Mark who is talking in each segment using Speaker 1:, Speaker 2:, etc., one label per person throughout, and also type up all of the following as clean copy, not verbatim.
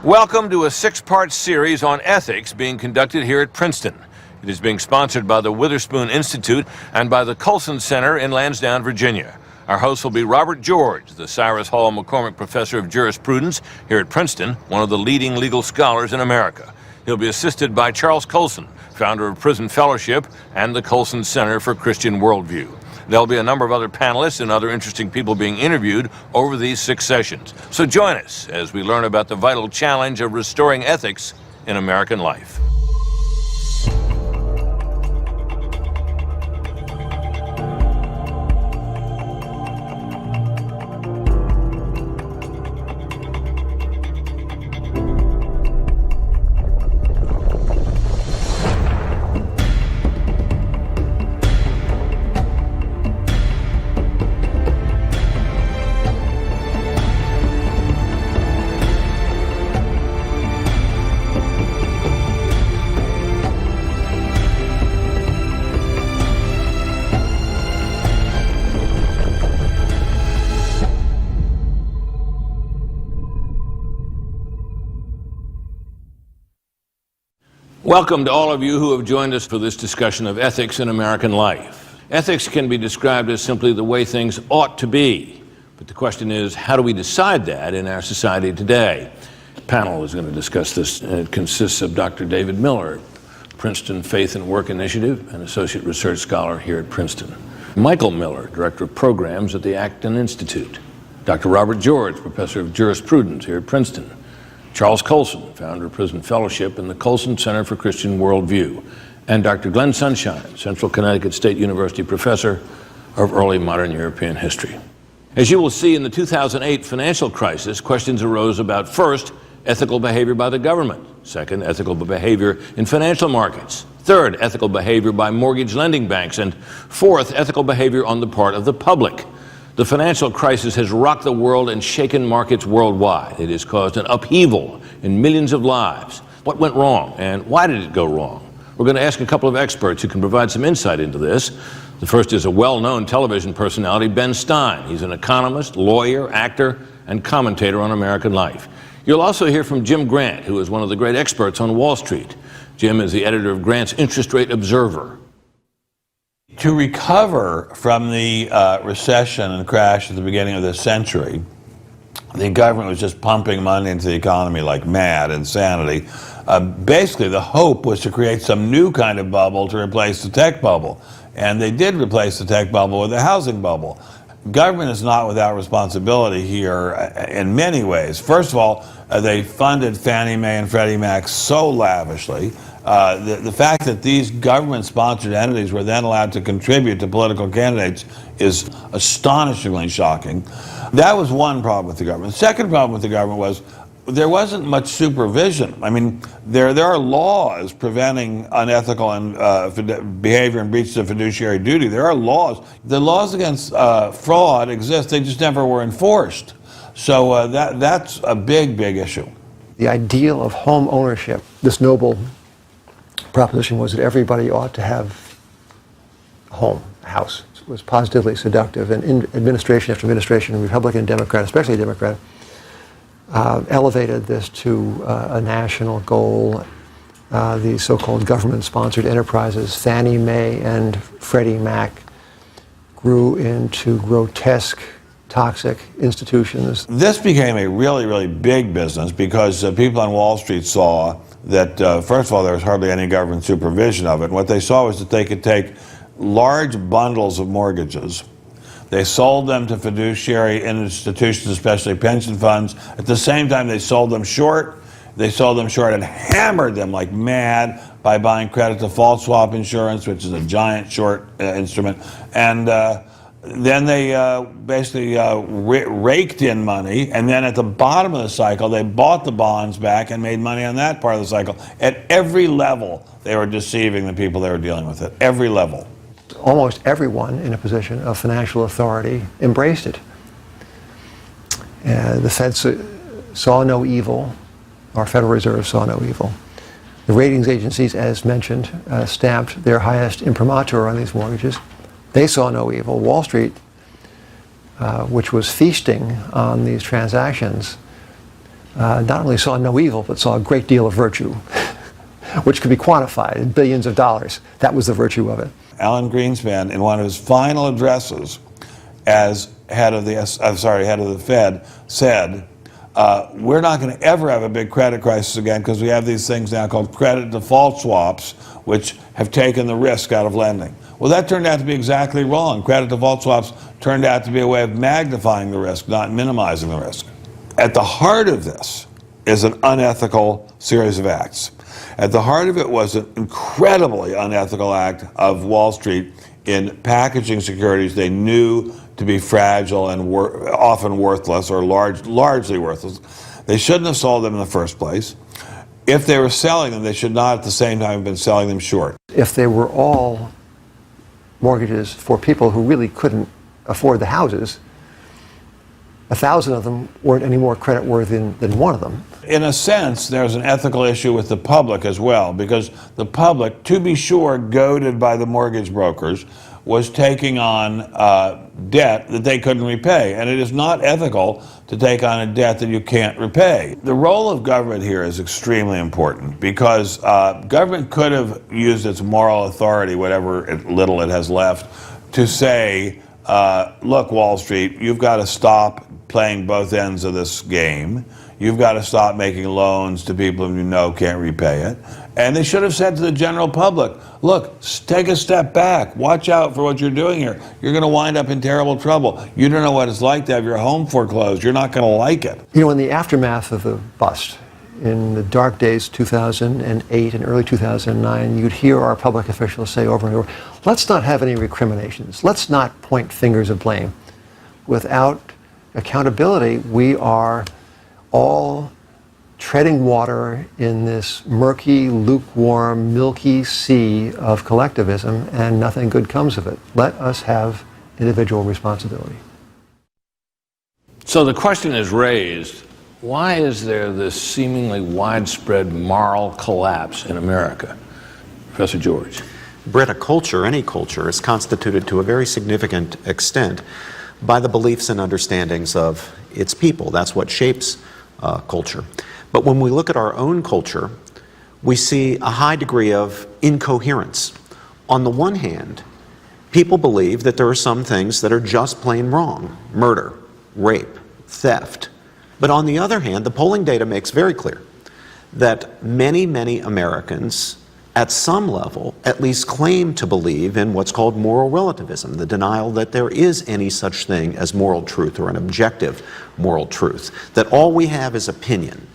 Speaker 1: Welcome to a six-part series on ethics being conducted here at Princeton. It is being sponsored by the Witherspoon Institute and by the Colson Center in Lansdowne, Virginia. Our host will be Robert George, the Cyrus Hall McCormick Professor of Jurisprudence here at Princeton, one of the leading legal scholars in America. He'll be assisted by Charles Colson, founder of Prison Fellowship and the Colson Center for Christian Worldview. There'll be a number of other panelists and other interesting people being interviewed over these 6 sessions. So join us as we learn about the vital challenge of restoring ethics in American life. Welcome to all of you who have joined us for this discussion of ethics in American life. Ethics can be described as simply the way things ought to be. But the question is, how do we decide that in our society today? The panel is going to discuss this, and it consists of Dr. David Miller, Princeton Faith and Work Initiative and Associate Research Scholar here at Princeton. Michael Miller, Director of Programs at the Acton Institute. Dr. Robert George, Professor of Jurisprudence here at Princeton. Charles Colson, founder of Prison Fellowship and the Colson Center for Christian Worldview, and Dr. Glenn Sunshine, Central Connecticut State University Professor of Early Modern European History. As you will see, in the 2008 financial crisis, questions arose about, first, ethical behavior by the government, second, ethical behavior in financial markets, third, ethical behavior by mortgage lending banks, and fourth, ethical behavior on the part of the public. The financial crisis has rocked the world and shaken markets worldwide. It has caused an upheaval in millions of lives. What went wrong, and why did it go wrong? We're going to ask a couple of experts who can provide some insight into this. The first is a well-known television personality, Ben Stein. He's an economist, lawyer, actor, and commentator on American life. You'll also hear from Jim Grant, who is one of the great experts on Wall Street. Jim is the editor of Grant's Interest Rate Observer.
Speaker 2: To recover from the recession and crash at the beginning of this century, the government was just pumping money into the economy like mad, insanity. Basically, the hope was to create some new kind of bubble to replace the tech bubble. And they did replace the tech bubble with the housing bubble. Government is not without responsibility here in many ways. First of all, they funded Fannie Mae and Freddie Mac so lavishly. The fact that these government-sponsored entities were then allowed to contribute to political candidates is astonishingly shocking. That was one problem with the government. The second problem with the government was there wasn't much supervision. I mean, there are laws preventing unethical and behavior and breaches of fiduciary duty. There are laws. The laws against fraud exist. They just never were enforced. So that's a big issue.
Speaker 3: The ideal of home ownership, this noble proposition, was that everybody ought to have a home, a house. It was positively seductive, and in administration after administration, Republican and Democrat, especially Democrat, elevated this to a national goal. These so-called government-sponsored enterprises, Fannie Mae and Freddie Mac, grew into grotesque, toxic institutions.
Speaker 2: This became a really big business because people on Wall Street saw that, first of all, there was hardly any government supervision of it. And what they saw was that they could take large bundles of mortgages. They sold them to fiduciary institutions, especially pension funds. At the same time, they sold them short. They sold them short and hammered them like mad by buying credit default swap insurance, which is a giant short instrument. And then they basically raked in money, and then at the bottom of the cycle, they bought the bonds back and made money on that part of the cycle. At every level, they were deceiving the people they were dealing with at every level.
Speaker 3: Almost everyone in a position of financial authority embraced it. The Fed saw no evil. Our Federal Reserve saw no evil. The ratings agencies, as mentioned, stamped their highest imprimatur on these mortgages. They saw no evil. Wall Street, which was feasting on these transactions, not only saw no evil, but saw a great deal of virtue, which could be quantified in billions of dollars. That was the virtue of it.
Speaker 2: Alan Greenspan, in one of his final addresses as head of the Fed, said, we're not going to ever have a big credit crisis again because we have these things now called credit default swaps, which have taken the risk out of lending. Well, that turned out to be exactly wrong. Credit default swaps turned out to be a way of magnifying the risk, not minimizing the risk. At the heart of this is an unethical series of acts. At the heart of it was an incredibly unethical act of Wall Street in packaging securities they knew to be fragile and often worthless, or largely worthless. They shouldn't have sold them in the first place. If they were selling them, they should not at the same time have been selling them short.
Speaker 3: If they were all mortgages for people who really couldn't afford the houses, 1,000 of them weren't any more creditworthy than one of them.
Speaker 2: In a sense, there's an ethical issue with the public as well, because the public, to be sure, goaded by the mortgage brokers, was taking on debt that they couldn't repay. And it is not ethical to take on a debt that you can't repay. The role of government here is extremely important, because government could have used its moral authority, whatever little it has left, to say, look, Wall Street, you've got to stop playing both ends of this game. You've got to stop making loans to people who you know can't repay it. And they should have said to the general public, look, take a step back. Watch out for what you're doing here. You're going to wind up in terrible trouble. You don't know what it's like to have your home foreclosed. You're not going to like it.
Speaker 3: You know, in the aftermath of the bust, in the dark days 2008 and early 2009, you'd hear our public officials say over and over, let's not have any recriminations. Let's not point fingers of blame. Without accountability, we are all treading water in this murky, lukewarm, milky sea of collectivism, and nothing good comes of it. Let us have individual responsibility.
Speaker 1: So the question is raised, why is there this seemingly widespread moral collapse in America? Professor George.
Speaker 4: Brett, a culture, any culture, is constituted to a very significant extent by the beliefs and understandings of its people. That's what shapes culture. But when we look at our own culture, we see a high degree of incoherence. On the one hand, people believe that there are some things that are just plain wrong: murder, rape, theft. But on the other hand, the polling data makes very clear that many, many Americans at some level at least claim to believe in what's called moral relativism, the denial that there is any such thing as moral truth or an objective moral truth, that all we have is opinion.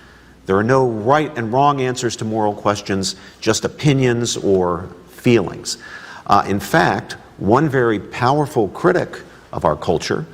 Speaker 4: There are no right and wrong answers to moral questions, just opinions or feelings. In fact, one very powerful critic of our culture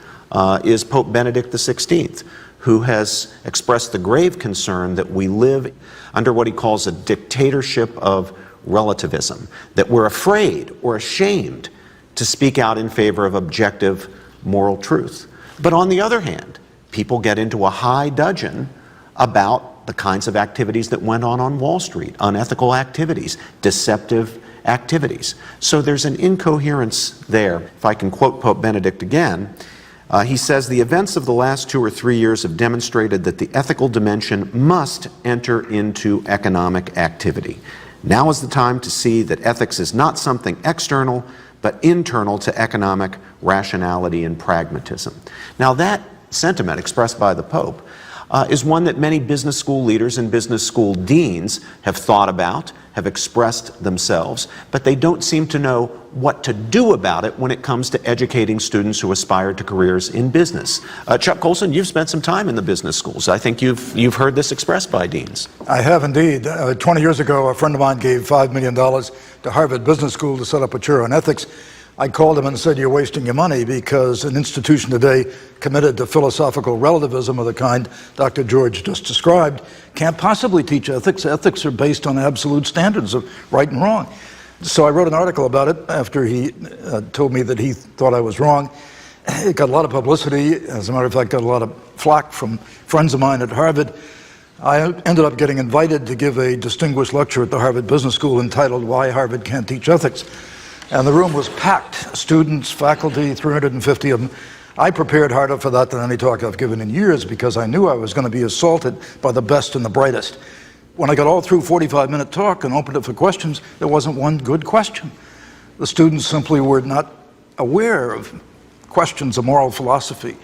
Speaker 4: is Pope Benedict XVI, who has expressed the grave concern that we live under what he calls a dictatorship of relativism, that we're afraid or ashamed to speak out in favor of objective moral truth. But on the other hand, people get into a high dudgeon about the kinds of activities that went on Wall Street, unethical activities, deceptive activities. So there's an incoherence there. If I can quote Pope Benedict again, he says, the events of the last 2 or 3 years have demonstrated that the ethical dimension must enter into economic activity. Now is the time to see that ethics is not something external, but internal to economic rationality and pragmatism. Now that sentiment expressed by the Pope is one that many business school leaders and business school deans have thought about, have expressed themselves, but they don't seem to know what to do about it when it comes to educating students who aspire to careers in business. Chuck Colson, you've spent some time in the business schools. I think you've heard this expressed by deans.
Speaker 5: I have indeed. 20 years ago, a friend of mine gave $5 million to Harvard Business School to set up a chair on ethics. I called him and said, you're wasting your money, because an institution today committed to philosophical relativism of the kind Dr. George just described can't possibly teach ethics. Ethics are based on absolute standards of right and wrong. So I wrote an article about it after he told me that he thought I was wrong. It got a lot of publicity. As a matter of fact, got a lot of flack from friends of mine at Harvard. I ended up getting invited to give a distinguished lecture at the Harvard Business School entitled Why Harvard Can't Teach Ethics. And the room was packed, students, faculty, 350 of them. I prepared harder for that than any talk I've given in years because I knew I was going to be assaulted by the best and the brightest. When I got all through 45-minute talk and opened it for questions, there wasn't one good question. The students simply were not aware of questions of moral philosophy.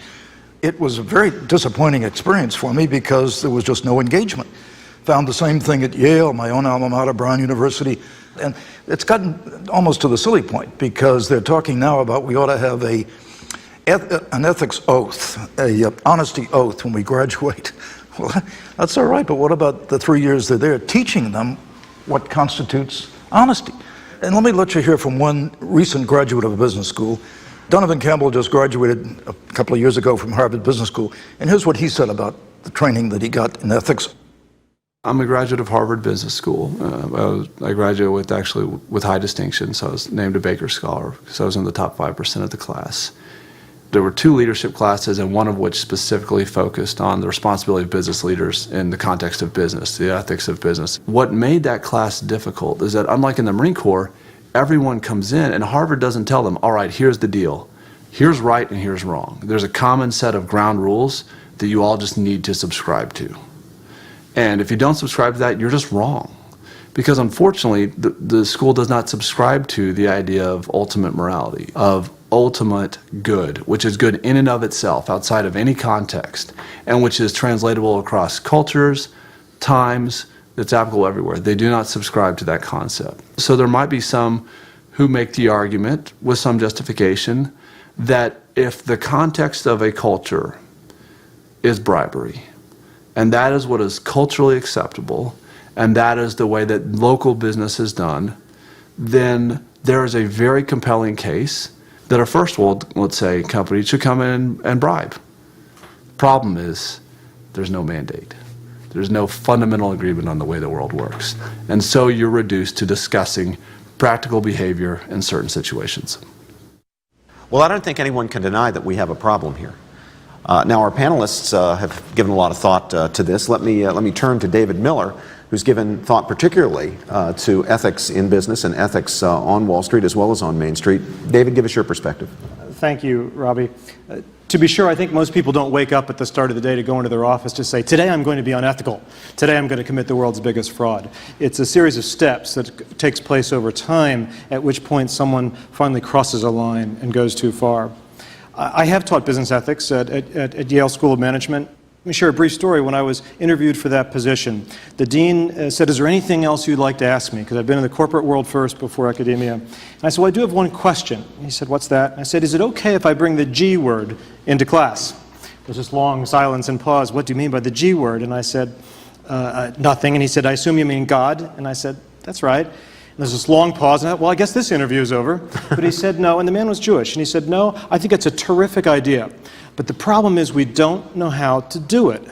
Speaker 5: It was a very disappointing experience for me because there was just no engagement. Found the same thing at Yale, my own alma mater, Brown University. And it's gotten almost to the silly point because they're talking now about we ought to have an ethics oath, an honesty oath when we graduate. Well, that's all right, but what about the 3 years they're there teaching them what constitutes honesty? And let me let you hear from one recent graduate of a business school. Donovan Campbell just graduated a couple of years ago from Harvard Business School, and here's what he said about the training that he got in ethics.
Speaker 6: I'm a graduate of Harvard Business School. I graduated with high distinction, so I was named a Baker Scholar because I was in the top 5% of the class. There were 2 leadership classes, and one of which specifically focused on the responsibility of business leaders in the context of business, the ethics of business. What made that class difficult is that, unlike in the Marine Corps, everyone comes in, and Harvard doesn't tell them, all right, here's the deal. Here's right and here's wrong. There's a common set of ground rules that you all just need to subscribe to. And if you don't subscribe to that, you're just wrong. Because unfortunately, the school does not subscribe to the idea of ultimate morality, of ultimate good, which is good in and of itself, outside of any context, and which is translatable across cultures, times, that's applicable everywhere. They do not subscribe to that concept. So there might be some who make the argument, with some justification, that if the context of a culture is bribery, and that is what is culturally acceptable, and that is the way that local business is done, then there is a very compelling case that a first world, let's say, company should come in and bribe. Problem is, there's no mandate. There's no fundamental agreement on the way the world works. And so you're reduced to discussing practical behavior in certain situations.
Speaker 4: Well, I don't think anyone can deny that we have a problem here. Now, our panelists have given a lot of thought to this. Let me turn to David Miller, who's given thought particularly to ethics in business and ethics on Wall Street as well as on Main Street. David, give us your perspective.
Speaker 7: Thank you, Robbie. To be sure, I think most people don't wake up at the start of the day to go into their office to say, today I'm going to be unethical. Today I'm going to commit the world's biggest fraud. It's a series of steps that takes place over time, at which point someone finally crosses a line and goes too far. I have taught business ethics at Yale School of Management. Let me share a brief story. When I was interviewed for that position, the dean said, is there anything else you'd like to ask me? Because I've been in the corporate world first before academia. And I said, well, I do have one question. And he said, what's that? And I said, is it okay if I bring the G word into class? There's this long silence and pause. What do you mean by the G word? And I said, nothing. And he said, I assume you mean God? And I said, that's right. And there's this long pause. And well, I guess this interview is over. But he said no. And the man was Jewish. And he said, no, I think it's a terrific idea. But the problem is we don't know how to do it.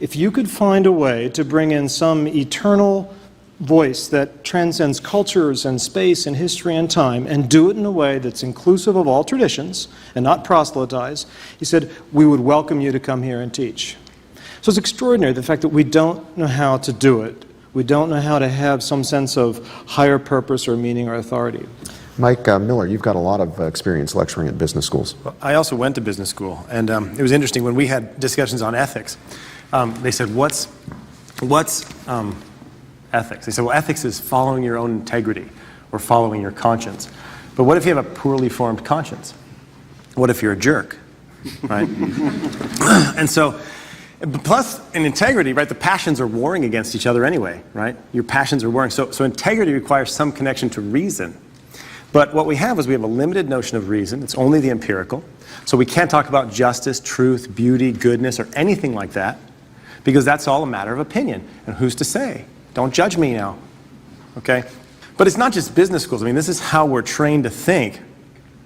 Speaker 7: If you could find a way to bring in some eternal voice that transcends cultures and space and history and time and do it in a way that's inclusive of all traditions and not proselytize, he said, we would welcome you to come here and teach. So it's extraordinary, the fact that we don't know how to do it. We don't know how to have some sense of higher purpose or meaning or authority.
Speaker 4: Mike Miller, you've got a lot of experience lecturing at business schools.
Speaker 8: Well, I also went to business school, and it was interesting when we had discussions on ethics. They said, what's ethics? They said, well, ethics is following your own integrity or following your conscience. But what if you have a poorly formed conscience? What if you're a jerk, right? And so, plus in integrity, right, the passions are warring against each other anyway, right? Your passions are warring. So integrity requires some connection to reason. But what we have is we have a limited notion of reason. It's only the empirical. So we can't talk about justice, truth, beauty, goodness, or anything like that, because that's all a matter of opinion. And who's to say? Don't judge me now, okay? But it's not just business schools. I mean, this is how we're trained to think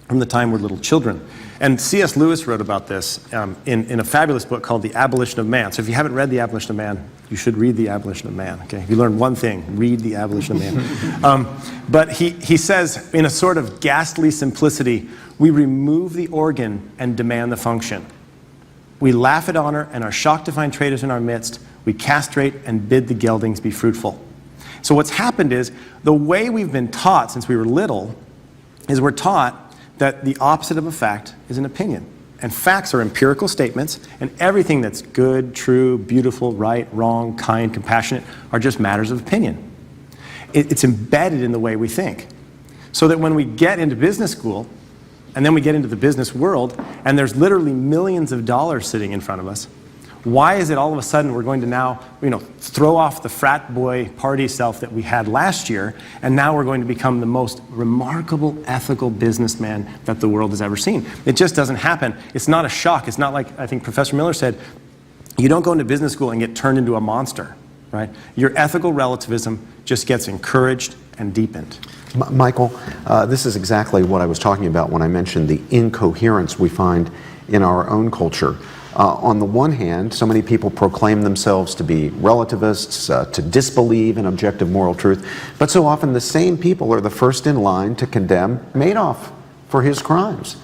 Speaker 8: from the time we're little children. And C.S. Lewis wrote about this in a fabulous book called The Abolition of Man. So if you haven't read The Abolition of Man, you should read The Abolition of Man. Okay? If you learn one thing, read The Abolition of Man. But he says, in a sort of ghastly simplicity, we remove the organ and demand the function. We laugh at honor and are shocked to find traitors in our midst. We castrate and bid the geldings be fruitful. So what's happened is, the way we've been taught since we were little is we're taught that the opposite of a fact is an opinion. And facts are empirical statements, and everything that's good, true, beautiful, right, wrong, kind, compassionate are just matters of opinion. It's embedded in the way we think. So that when we get into business school, and then we get into the business world, and there's literally millions of dollars sitting in front of us, why is it all of a sudden we're going to now, throw off the frat boy party self that we had last year, and now we're going to become the most remarkable, ethical businessman that the world has ever seen? It just doesn't happen. It's not a shock. It's not like, I think Professor Miller said, you don't go into business school and get turned into a monster, right? Your ethical relativism just gets encouraged and deepened.
Speaker 4: Michael, this is exactly what I was talking about when I mentioned the incoherence we find in our own culture. On the one hand, so many people proclaim themselves to be relativists, to disbelieve in objective moral truth, but so often the same people are the first in line to condemn Madoff for his crimes,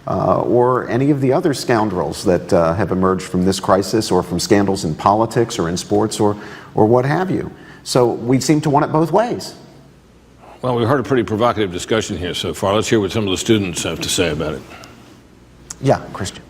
Speaker 4: or any of the other scoundrels that have emerged from this crisis, or from scandals in politics or in sports or what have you. So we seem to want it both ways.
Speaker 1: Well, we've heard a pretty provocative discussion here so far. Let's hear what some of the students have to say about it.
Speaker 4: Yeah, Christian.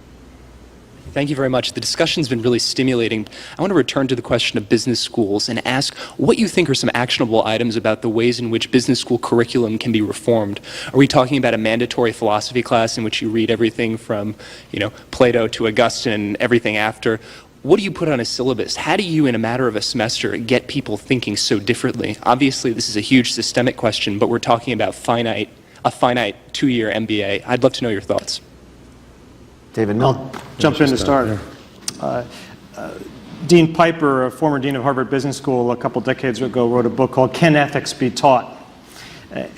Speaker 9: Thank you very much. The discussion's been really stimulating. I want to return to the question of business schools and ask what you think are some actionable items about the ways in which business school curriculum can be reformed. Are we talking about a mandatory philosophy class in which you read everything from, Plato to Augustine and everything after? What do you put on a syllabus? How do you, in a matter of a semester, get people thinking so differently? Obviously, this is a huge systemic question, but we're talking about a finite 2-year MBA. I'd love to know your thoughts.
Speaker 4: David Milne.
Speaker 7: Jump in to start. Dean Piper, a former dean of Harvard Business School a couple decades ago, wrote a book called Can Ethics Be Taught?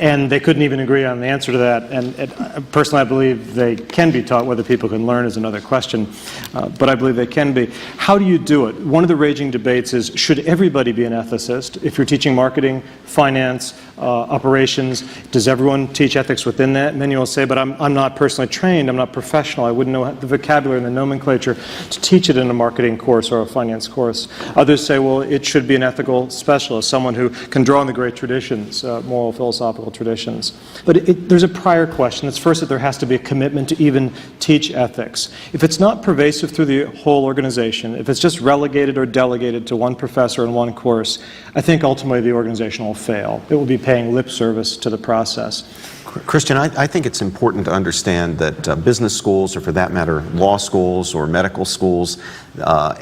Speaker 7: And they couldn't even agree on the answer to that. And personally, I believe they can be taught. Whether people can learn is another question. But I believe they can be. How do you do it? One of the raging debates is, should everybody be an ethicist? If you're teaching marketing, finance, operations, does everyone teach ethics within that? Many will say, but I'm not personally trained. I'm not professional. I wouldn't know the vocabulary and the nomenclature to teach it in a marketing course or a finance course. Others say, well, it should be an ethical specialist, someone who can draw on the great traditions, moral, philosophical traditions. But there's a prior question. It's first that there has to be a commitment to even teach ethics. If it's not pervasive through the whole organization, if it's just relegated or delegated to one professor in one course, I think ultimately the organization will fail. It will be paying lip service to the process.
Speaker 4: Christian, I think it's important to understand that business schools, or for that matter, law schools or medical schools,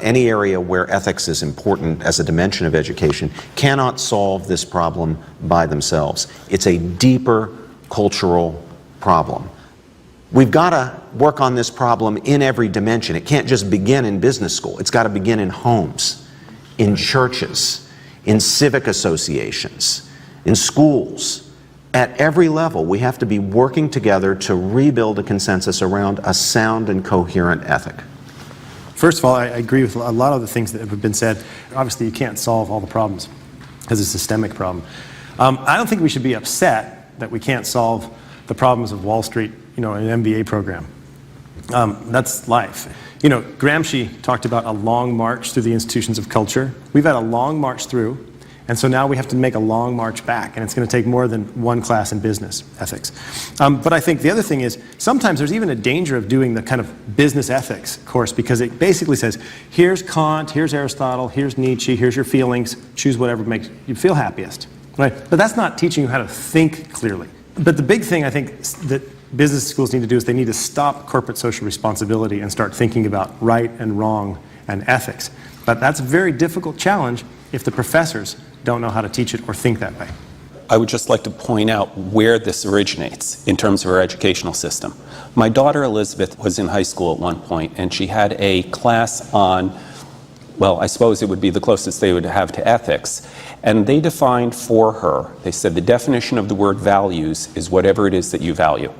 Speaker 4: any area where ethics is important as a dimension of education, cannot solve this problem by themselves. It's a deeper cultural problem. We've got to work on this problem in every dimension. It can't just begin in business school. It's got to begin in homes, in churches, in civic associations, in schools. At every level, we have to be working together to rebuild a consensus around a sound and coherent ethic.
Speaker 8: First of all, I agree with a lot of the things that have been said. Obviously, you can't solve all the problems as a systemic problem. I don't think we should be upset that we can't solve the problems of Wall Street, an MBA program. That's life. Gramsci talked about a long march through the institutions of culture. We've had a long march through, and so now we have to make a long march back, and it's going to take more than one class in business ethics. But I think the other thing is, sometimes there's even a danger of doing the kind of business ethics course, because it basically says, here's Kant, here's Aristotle, here's Nietzsche, here's your feelings, choose whatever makes you feel happiest. Right? But that's not teaching you how to think clearly. But the big thing I think that business schools need to do is they need to stop corporate social responsibility and start thinking about right and wrong and ethics. But that's a very difficult challenge if the professors don't know how to teach it or think that way.
Speaker 10: I would just like to point out where this originates in terms of our educational system. My daughter Elizabeth was in high school at one point, and she had a class on, well, I suppose it would be the closest they would have to ethics. And they defined for her, they said the definition of the word values is whatever it is that you value.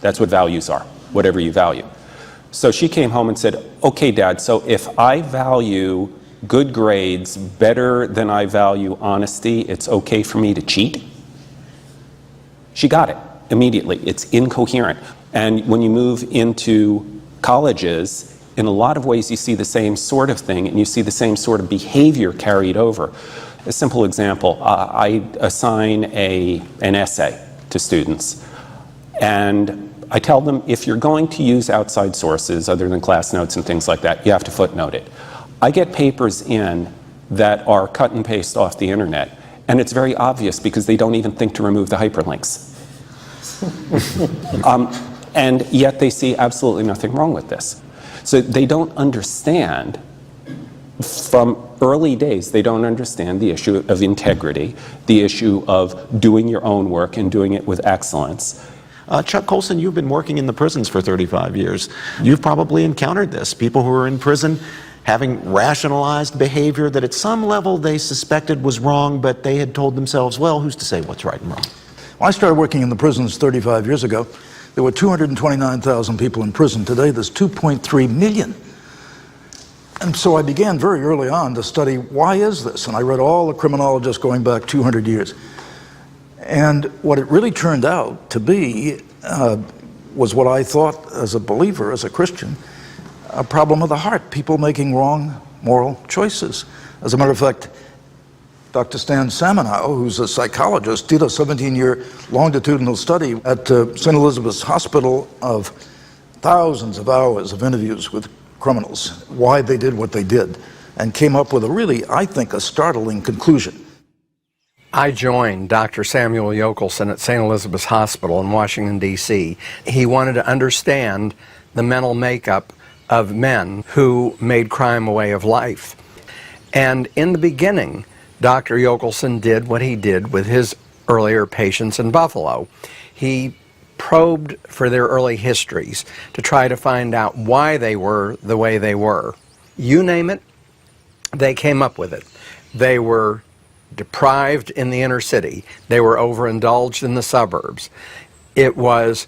Speaker 10: That's what values are, whatever you value. So she came home and said, okay, Dad, so if I value good grades better than I value honesty, it's okay for me to cheat? She got it immediately. It's incoherent. And when you move into colleges, in a lot of ways you see the same sort of thing, and you see the same sort of behavior carried over. A simple example, I assign an essay to students, and I tell them, if you're going to use outside sources other than class notes and things like that, you have to footnote it. I get papers in that are cut and paste off the internet, and it's very obvious because they don't even think to remove the hyperlinks. And yet they see absolutely nothing wrong with this. So they don't understand, from early days, they don't understand the issue of integrity, the issue of doing your own work and doing it with excellence.
Speaker 4: Chuck Colson, you've been working in the prisons for 35 years. You've probably encountered this. People who are in prison having rationalized behavior that at some level they suspected was wrong, but they had told themselves, well, who's to say what's right and wrong?
Speaker 5: When I started working in the prisons 35 years ago, there were 229,000 people in prison. Today, there's 2.3 million. And so I began very early on to study, why is this? And I read all the criminologists going back 200 years. And what it really turned out to be was what I thought as a believer, as a Christian, a problem of the heart, people making wrong moral choices. As a matter of fact, Dr. Stan Samenow, who's a psychologist, did a 17-year longitudinal study at St. Elizabeth's Hospital of thousands of hours of interviews with criminals, why they did what they did, and came up with a really, I think, a startling conclusion.
Speaker 11: I joined Dr. Samuel Yokelson at St. Elizabeth's Hospital in Washington, D.C. He wanted to understand the mental makeup of men who made crime a way of life. And in the beginning, Dr. Yokelson did what he did with his earlier patients in Buffalo. He probed for their early histories to try to find out why they were the way they were. You name it, they came up with it. They were deprived in the inner city. They were overindulged in the suburbs. It was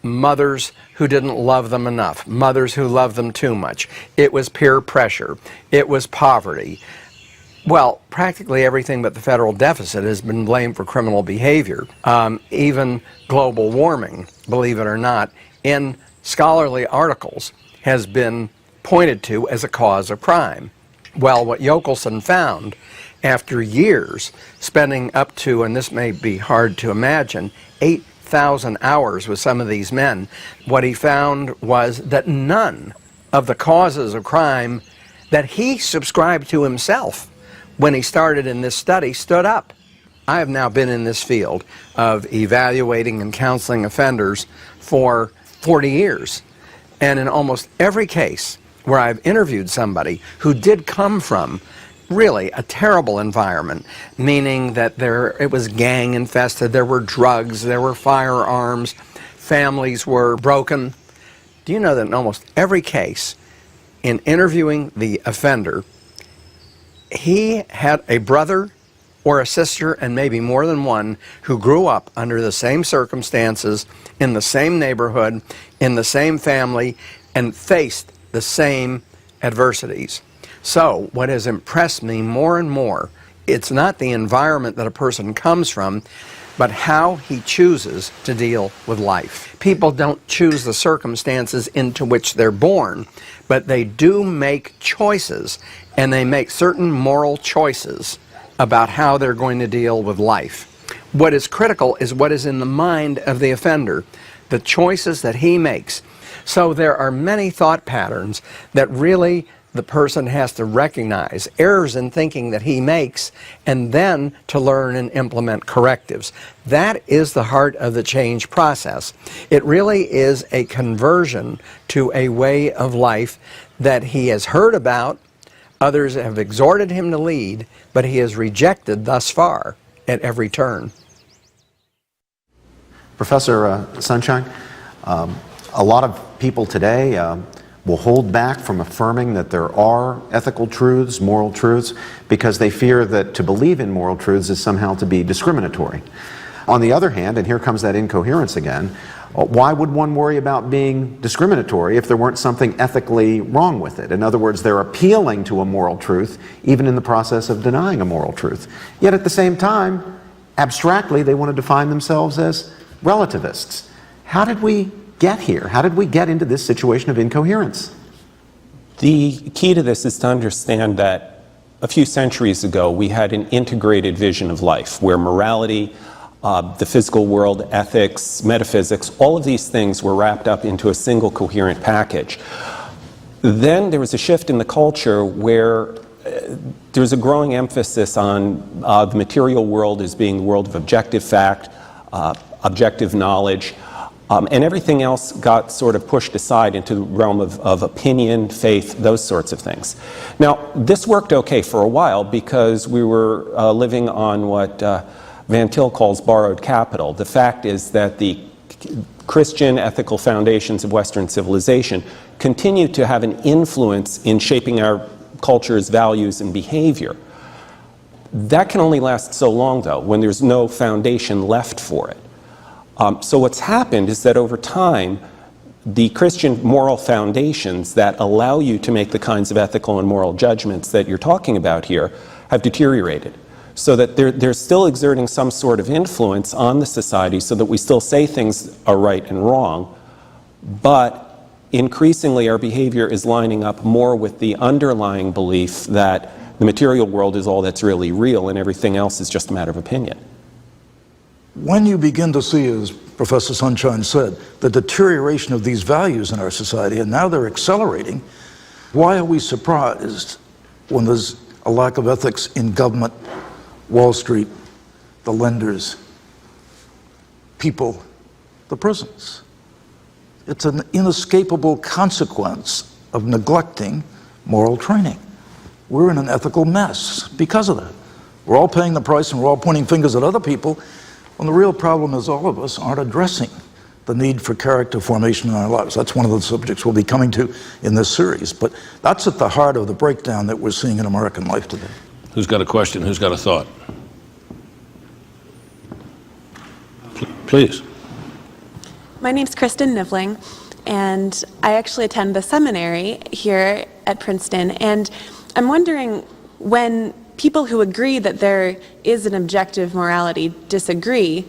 Speaker 11: mothers who didn't love them enough, mothers who loved them too much. It was peer pressure. It was poverty. Well, practically everything but the federal deficit has been blamed for criminal behavior. Even global warming, believe it or not, in scholarly articles has been pointed to as a cause of crime. Well, what Yokelson found after years spending up to, and this may be hard to imagine, 8,000 hours with some of these men, what he found was that none of the causes of crime that he subscribed to himself when he started in this study stood up. I have now been in this field of evaluating and counseling offenders for 40 years. And in almost every case where I've interviewed somebody who did come from really a terrible environment, meaning that it was gang infested, there were drugs, there were firearms, families were broken. Do you know that in almost every case, in interviewing the offender, he had a brother or a sister, and maybe more than one, who grew up under the same circumstances, in the same neighborhood, in the same family, and faced the same adversities. So what has impressed me more and more, it's not the environment that a person comes from, but how he chooses to deal with life. People don't choose the circumstances into which they're born, but they do make choices, and they make certain moral choices about how they're going to deal with life. What is critical is what is in the mind of the offender, the choices that he makes. So there are many thought patterns that really the person has to recognize, errors in thinking that he makes, and then to learn and implement correctives. That is the heart of the change process. It really is a conversion to a way of life that he has heard about, others have exhorted him to lead, but he has rejected thus far at every turn.
Speaker 4: Professor Sunshine, a lot of people today will hold back from affirming that there are ethical truths, moral truths, because they fear that to believe in moral truths is somehow to be discriminatory. On the other hand, and here comes that incoherence again, why would one worry about being discriminatory if there weren't something ethically wrong with it? In other words, they're appealing to a moral truth, even in the process of denying a moral truth. Yet at the same time, abstractly, they want to define themselves as relativists. How did we get here? How did we get into this situation of incoherence?
Speaker 10: The key to this is to understand that a few centuries ago we had an integrated vision of life where morality the physical world, ethics, metaphysics, all of these things were wrapped up into a single coherent package. Then there was a shift in the culture where there was a growing emphasis on the material world as being the world of objective fact, objective knowledge, and everything else got sort of pushed aside into the realm of opinion, faith, those sorts of things. Now, this worked okay for a while because we were living on what Van Til calls borrowed capital. The fact is that the Christian ethical foundations of Western civilization continue to have an influence in shaping our culture's values and behavior. That can only last so long, though, when there's no foundation left for it. So what's happened is that over time, the Christian moral foundations that allow you to make the kinds of ethical and moral judgments that you're talking about here have deteriorated. So that they're still exerting some sort of influence on the society so that we still say things are right and wrong, but increasingly our behavior is lining up more with the underlying belief that the material world is all that's really real and everything else is just a matter of opinion.
Speaker 5: When you begin to see, as Professor Sunshine said, the deterioration of these values in our society, and now they're accelerating, why are we surprised when there's a lack of ethics in government, Wall Street, the lenders, people, the prisons? It's an inescapable consequence of neglecting moral training. We're in an ethical mess because of that. We're all paying the price and we're all pointing fingers at other people, when the real problem is all of us aren't addressing the need for character formation in our lives. That's one of the subjects we'll be coming to in this series. But that's at the heart of the breakdown that we're seeing in American life today.
Speaker 1: Who's got a question? Who's got a thought? Please.
Speaker 12: My name's Kristen Nivling, and I actually attend the seminary here at Princeton. And I'm wondering, when people who agree that there is an objective morality disagree,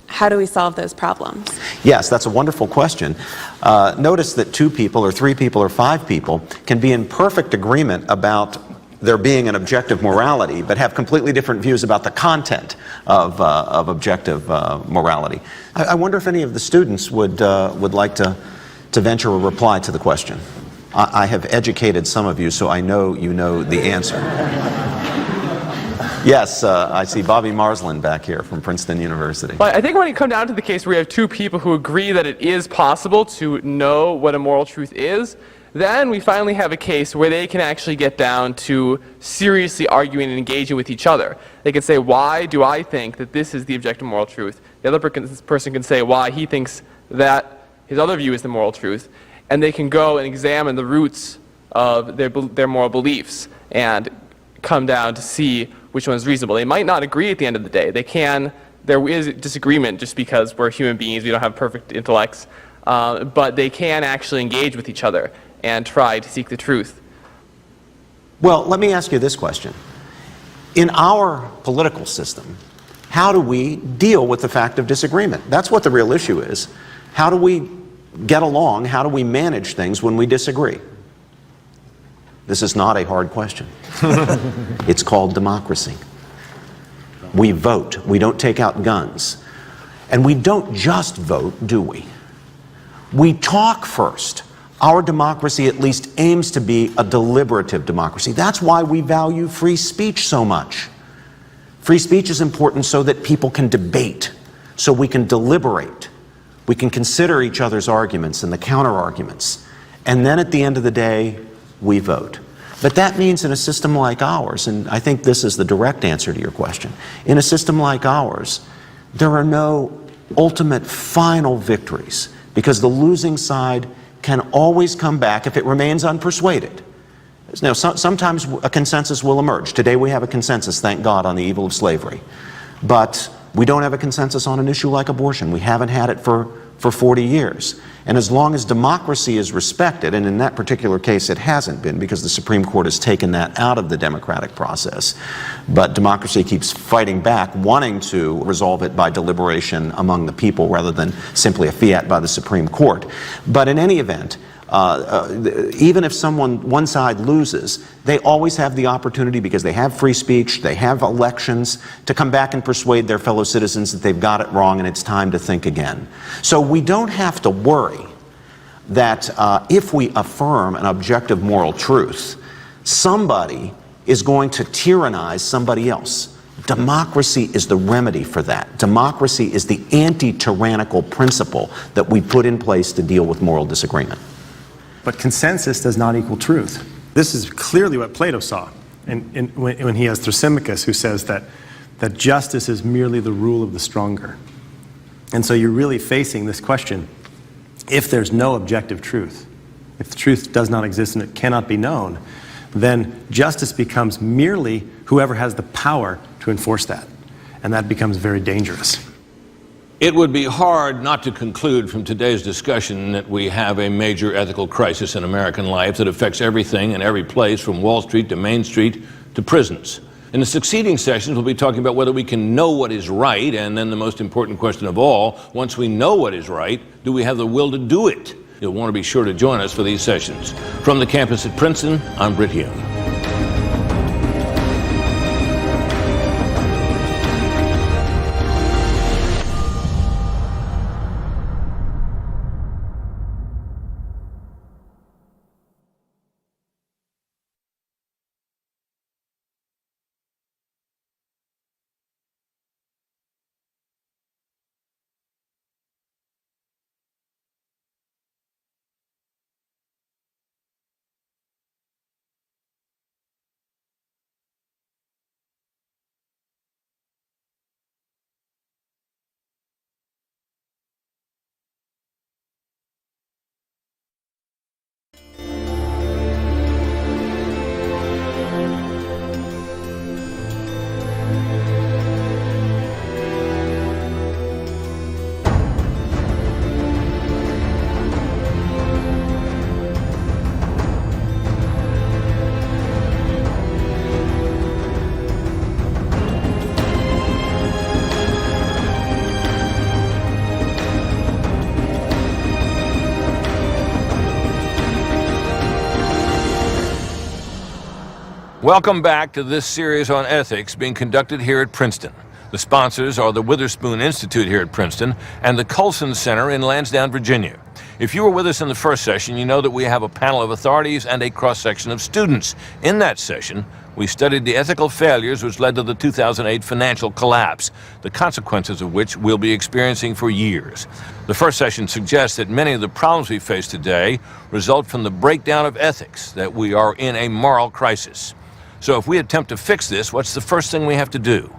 Speaker 12: how do we solve those problems?
Speaker 4: Yes, that's a wonderful question. Notice that 2 people or 3 people or 5 people can be in perfect agreement about there being an objective morality, but have completely different views about the content of objective morality. I wonder if any of the students would like to venture a reply to the question. I have educated some of you, so I know you know the answer. Yes, I see Bobby Marsland back here from Princeton University.
Speaker 13: But I think when you come down to the case where you have 2 people who agree that it is possible to know what a moral truth is, then we finally have a case where they can actually get down to seriously arguing and engaging with each other. They can say, why do I think that this is the objective moral truth? The other person can say why he thinks that his other view is the moral truth. And they can go and examine the roots of their moral beliefs and come down to see which one is reasonable. They might not agree at the end of the day. There is disagreement just because we're human beings, we don't have perfect intellects, but they can actually engage with each other and try to seek the truth.
Speaker 4: Well, let me ask you this question. In our political system, how do we deal with the fact of disagreement? That's what the real issue is. How do we get along? How do we manage things when we disagree? This is not a hard question. It's called democracy. We vote. We don't take out guns. And we don't just vote, do we? We talk first. Our democracy at least aims to be a deliberative democracy. That's why we value free speech so much. Free speech is important so that people can debate, so we can deliberate. We can consider each other's arguments and the counter-arguments. And then at the end of the day, we vote. But that means in a system like ours, and I think this is the direct answer to your question, in a system like ours, there are no ultimate final victories, because the losing side can always come back if it remains unpersuaded. Now, sometimes a consensus will emerge. Today we have a consensus, thank God, on the evil of slavery. But we don't have a consensus on an issue like abortion. We haven't had it for 40 years. And as long as democracy is respected, and in that particular case it hasn't been because the Supreme Court has taken that out of the democratic process, but democracy keeps fighting back, wanting to resolve it by deliberation among the people rather than simply a fiat by the Supreme Court. But in any event, even if one side loses, they always have the opportunity, because they have free speech, they have elections, to come back and persuade their fellow citizens that they've got it wrong and it's time to think again. So we don't have to worry that if we affirm an objective moral truth, somebody is going to tyrannize somebody else. Democracy is the remedy for that. Democracy is the anti-tyrannical principle that we put in place to deal with moral disagreement.
Speaker 8: But consensus does not equal truth. This is clearly what Plato saw when he has Thrasymachus, who says that justice is merely the rule of the stronger. And so you're really facing this question: if there's no objective truth, if the truth does not exist and it cannot be known, then justice becomes merely whoever has the power to enforce that. And that becomes very dangerous.
Speaker 1: It would be hard not to conclude from today's discussion that we have a major ethical crisis in American life that affects everything and every place, from Wall Street to Main Street to prisons. In the succeeding sessions, we'll be talking about whether we can know what is right, and then the most important question of all, once we know what is right, do we have the will to do it? You'll want to be sure to join us for these sessions. From the campus at Princeton, I'm Britt Hume. Welcome back to this series on ethics being conducted here at Princeton. The sponsors are the Witherspoon Institute here at Princeton and the Colson Center in Lansdowne, Virginia. If you were with us in the first session, you know that we have a panel of authorities and a cross-section of students. In that session, we studied the ethical failures which led to the 2008 financial collapse, the consequences of which we'll be experiencing for years. The first session suggests that many of the problems we face today result from the breakdown of ethics, that we are in a moral crisis. So if we attempt to fix this, what's the first thing we have to do?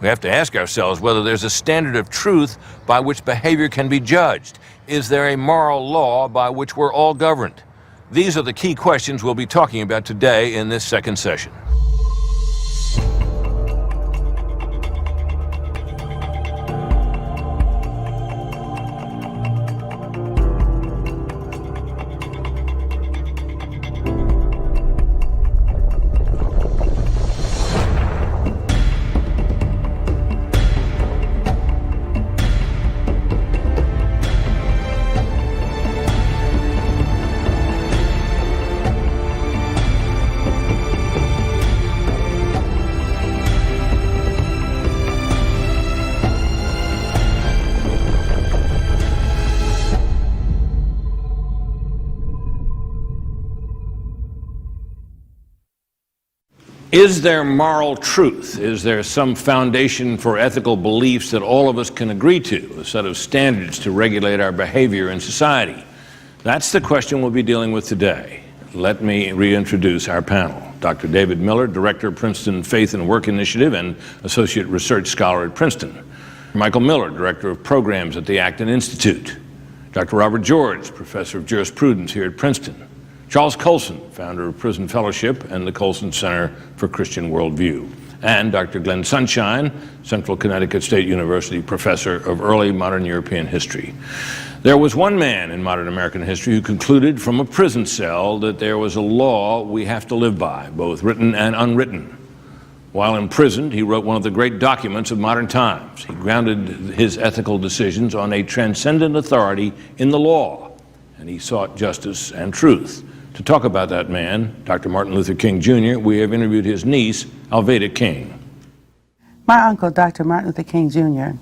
Speaker 1: We have to ask ourselves whether there's a standard of truth by which behavior can be judged. Is there a moral law by which we're all governed? These are the key questions we'll be talking about today in this second session. Is there moral truth? Is there some foundation for ethical beliefs that all of us can agree to, a set of standards to regulate our behavior in society? That's the question we'll be dealing with today. Let me reintroduce our panel. Dr. David Miller, Director of Princeton Faith and Work Initiative and Associate Research Scholar at Princeton. Michael Miller, Director of Programs at the Acton Institute. Dr. Robert George, Professor of Jurisprudence here at Princeton. Charles Colson, founder of Prison Fellowship and the Colson Center for Christian Worldview. And Dr. Glenn Sunshine, Central Connecticut State University Professor of Early Modern European History. There was one man in modern American history who concluded from a prison cell that there was a law we have to live by, both written and unwritten. While imprisoned, he wrote one of the great documents of modern times. He grounded his ethical decisions on a transcendent authority in the law. and he sought justice and truth. To talk about that man, Dr. Martin Luther King Jr., we have interviewed his niece, Alveda King.
Speaker 14: My uncle, Dr. Martin Luther King Jr.,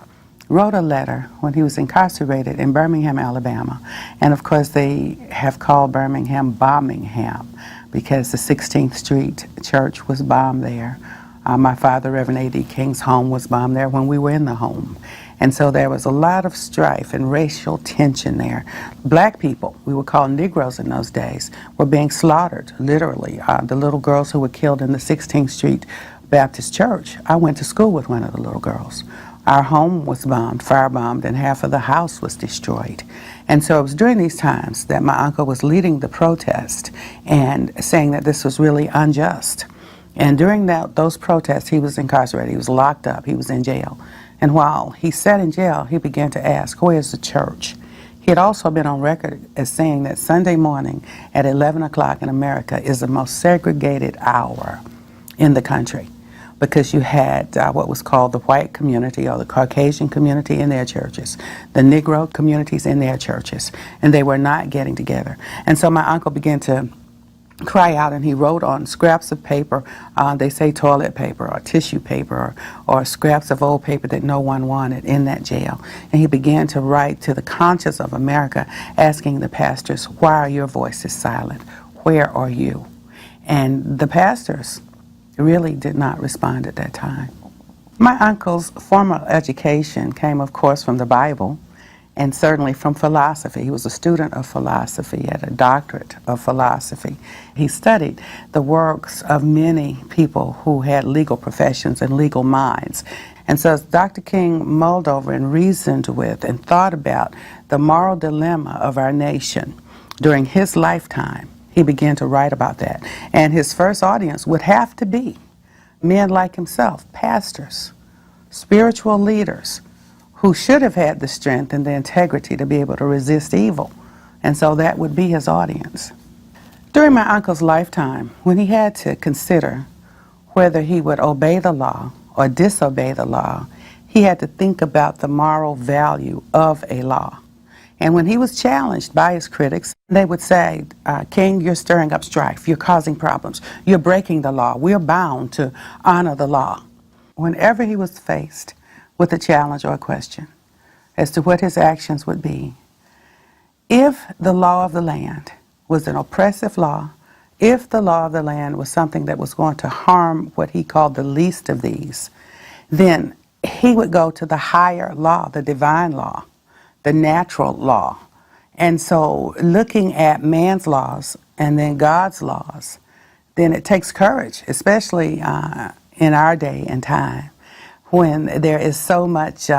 Speaker 14: wrote a letter when he was incarcerated in Birmingham, Alabama. And of course, they have called Birmingham Bombingham because the 16th Street Church was bombed there. My father, Reverend A.D. King's home was bombed there when we were in the home. And so there was a lot of strife and racial tension there. Black people, we were called Negroes in those days, were being slaughtered, literally. The little girls who were killed in the 16th Street Baptist Church, I went to school with one of the little girls. Our home was bombed, firebombed, and half of the house was destroyed. And so it was during these times that my uncle was leading the protest and saying that this was really unjust. And during those protests, he was incarcerated, he was locked up, he was in jail. And while he sat in jail, he began to ask, where's the church? He had also been on record as saying that Sunday morning at 11 o'clock in America is the most segregated hour in the country, because you had what was called the white community or the Caucasian community in their churches, the Negro communities in their churches, and they were not getting together. And so my uncle began to cry out, and he wrote on scraps of paper, they say toilet paper or tissue paper or scraps of old paper that no one wanted in that jail. And he began to write to the conscience of America, asking the pastors, why are your voices silent? Where are you? And the pastors really did not respond at that time. My uncle's formal education came, of course, from the Bible, and certainly from philosophy. He was a student of philosophy, had a doctorate of philosophy. He studied the works of many people who had legal professions and legal minds. And so as Dr. King mulled over and reasoned with and thought about the moral dilemma of our nation during his lifetime, he began to write about that. And his first audience would have to be men like himself, pastors, spiritual leaders, who should have had the strength and the integrity to be able to resist evil. And so that would be his audience. During my uncle's lifetime, when he had to consider whether he would obey the law or disobey the law, he had to think about the moral value of a law. And when he was challenged by his critics, they would say, King, you're stirring up strife, you're causing problems, you're breaking the law, we're bound to honor the law. Whenever he was faced with a challenge or a question as to what his actions would be, if the law of the land was an oppressive law, if the law of the land was something that was going to harm what he called the least of these, then he would go to the higher law, the divine law, the natural law. And so looking at man's laws and then God's laws, then it takes courage, especially in our day and time, when there is so much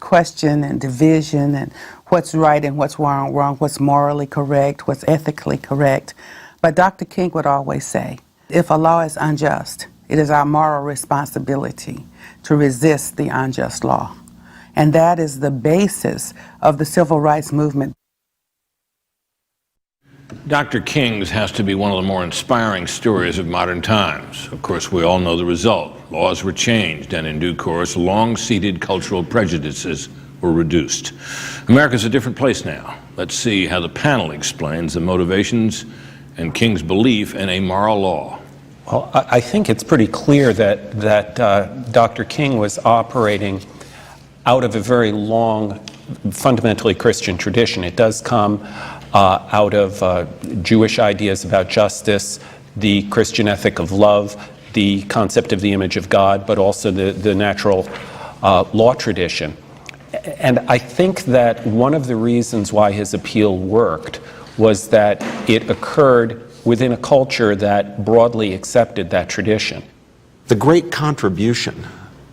Speaker 14: question and division and what's right and what's wrong, what's morally correct, what's ethically correct. But Dr. King would always say, if a law is unjust, it is our moral responsibility to resist the unjust law. And that is the basis of the civil rights movement.
Speaker 1: Dr. King's has to be one of the more inspiring stories of modern times. Of course, we all know the result. Laws were changed, and in due course, long-seated cultural prejudices were reduced. America's a different place now. Let's see how the panel explains the motivations and King's belief in a moral law.
Speaker 10: Well, I think it's pretty clear that Dr. King was operating out of a very long, fundamentally Christian tradition. It does come out of Jewish ideas about justice, the Christian ethic of love, the concept of the image of God, but also the natural law tradition. And I think that one of the reasons why his appeal worked was that it occurred within a culture that broadly accepted that tradition.
Speaker 4: The great contribution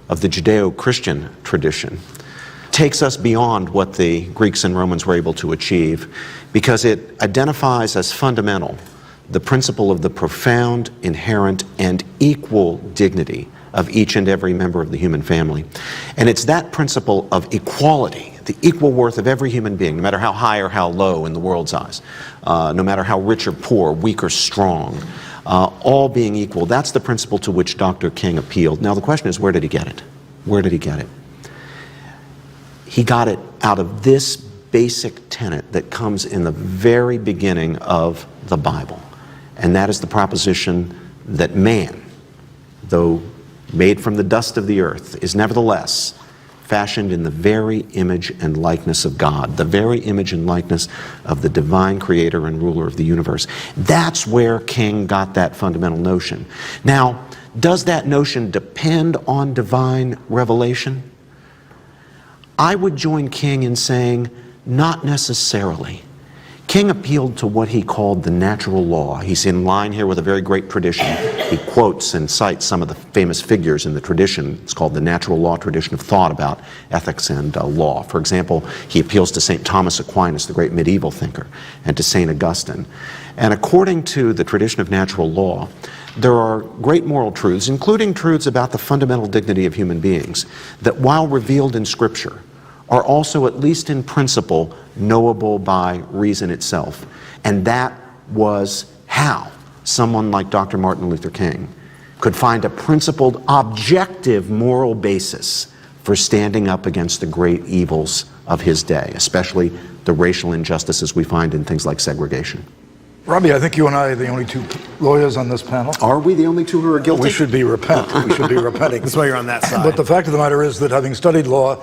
Speaker 4: of the Judeo-Christian tradition takes us beyond what the Greeks and Romans were able to achieve, because it identifies as fundamental the principle of the profound, inherent, and equal dignity of each and every member of the human family. And it's that principle of equality, the equal worth of every human being, no matter how high or how low in the world's eyes, no matter how rich or poor, weak or strong, all being equal. That's the principle to which Dr. King appealed. Now the question is, where did he get it? Where did he get it? He got it out of this basic tenet that comes in the very beginning of the Bible, and that is the proposition that man, though made from the dust of the earth, is nevertheless fashioned in the very image and likeness of God, the very image and likeness of the divine creator and ruler of the universe. That's where King got that fundamental notion. Now, does that notion depend on divine revelation? I would join King in saying, not necessarily. King appealed to what he called the natural law. He's in line here with a very great tradition. He quotes and cites some of the famous figures in the tradition. It's called the natural law tradition of thought about ethics and law. For example, he appeals to St. Thomas Aquinas, the great medieval thinker, and to St. Augustine. And according to the tradition of natural law, there are great moral truths, including truths about the fundamental dignity of human beings, that while revealed in Scripture, are also, at least in principle, knowable by reason itself. And that was how someone like Dr. Martin Luther King could find a principled, objective moral basis for standing up against the great evils of his day, especially the racial injustices we find in things like segregation.
Speaker 5: Robbie, I think you and I are the only two lawyers on this panel.
Speaker 4: Are we the only two who are guilty?
Speaker 5: We should be repenting. We should be repenting.
Speaker 8: That's why you're on that side.
Speaker 5: But the fact of the matter is that having studied law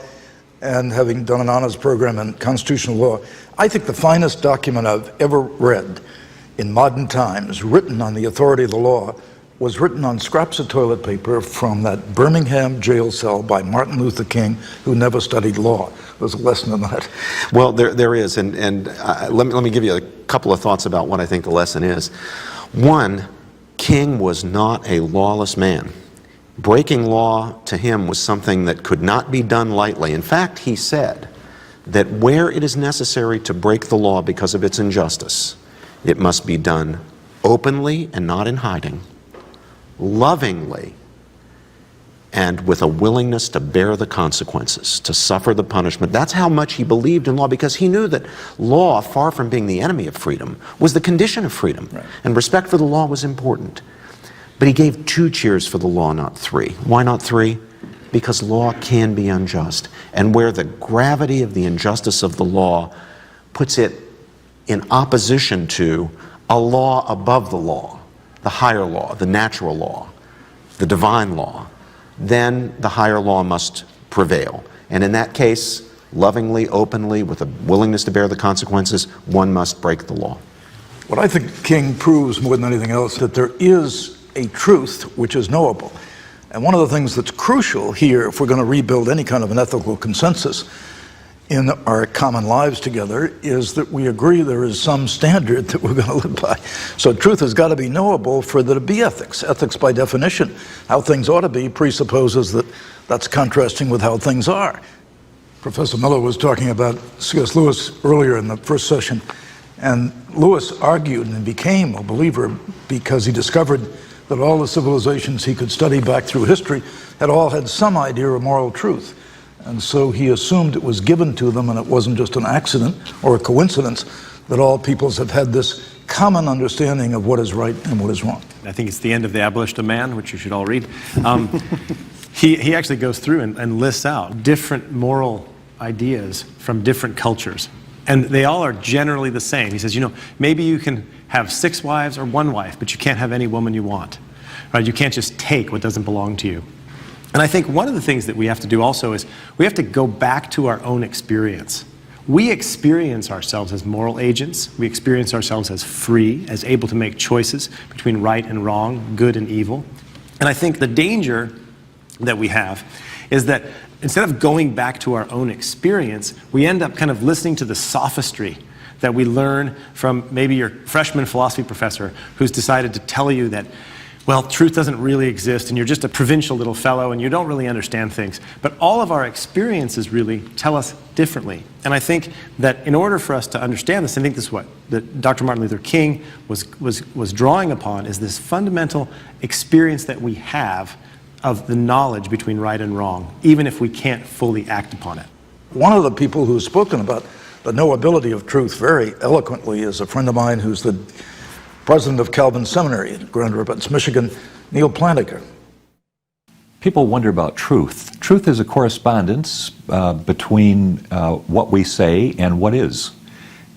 Speaker 5: and having done an honors program in constitutional law, I think the finest document I've ever read in modern times, written on the authority of the law, was written on scraps of toilet paper from that Birmingham jail cell by Martin Luther King, who never studied law. There's a lesson in that.
Speaker 4: Well, there is, and let me give you a couple of thoughts about what I think the lesson is. One, King was not a lawless man. Breaking law to him was something that could not be done lightly. In fact, he said that where it is necessary to break the law because of its injustice, it must be done openly and not in hiding, lovingly, and with a willingness to bear the consequences, to suffer the punishment. That's how much he believed in law, because he knew that law, far from being the enemy of freedom, was the condition of freedom. Right. And respect for the law was important. But he gave 2 cheers for the law, not 3. Why not 3? Because law can be unjust. And where the gravity of the injustice of the law puts it in opposition to a law above the law, the higher law, the natural law, the divine law, then the higher law must prevail. And in that case, lovingly, openly, with a willingness to bear the consequences, one must break the law.
Speaker 5: What I think King proves more than anything else, that there is a truth which is knowable. And one of the things that's crucial here, if we're going to rebuild any kind of an ethical consensus in our common lives together, is that we agree there is some standard that we're going to live by. So truth has got to be knowable for there to be ethics. Ethics, by definition, how things ought to be, presupposes that that's contrasting with how things are. Professor Miller was talking about C.S. Lewis earlier in the first session, and Lewis argued and became a believer because he discovered that all the civilizations he could study back through history had all had some idea of moral truth. And so he assumed it was given to them, and it wasn't just an accident or a coincidence that all peoples have had this common understanding of what is right and what is wrong.
Speaker 8: I think it's the end of The Abolition of Man, which you should all read. He actually goes through and lists out different moral ideas from different cultures. And they all are generally the same. He says, you know, maybe you can have 6 wives or 1 wife, but you can't have any woman you want. Right? You can't just take what doesn't belong to you. And I think one of the things that we have to do also is we have to go back to our own experience. We experience ourselves as moral agents. We experience ourselves as free, as able to make choices between right and wrong, good and evil. And I think the danger that we have is that instead of going back to our own experience, we end up kind of listening to the sophistry that we learn from maybe your freshman philosophy professor who's decided to tell you that, well, truth doesn't really exist and you're just a provincial little fellow and you don't really understand things. But all of our experiences really tell us differently. And I think that in order for us to understand this, I think this is what that Dr. Martin Luther King was drawing upon, is this fundamental experience that we have of the knowledge between right and wrong, even if we can't fully act upon it.
Speaker 5: One of the people who's spoken about the knowability of truth very eloquently is a friend of mine who's the president of Calvin Seminary in Grand Rapids, Michigan, Neil Plantinga.
Speaker 15: People wonder about truth. Truth is a correspondence between what we say and what is.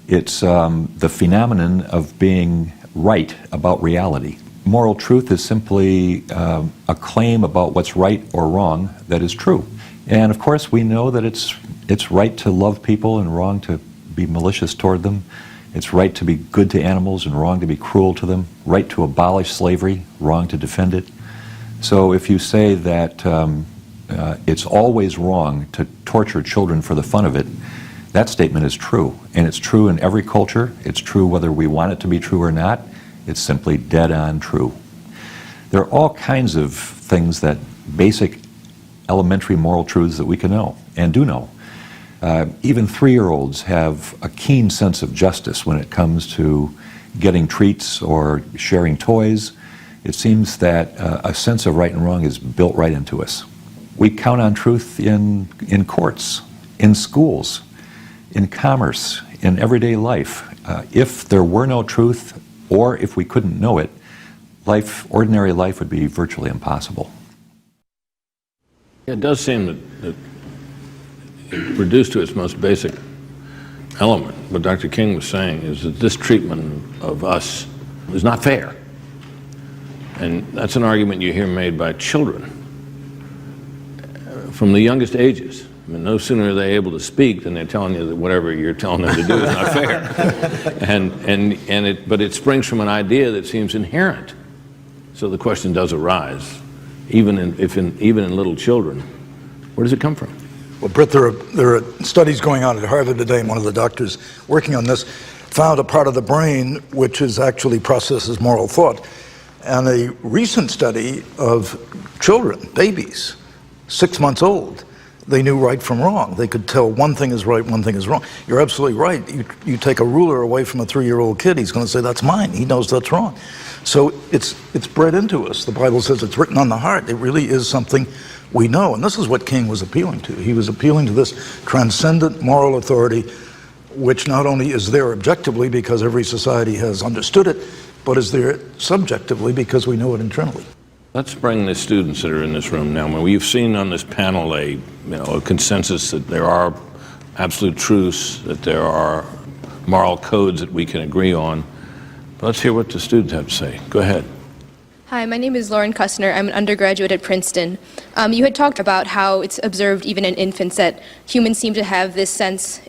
Speaker 15: It's the phenomenon of being right about reality. Moral truth is simply a claim about what's right or wrong that is true. And of course, we know that it's right to love people and wrong to be malicious toward them. It's right to be good to animals and wrong to be cruel to them. Right to abolish slavery, wrong to defend it. So if you say that it's always wrong to torture children for the fun of it, that statement is true. And it's true in every culture. It's true whether we want it to be true or not. It's simply dead on true. There are all kinds of things that basic elementary moral truths that we can know and do know. Even 3-year-olds have a keen sense of justice when it comes to getting treats or sharing toys. It seems that a sense of right and wrong is built right into us. We count on truth in courts, in schools, in commerce, in everyday life. If there were no truth, or if we couldn't know it, ordinary life would be virtually impossible.
Speaker 1: It does seem that reduced to its most basic element, what Dr. King was saying is that this treatment of us is not fair. And that's an argument you hear made by children from the youngest ages. I mean, no sooner are they able to speak than they're telling you that whatever you're telling them to do is not fair. But it springs from an idea that seems inherent. So the question does arise, even in little children, where does it come from?
Speaker 5: Well, Britt, there are studies going on at Harvard today, and one of the doctors working on this found a part of the brain which is actually processes moral thought. And a recent study of children, babies, 6 months old, they knew right from wrong. They could tell one thing is right, one thing is wrong. You're absolutely right. You take a ruler away from a 3-year-old kid, he's going to say, that's mine. He knows that's wrong. So it's bred into us. The Bible says it's written on the heart. It really is something we know. And this is what King was appealing to. He was appealing to this transcendent moral authority, which not only is there objectively because every society has understood it, but is there subjectively because we know it internally.
Speaker 1: Let's bring the students that are in this room now. We've seen on this panel a consensus that there are absolute truths, that there are moral codes that we can agree on. But let's hear what the students have to say. Go ahead.
Speaker 16: Hi, my name is Lauren Kussner. I'm an undergraduate at Princeton. You had talked about how it's observed even in infants that humans seem to have this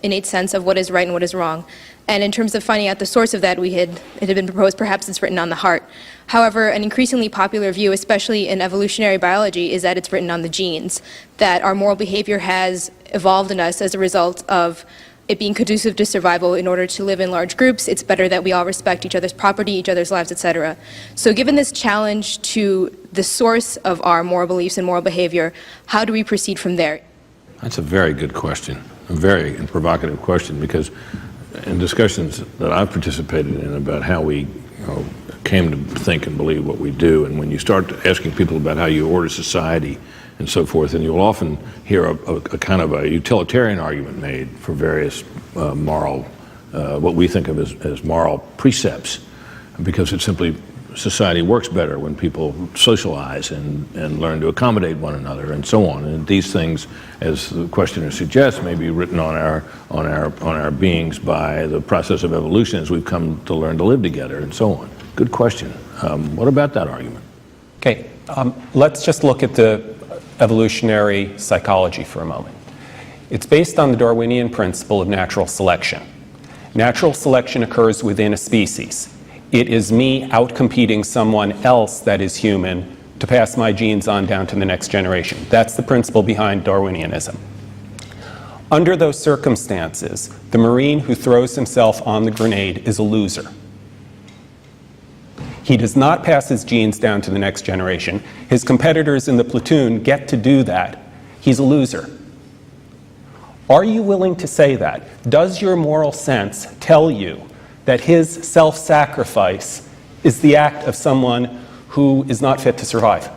Speaker 16: innate sense of what is right and what is wrong. And in terms of finding out the source of that, it had been proposed perhaps it's written on the heart. However, an increasingly popular view, especially in evolutionary biology, is that it's written on the genes, that our moral behavior has evolved in us as a result of it being conducive to survival. In order to live in large groups, it's better that we all respect each other's property, each other's lives, etc. So given this challenge to the source of our moral beliefs and moral behavior, how do we proceed from there?
Speaker 1: That's a very good question, a very provocative question, because in discussions that I've participated in about how we came to think and believe what we do, and when you start asking people about how you order society and so forth, and you'll often hear a kind of a utilitarian argument made for various moral, what we think of as moral precepts, because it simply, society works better when people socialize and learn to accommodate one another and so on. And these things, as the questioner suggests, may be written on our beings by the process of evolution as we've come to learn to live together and so on. Good question. What about that argument?
Speaker 10: Okay, let's just look at the evolutionary psychology for a moment. It's based on the Darwinian principle of natural selection. Natural selection occurs within a species. It is me outcompeting someone else that is human to pass my genes on down to the next generation. That's the principle behind Darwinianism. Under those circumstances, the Marine who throws himself on the grenade is a loser. He does not pass his genes down to the next generation. His competitors in the platoon get to do that. He's a loser. Are you willing to say that? Does your moral sense tell you that his self-sacrifice is the act of someone who is not fit to survive?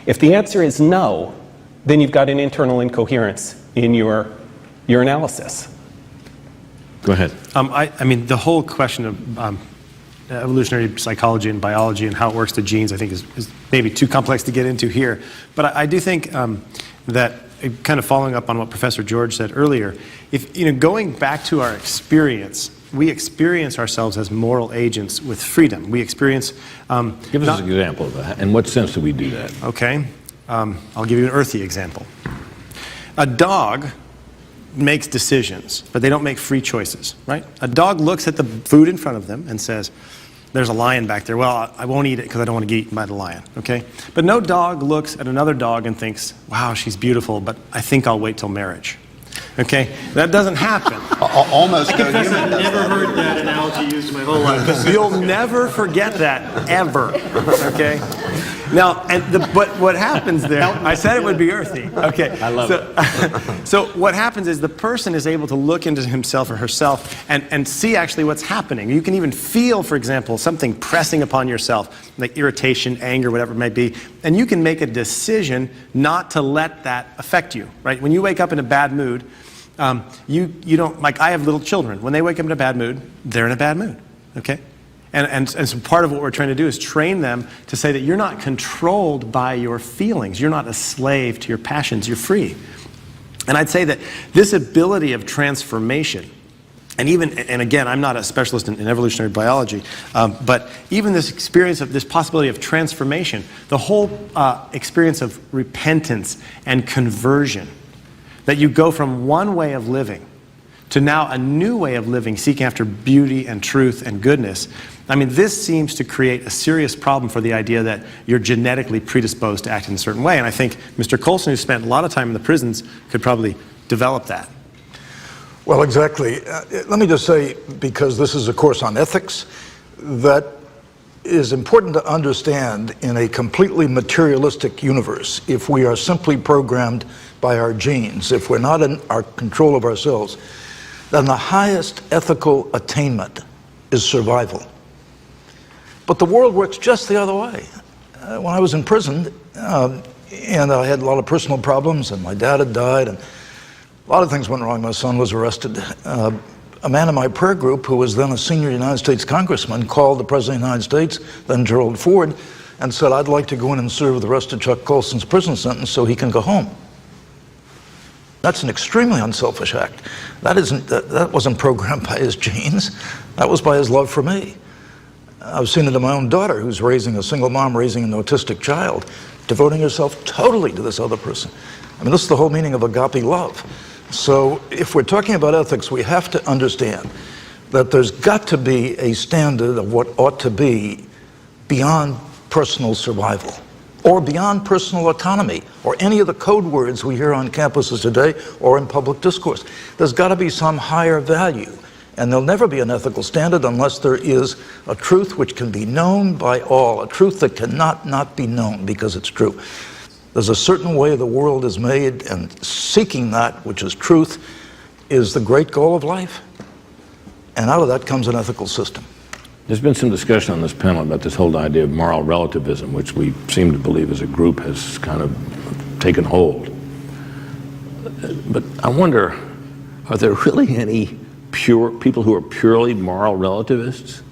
Speaker 10: If the answer is no, then you've got an internal incoherence in your analysis.
Speaker 1: Go ahead.
Speaker 8: I mean, the whole question of evolutionary psychology and biology and how it works to genes, I think, is maybe too complex to get into here. But I do think that, kind of following up on what Professor George said earlier, if going back to our experience, we experience ourselves as moral agents with freedom. We experience.
Speaker 1: Give us an example of that. In what sense do we do that?
Speaker 8: Okay. I'll give you an earthy example. A dog makes decisions, but they don't make free choices, right? A dog looks at the food in front of them and says, there's a lion back there. Well, I won't eat it because I don't want to get eaten by the lion, okay? But no dog looks at another dog and thinks, wow, she's beautiful, but I think I'll wait till marriage. Okay? That doesn't happen.
Speaker 4: Almost no
Speaker 7: I've
Speaker 4: human does
Speaker 7: never
Speaker 4: that.
Speaker 7: heard that analogy used in my whole life.
Speaker 8: You'll never forget that, ever. Okay? Now, but what happens there, I said it would be earthy. Okay.
Speaker 1: I love
Speaker 8: it. So what happens is the person is able to look into himself or herself and see actually what's happening. You can even feel, for example, something pressing upon yourself, like irritation, anger, whatever it might be, and you can make a decision not to let that affect you, right? When you wake up in a bad mood, you don't, like I have little children. When they wake up in a bad mood, they're in a bad mood, okay? And so part of what we're trying to do is train them to say that you're not controlled by your feelings. You're not a slave to your passions. You're free. And I'd say that this ability of transformation, and again, I'm not a specialist in evolutionary biology, but even this experience of this possibility of transformation, the whole experience of repentance and conversion, that you go from one way of living to now a new way of living, seeking after beauty and truth and goodness. I mean, this seems to create a serious problem for the idea that you're genetically predisposed to act in a certain way. And I think Mr. Colson, who spent a lot of time in the prisons, could probably develop that.
Speaker 5: Well, exactly. Let me just say, because this is a course on ethics, that is important to understand in a completely materialistic universe. If we are simply programmed by our genes, if we're not in our control of ourselves, then the highest ethical attainment is survival. But the world works just the other way. When I was in prison, and I had a lot of personal problems, and my dad had died, and a lot of things went wrong. My son was arrested. A man in my prayer group, who was then a senior United States congressman, called the President of the United States, then Gerald Ford, and said, I'd like to go in and serve the rest of Chuck Colson's prison sentence so he can go home. That's an extremely unselfish act. That wasn't programmed by his genes. That was by his love for me. I've seen it in my own daughter, who's raising a single mom, raising an autistic child, devoting herself totally to this other person. I mean, this is the whole meaning of agape love. So if we're talking about ethics, we have to understand that there's got to be a standard of what ought to be beyond personal survival, or beyond personal autonomy, or any of the code words we hear on campuses today or in public discourse. There's got to be some higher value. And there'll never be an ethical standard unless there is a truth which can be known by all, a truth that cannot not be known because it's true. There's a certain way the world is made, and seeking that, which is truth, is the great goal of life. And out of that comes an ethical system.
Speaker 1: There's been some discussion on this panel about this whole idea of moral relativism, which we seem to believe as a group has kind of taken hold. But I wonder, are there really any pure people who are purely moral relativists?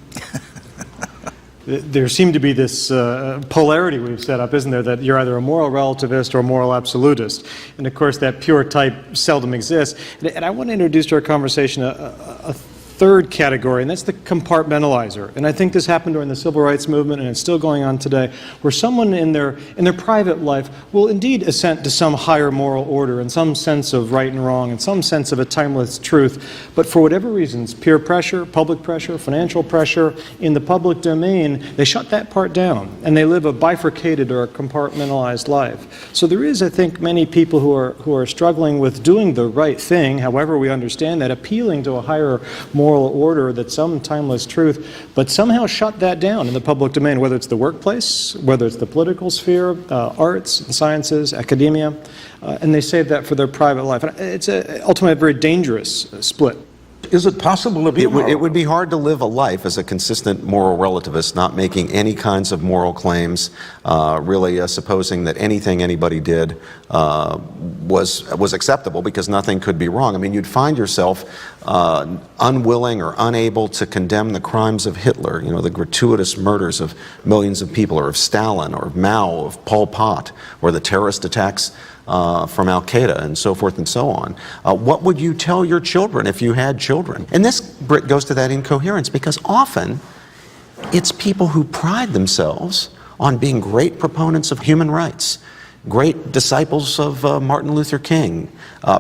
Speaker 7: There seemed to be this polarity we've set up, isn't there, that you're either a moral relativist or a moral absolutist. And of course, that pure type seldom exists. And I want to introduce to our conversation a third category, and that's the compartmentalizer. And I think this happened during the civil rights movement, and it's still going on today, where someone in their private life will indeed assent to some higher moral order and some sense of right and wrong and some sense of a timeless truth. But for whatever reasons, peer pressure, public pressure, financial pressure, in the public domain, they shut that part down, and they live a bifurcated or a compartmentalized life. So there is, I think, many people who are struggling with doing the right thing, however we understand that, appealing to a higher moral order, that's some timeless truth, but somehow shut that down in the public domain, whether it's the workplace, whether it's the political sphere, arts and sciences, academia, and they save that for their private life. And it's ultimately a very dangerous split.
Speaker 5: Is it possible to be a moral
Speaker 4: It would be hard to live a life as a consistent moral relativist, not making any kinds of moral claims, really supposing that anything anybody did was acceptable because nothing could be wrong. I mean, you'd find yourself unwilling or unable to condemn the crimes of Hitler, you know, the gratuitous murders of millions of people, or of Stalin, or of Mao, of Pol Pot, or the terrorist attacks from Al-Qaeda and so forth and so on. What would you tell your children if you had children? And this, Britt, goes to that incoherence, because often it's people who pride themselves on being great proponents of human rights, great disciples of Martin Luther King,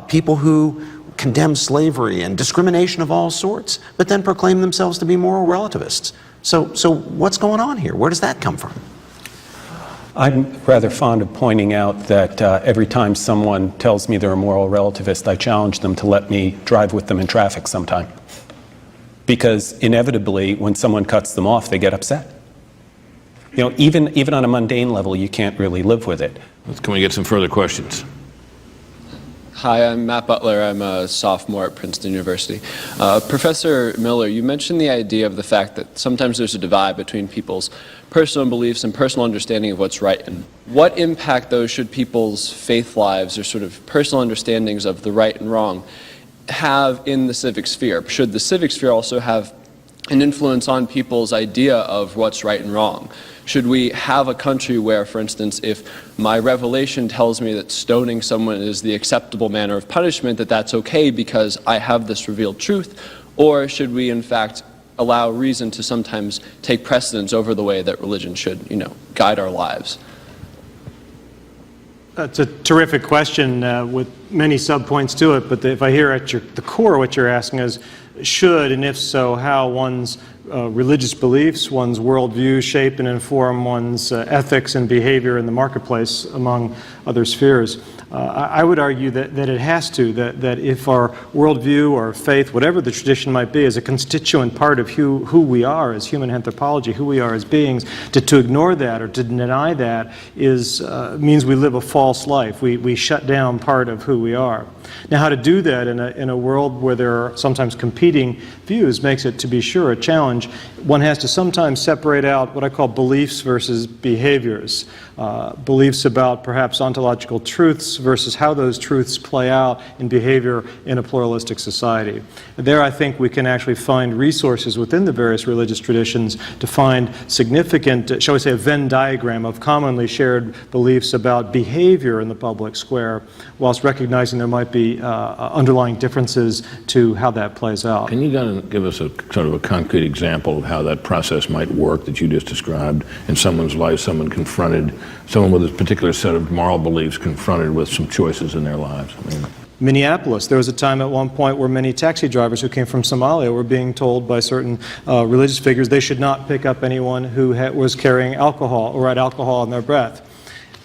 Speaker 4: people who condemn slavery and discrimination of all sorts, but then proclaim themselves to be moral relativists. So what's going on here? Where does that come from?
Speaker 10: I'm rather fond of pointing out that every time someone tells me they're a moral relativist, I challenge them to let me drive with them in traffic sometime. Because inevitably, when someone cuts them off, they get upset. You know, even on a mundane level, you can't really live with it.
Speaker 1: Can we get some further questions?
Speaker 17: Hi, I'm Matt Butler. I'm a sophomore at Princeton University. Professor Miller, you mentioned the idea of the fact that sometimes there's a divide between people's personal beliefs and personal understanding of what's right. And what impact, though, should people's faith lives or sort of personal understandings of the right and wrong have in the civic sphere? Should the civic sphere also have an influence on people's idea of what's right and wrong? Should we have a country where, for instance, if my revelation tells me that stoning someone is the acceptable manner of punishment, that that's okay because I have this revealed truth? Or should we, in fact, allow reason to sometimes take precedence over the way that religion should, you know, guide our lives?
Speaker 7: That's a terrific question with many subpoints to it, but if I hear at the core what you're asking is, should, and if so, how one's religious beliefs, one's worldview shape and inform one's ethics and behavior in the marketplace, among other spheres. I would argue that it has to, that if our worldview or faith, whatever the tradition might be, is a constituent part of who we are as human anthropology, who we are as beings, to ignore that or to deny that means we live a false life. We shut down part of who we are. Now, how to do that in a world where there are sometimes competing views makes it, to be sure, a challenge. One has to sometimes separate out what I call beliefs versus behaviors. Beliefs about perhaps ontological truths versus how those truths play out in behavior in a pluralistic society. There, I think we can actually find resources within the various religious traditions to find significant, shall we say, a Venn diagram of commonly shared beliefs about behavior in the public square, whilst recognizing there might be underlying differences to how that plays out.
Speaker 1: Can you give us a sort of a concrete example of how that process might work that you just described in someone's life, someone with a particular set of moral beliefs confronted with some choices in their lives?
Speaker 7: Minneapolis, there was a time at one point where many taxi drivers who came from Somalia were being told by certain religious figures they should not pick up anyone who was carrying alcohol or had alcohol in their breath.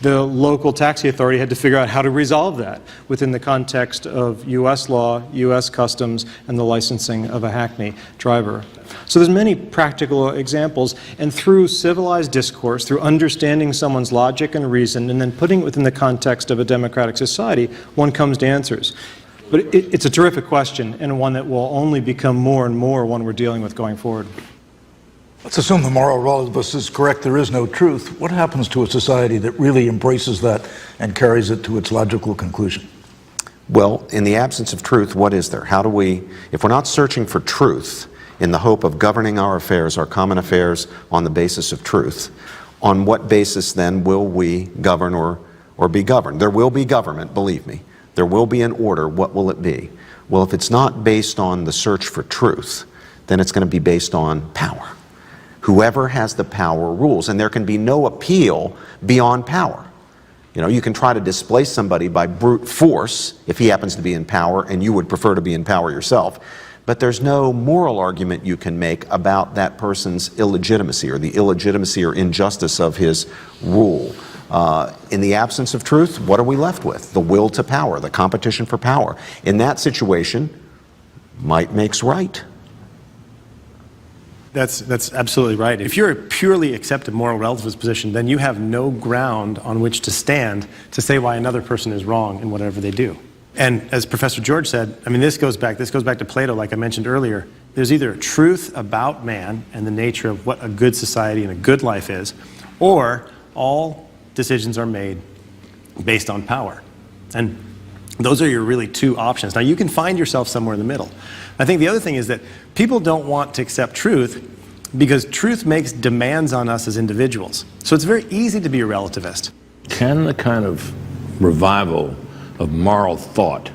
Speaker 7: The local taxi authority had to figure out how to resolve that within the context of U.S. law, U.S. customs, and the licensing of a hackney driver. So there's many practical examples, and through civilized discourse, through understanding someone's logic and reason, and then putting it within the context of a democratic society, one comes to answers. But it's a terrific question, and one that will only become more and more one we're dealing with going forward.
Speaker 5: Let's assume the moral relativist is correct, there is no truth. What happens to a society that really embraces that and carries it to its logical conclusion?
Speaker 4: Well, in the absence of truth, what is there? How do we, if we're not searching for truth in the hope of governing our affairs, our common affairs, on the basis of truth, on what basis then will we govern or be governed? There will be government, believe me. There will be an order. What will it be? Well, if it's not based on the search for truth, then it's going to be based on power. Whoever has the power rules, and there can be no appeal beyond power. You know, you can try to displace somebody by brute force if he happens to be in power and you would prefer to be in power yourself, but there's no moral argument you can make about that person's illegitimacy or the illegitimacy or injustice of his rule. In the absence of truth, what are we left with? The will to power, the competition for power. In that situation, might makes right.
Speaker 8: That's absolutely right. If you're a purely accepted moral relativist position, then you have no ground on which to stand to say why another person is wrong in whatever they do. And as Professor George said, I mean, this goes back to Plato, like I mentioned earlier. There's either a truth about man and the nature of what a good society and a good life is, or all decisions are made based on power. And those are your really two options. Now, you can find yourself somewhere in the middle. I think the other thing is that people don't want to accept truth because truth makes demands on us as individuals. So it's very easy to be a relativist.
Speaker 1: Can the kind of revival of moral thought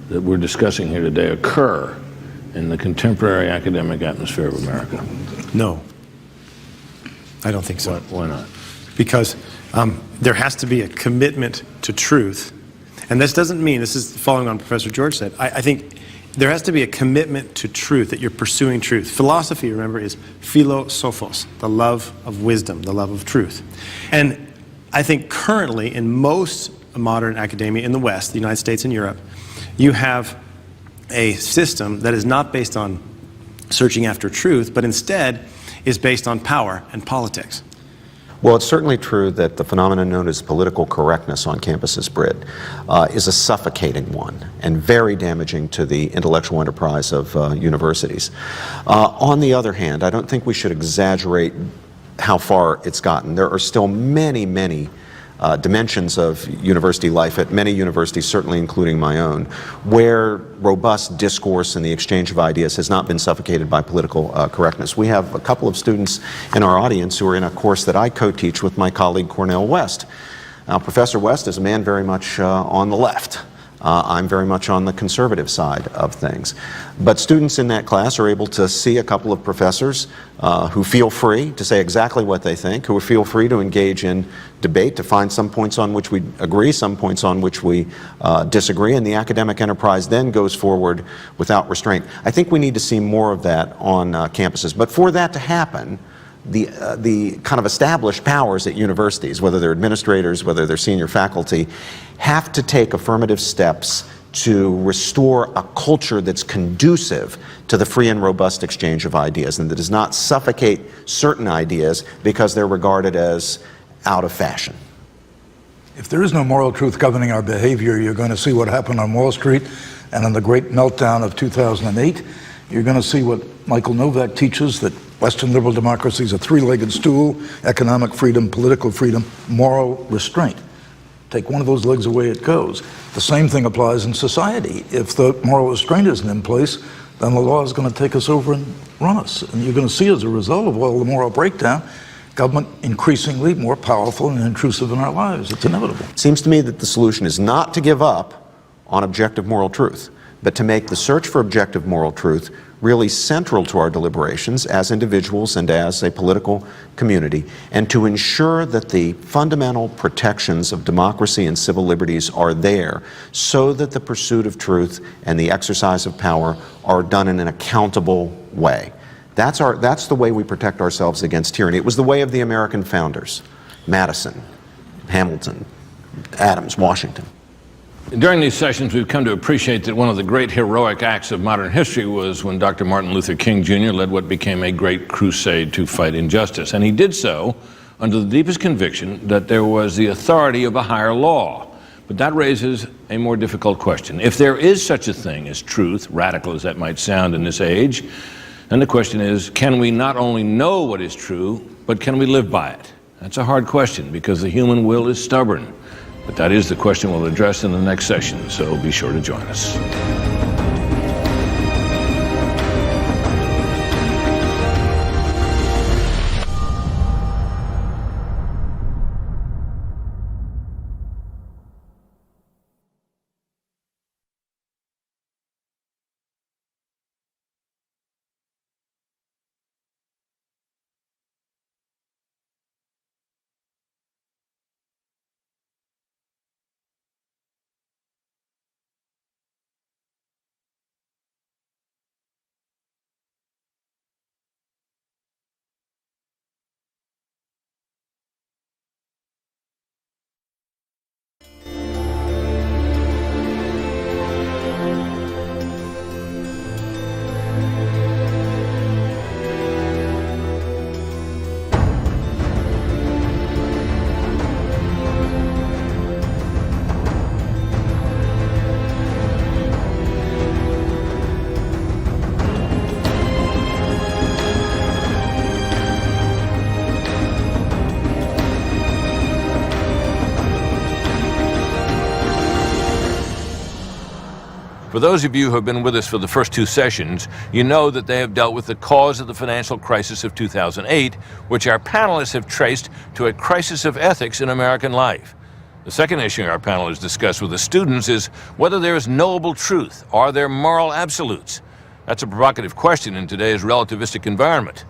Speaker 1: that we're discussing here today occur in the contemporary academic atmosphere of America?
Speaker 8: No. I don't think so.
Speaker 1: Why not?
Speaker 8: Because there has to be a commitment to truth. And this doesn't mean, this is following on what Professor George said, I think there has to be a commitment to truth, that you're pursuing truth. Philosophy, remember, is philosophos, the love of wisdom, the love of truth. And I think currently in most modern academia in the West, the United States and Europe, you have a system that is not based on searching after truth, but instead is based on power and politics.
Speaker 4: Well, it's certainly true that the phenomenon known as political correctness on campuses, Britt, is a suffocating one and very damaging to the intellectual enterprise of universities. On the other hand, I don't think we should exaggerate how far it's gotten. There are still many, many dimensions of university life at many universities, certainly including my own, where robust discourse and the exchange of ideas has not been suffocated by political correctness. We have a couple of students in our audience who are in a course that I co-teach with my colleague Cornel West. Now, Professor West is a man very much on the left. I'm very much on the conservative side of things. But students in that class are able to see a couple of professors who feel free to say exactly what they think, who feel free to engage in debate, to find some points on which we agree, some points on which we disagree, and the academic enterprise then goes forward without restraint. I think we need to see more of that on campuses. But for that to happen, the kind of established powers at universities, whether they're administrators, whether they're senior faculty, have to take affirmative steps to restore a culture that's conducive to the free and robust exchange of ideas and that does not suffocate certain ideas because they're regarded as out of fashion.
Speaker 5: If there is no moral truth governing our behavior, you're going to see what happened on Wall Street and in the great meltdown of 2008. You're going to see what Michael Novak teaches, that Western liberal democracy is a three-legged stool: economic freedom, political freedom, moral restraint. Take one of those legs away, it goes. The same thing applies in society. If the moral restraint isn't in place, then the law is going to take us over and run us. And you're going to see, as a result of all the moral breakdown, government increasingly more powerful and intrusive in our lives. It's inevitable.
Speaker 4: It seems to me that the solution is not to give up on objective moral truth, but to make the search for objective moral truth really central to our deliberations as individuals and as a political community, and to ensure that the fundamental protections of democracy and civil liberties are there so that the pursuit of truth and the exercise of power are done in an accountable way. That's the way we protect ourselves against tyranny. It was the way of the American founders: Madison, Hamilton, Adams, Washington.
Speaker 1: During these sessions, we've come to appreciate that one of the great heroic acts of modern history was when Dr. Martin Luther King Jr. led what became a great crusade to fight injustice. And he did so under the deepest conviction that there was the authority of a higher law. But that raises a more difficult question. If there is such a thing as truth, radical as that might sound in this age, then the question is, can we not only know what is true, but can we live by it? That's a hard question because the human will is stubborn. But that is the question we'll address in the next session, so be sure to join us. For those of you who have been with us for the first two sessions, you know that they have dealt with the cause of the financial crisis of 2008, which our panelists have traced to a crisis of ethics in American life. The second issue our panel has discussed with the students is whether there is knowable truth. Are there moral absolutes? That's a provocative question in today's relativistic environment.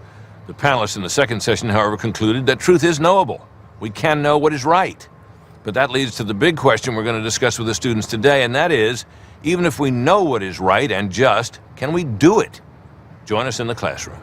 Speaker 1: The panelists in the second session, however, concluded that truth is knowable. We can know what is right. But that leads to the big question we're going to discuss with the students today, and that is, even if we know what is right and just, can we do it? Join us in the classroom.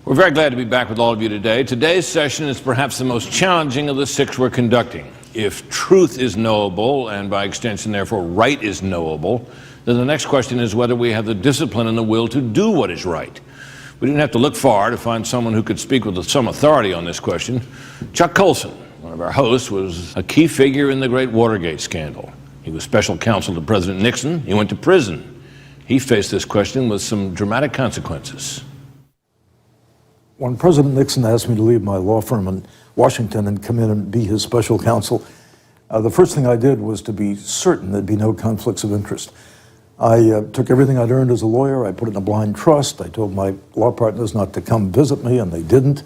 Speaker 1: We're very glad to be back with all of you today. Today's session is perhaps the most challenging of the six we're conducting. If truth is knowable, and by extension, therefore, right is knowable, then the next question is whether we have the discipline and the will to do what is right. We didn't have to look far to find someone who could speak with some authority on this question. Chuck Colson, one of our hosts, was a key figure in the great Watergate scandal. He was special counsel to President Nixon. He went to prison. He faced this question with some dramatic consequences.
Speaker 18: When President Nixon asked me to leave my law firm in Washington and come in and be his special counsel, the first thing I did was to be certain there'd be no conflicts of interest. I took everything I'd earned as a lawyer, I put it in a blind trust, I told my law partners not to come visit me, and they didn't.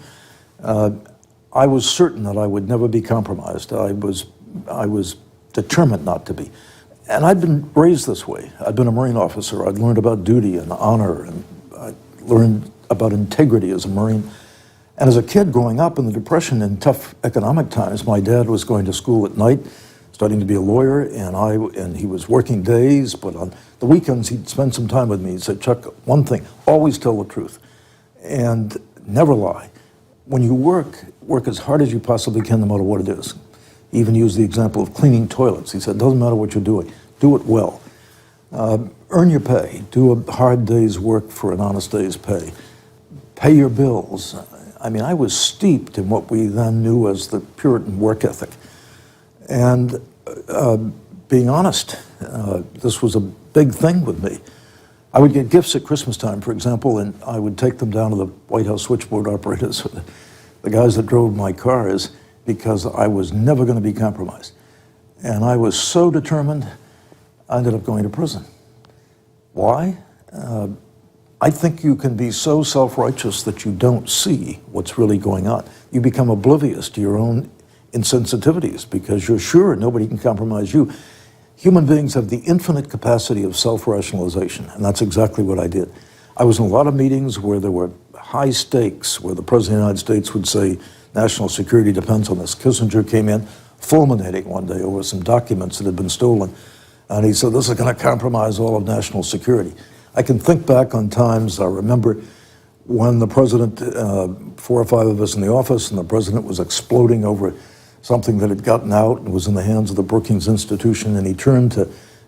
Speaker 18: I was certain that I would never be compromised. I was determined not to be. And I'd been raised this way. I'd been a Marine officer, I'd learned about duty and honor, and I learned about integrity as a Marine. And as a kid growing up in the Depression in tough economic times, my dad was going to school at night, studying to be a lawyer, and he was working days, but on the weekends he'd spend some time with me. He said, Chuck, one thing, always tell the truth and never lie. When you work as hard as you possibly can, no matter what it is. He even used the example of cleaning toilets. He said, doesn't matter what you're doing, do it well. Earn your pay, do a hard day's work for an honest day's pay. Pay your bills. I mean, I was steeped in what we then knew as the Puritan work ethic. And being honest, this was a big thing with me. I would get gifts at Christmas time, for example, and I would take them down to the White House switchboard operators, the guys that drove my cars, because I was never going to be compromised. And I was so determined, I ended up going to prison. Why? I think you can be so self-righteous that you don't see what's really going on. You become oblivious to your own insensitivities because you're sure nobody can compromise you. Human beings have the infinite capacity of self-rationalization, and that's exactly what I did. I was in a lot of meetings where there were high stakes, where the President of the United States would say, national security depends on this. Kissinger came in fulminating one day over some documents that had been stolen, and he said, this is going to compromise all of national security. I can think back on times, I remember when the president, 4 or 5 of us in the office, and the president was exploding over something that had gotten out and was in the hands of the Brookings Institution, and he turned to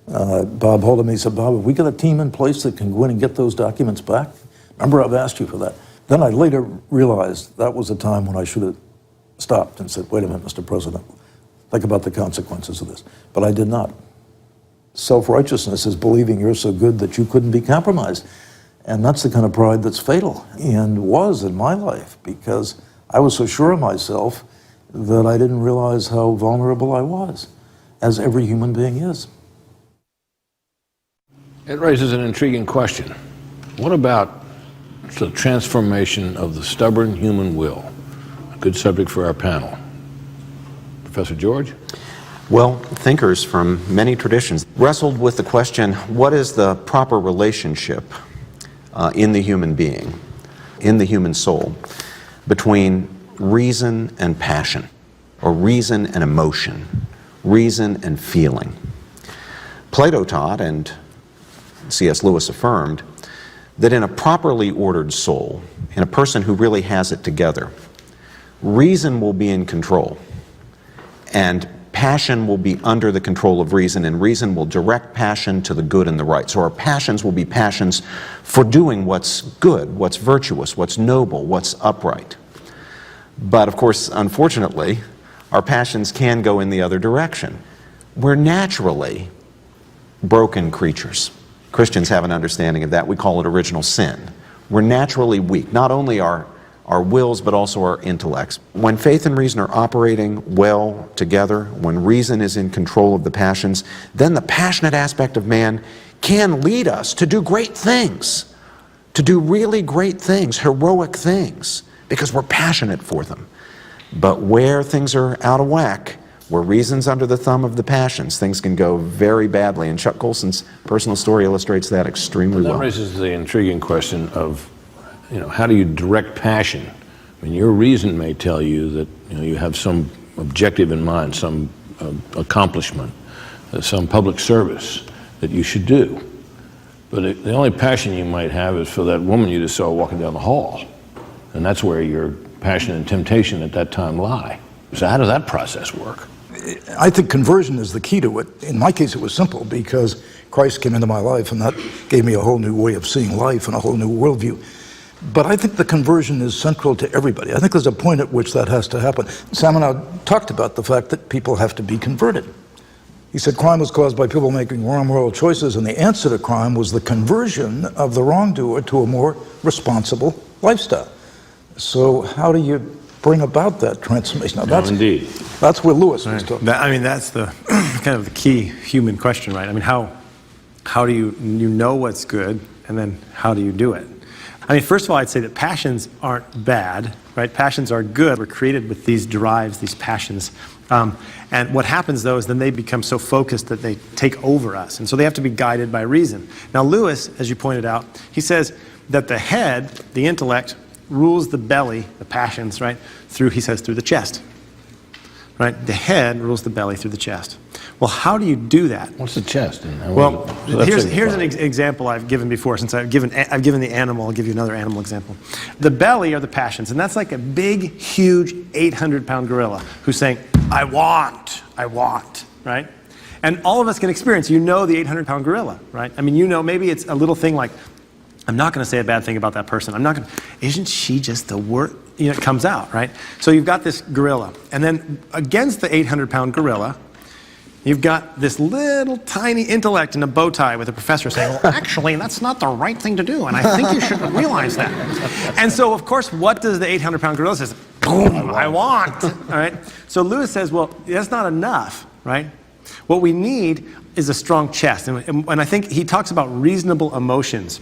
Speaker 18: Bob Haldeman. He said, Bob, have we got a team in place that can go in and get those documents back? Remember, I've asked you for that. Then I later realized that was a time when I should have stopped and said, wait a minute, Mr. President, think about the consequences of this. But I did not. Self-righteousness is believing you're so good that you couldn't be compromised. And that's the kind of pride that's fatal, and was in my life, because I was so sure of myself that I didn't realize how vulnerable I was, as every human being is.
Speaker 1: It raises an intriguing question. What about the transformation of the stubborn human will? A good subject for our panel. Professor George?
Speaker 4: Well, thinkers from many traditions wrestled with the question, what is the proper relationship in the human being, in the human soul, between reason and passion, or reason and emotion, reason and feeling? Plato taught, and C.S. Lewis affirmed, that in a properly ordered soul, in a person who really has it together, reason will be in control, and passion will be under the control of reason, and reason will direct passion to the good and the right. So our passions will be passions for doing what's good, what's virtuous, what's noble, what's upright. But of course, unfortunately, our passions can go in the other direction. We're naturally broken creatures. Christians have an understanding of that. We call it original sin. We're naturally weak, not only our wills, but also our intellects. When faith and reason are operating well together, when reason is in control of the passions, then the passionate aspect of man can lead us to do great things, to do really great things, heroic things, because we're passionate for them. But where things are out of whack, where reason's under the thumb of the passions, things can go very badly. And Chuck Colson's personal story illustrates that extremely well.
Speaker 1: That raises the intriguing question of, how do you direct passion? I mean, your reason may tell you that you have some objective in mind, some accomplishment, some public service that you should do. But the only passion you might have is for that woman you just saw walking down the hall. And that's where your passion and temptation at that time lie. So how does that process work?
Speaker 5: I think conversion is the key to it. In my case, it was simple because Christ came into my life, and that gave me a whole new way of seeing life and a whole new worldview. But I think the conversion is central to everybody. I think there's a point at which that has to happen. Sam and I talked about the fact that people have to be converted. He said crime was caused by people making wrong moral choices, and the answer to crime was the conversion of the wrongdoer to a more responsible lifestyle. So how do you bring about that transformation? Now,
Speaker 1: Indeed.
Speaker 5: That's where Lewis was talking.
Speaker 8: That's the kind of the key human question, right? I mean, how do you know what's good, and then how do you do it? I mean, first of all, I'd say that passions aren't bad, right? Passions are good. We're created with these drives, these passions. And what happens, though, is then they become so focused that they take over us. And so they have to be guided by reason. Now, Lewis, as you pointed out, he says that the head, the intellect, rules the belly, the passions, right? Through the chest, right? The head rules the belly through the chest. Well, how do you do that?
Speaker 1: What's the chest?
Speaker 8: Well, here's an example I've given before. Since I've given the animal, I'll give you another animal example. The belly are the passions, and that's like a big, huge 800-pound gorilla who's saying, I want, right? And all of us can experience, the 800-pound gorilla, right? I mean, maybe it's a little thing like, I'm not going to say a bad thing about that person. Isn't she just the worst? It comes out, right? So you've got this gorilla. And then against the 800-pound gorilla, you've got this little tiny intellect in a bow tie with a professor saying, well, actually, that's not the right thing to do, and I think you should realize that. And so, of course, what does the 800-pound gorilla say? Boom, I want, all right? So Lewis says, well, that's not enough, right? What we need is a strong chest. And I think he talks about reasonable emotions,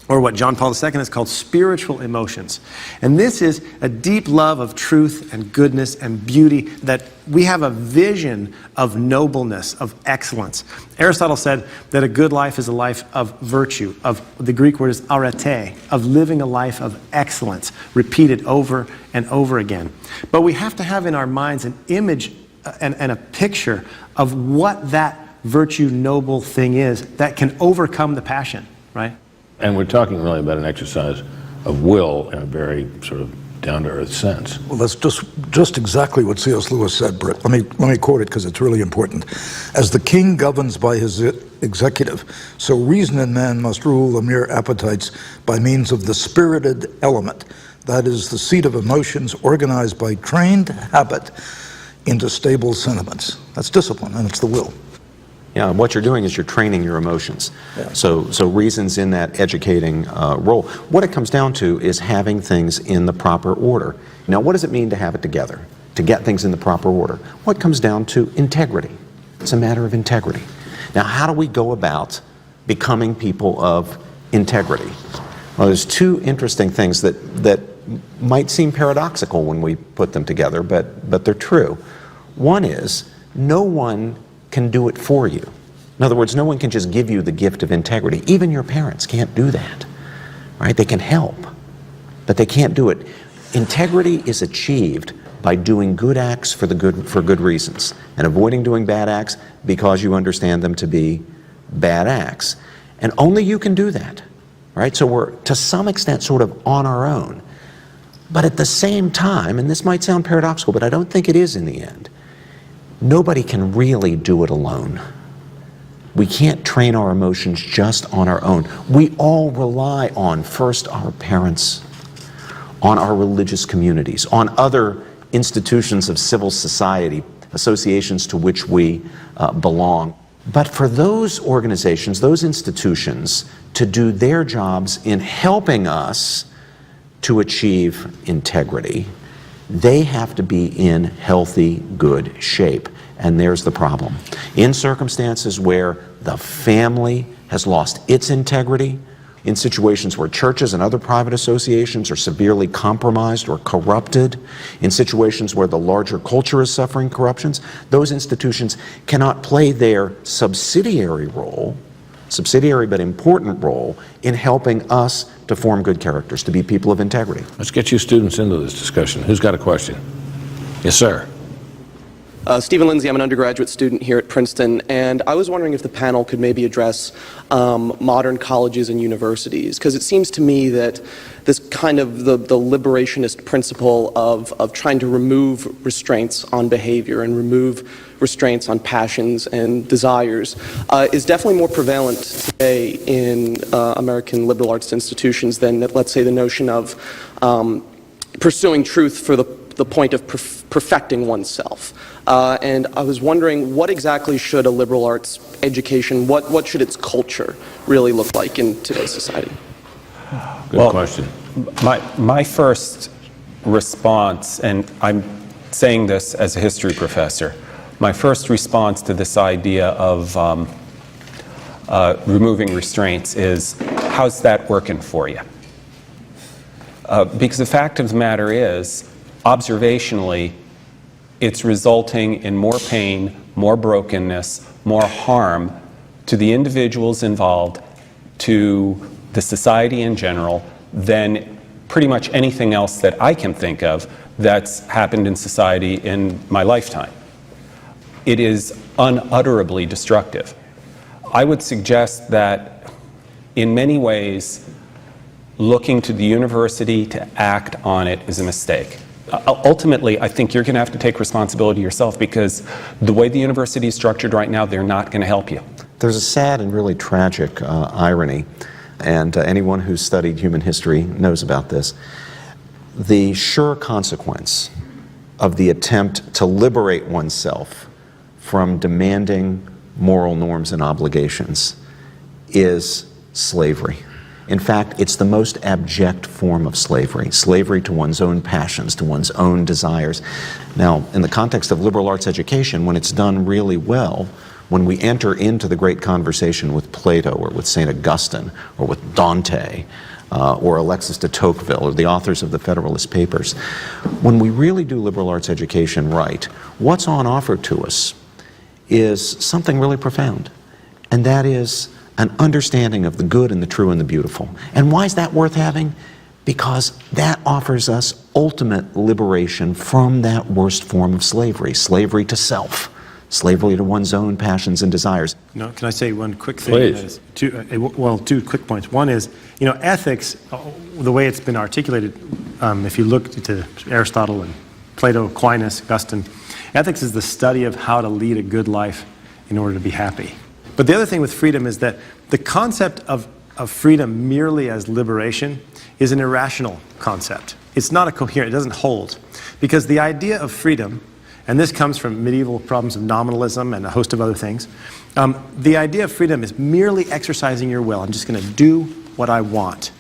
Speaker 8: or what John Paul II has called spiritual emotions. And this is a deep love of truth and goodness and beauty, that we have a vision of nobleness, of excellence. Aristotle said that a good life is a life of virtue, the Greek word is arete, of living a life of excellence, repeated over and over again. But we have to have in our minds an image and a picture of what that virtue, noble thing is that can overcome the passion, right?
Speaker 1: And we're talking really about an exercise of will in a very sort of down-to-earth sense.
Speaker 5: Well, that's just exactly what C.S. Lewis said, Britt. Let me quote it because it's really important. As the king governs by his executive, so reason in man must rule the mere appetites by means of the spirited element, that is, the seat of emotions organized by trained habit into stable sentiments. That's discipline, and it's the will.
Speaker 4: Yeah, what you're doing is you're training your emotions. Yeah. So reason's in that educating role. What it comes down to is having things in the proper order. Now, what does it mean to have it together, to get things in the proper order? What comes down to integrity? It's a matter of integrity. Now, how do we go about becoming people of integrity? Well, there's two interesting things that might seem paradoxical when we put them together, but they're true. One is, no one can do it for you. In other words, no one can just give you the gift of integrity. Even your parents can't do that, right? They can help, but they can't do it. Integrity is achieved by doing good acts for good reasons, and avoiding doing bad acts because you understand them to be bad acts. And only you can do that, right? So we're, to some extent, sort of on our own. But at the same time, and this might sound paradoxical, but I don't think it is in the end, nobody can really do it alone. We can't train our emotions just on our own. We all rely on, first, our parents, on our religious communities, on other institutions of civil society, associations to which we belong. But for those organizations, those institutions, to do their jobs in helping us to achieve integrity, they have to be in healthy, good shape. And there's the problem. In circumstances where the family has lost its integrity, in situations where churches and other private associations are severely compromised or corrupted, in situations where the larger culture is suffering corruptions, those institutions cannot play their subsidiary role, subsidiary but important role, in helping us to form good characters, to be people of integrity.
Speaker 1: Let's get you students into this discussion. Who's got a question? Yes, sir.
Speaker 19: Stephen Lindsay, I'm an undergraduate student here at Princeton, and I was wondering if the panel could maybe address modern colleges and universities, because it seems to me that this kind of the liberationist principle of trying to remove restraints on behavior and remove restraints on passions and desires is definitely more prevalent today in American liberal arts institutions than, let's say, the notion of pursuing truth for the point of perfecting oneself. And I was wondering, what exactly should a liberal arts education, what should its culture really look like in today's society?
Speaker 1: Good question.
Speaker 10: My first response, and I'm saying this as a history professor, my first response to this idea of removing restraints is, how's that working for you? Because the fact of the matter is, observationally, it's resulting in more pain, more brokenness, more harm to the individuals involved, to the society in general, than pretty much anything else that I can think of that's happened in society in my lifetime. It is unutterably destructive. I would suggest that in many ways, looking to the university to act on it is a mistake. Ultimately, I think you're going to have to take responsibility yourself, because the way the university is structured right now, they're not going to help you.
Speaker 4: There's a sad and really tragic irony, and anyone who's studied human history knows about this. The sure consequence of the attempt to liberate oneself from demanding moral norms and obligations is slavery. In fact, it's the most abject form of slavery, slavery to one's own passions, to one's own desires. Now, in the context of liberal arts education, when it's done really well, when we enter into the great conversation with Plato or with St. Augustine or with Dante or Alexis de Tocqueville or the authors of the Federalist Papers, when we really do liberal arts education right, what's on offer to us is something really profound, and that is an understanding of the good and the true and the beautiful. And why is that worth having? Because that offers us ultimate liberation from that worst form of slavery, slavery to self, slavery to one's own passions and desires.
Speaker 7: No, can I say one quick thing?
Speaker 1: Please.
Speaker 7: Two quick points. One is, ethics, the way it's been articulated, if you look to Aristotle and Plato, Aquinas, Augustine, ethics is the study of how to lead a good life in order to be happy. But the other thing with freedom is that the concept of freedom merely as liberation is an irrational concept. It's not a coherent, it doesn't hold. Because the idea of freedom, and this comes from medieval problems of nominalism and a host of other things, the idea of freedom is merely exercising your will. I'm just going to do what I want,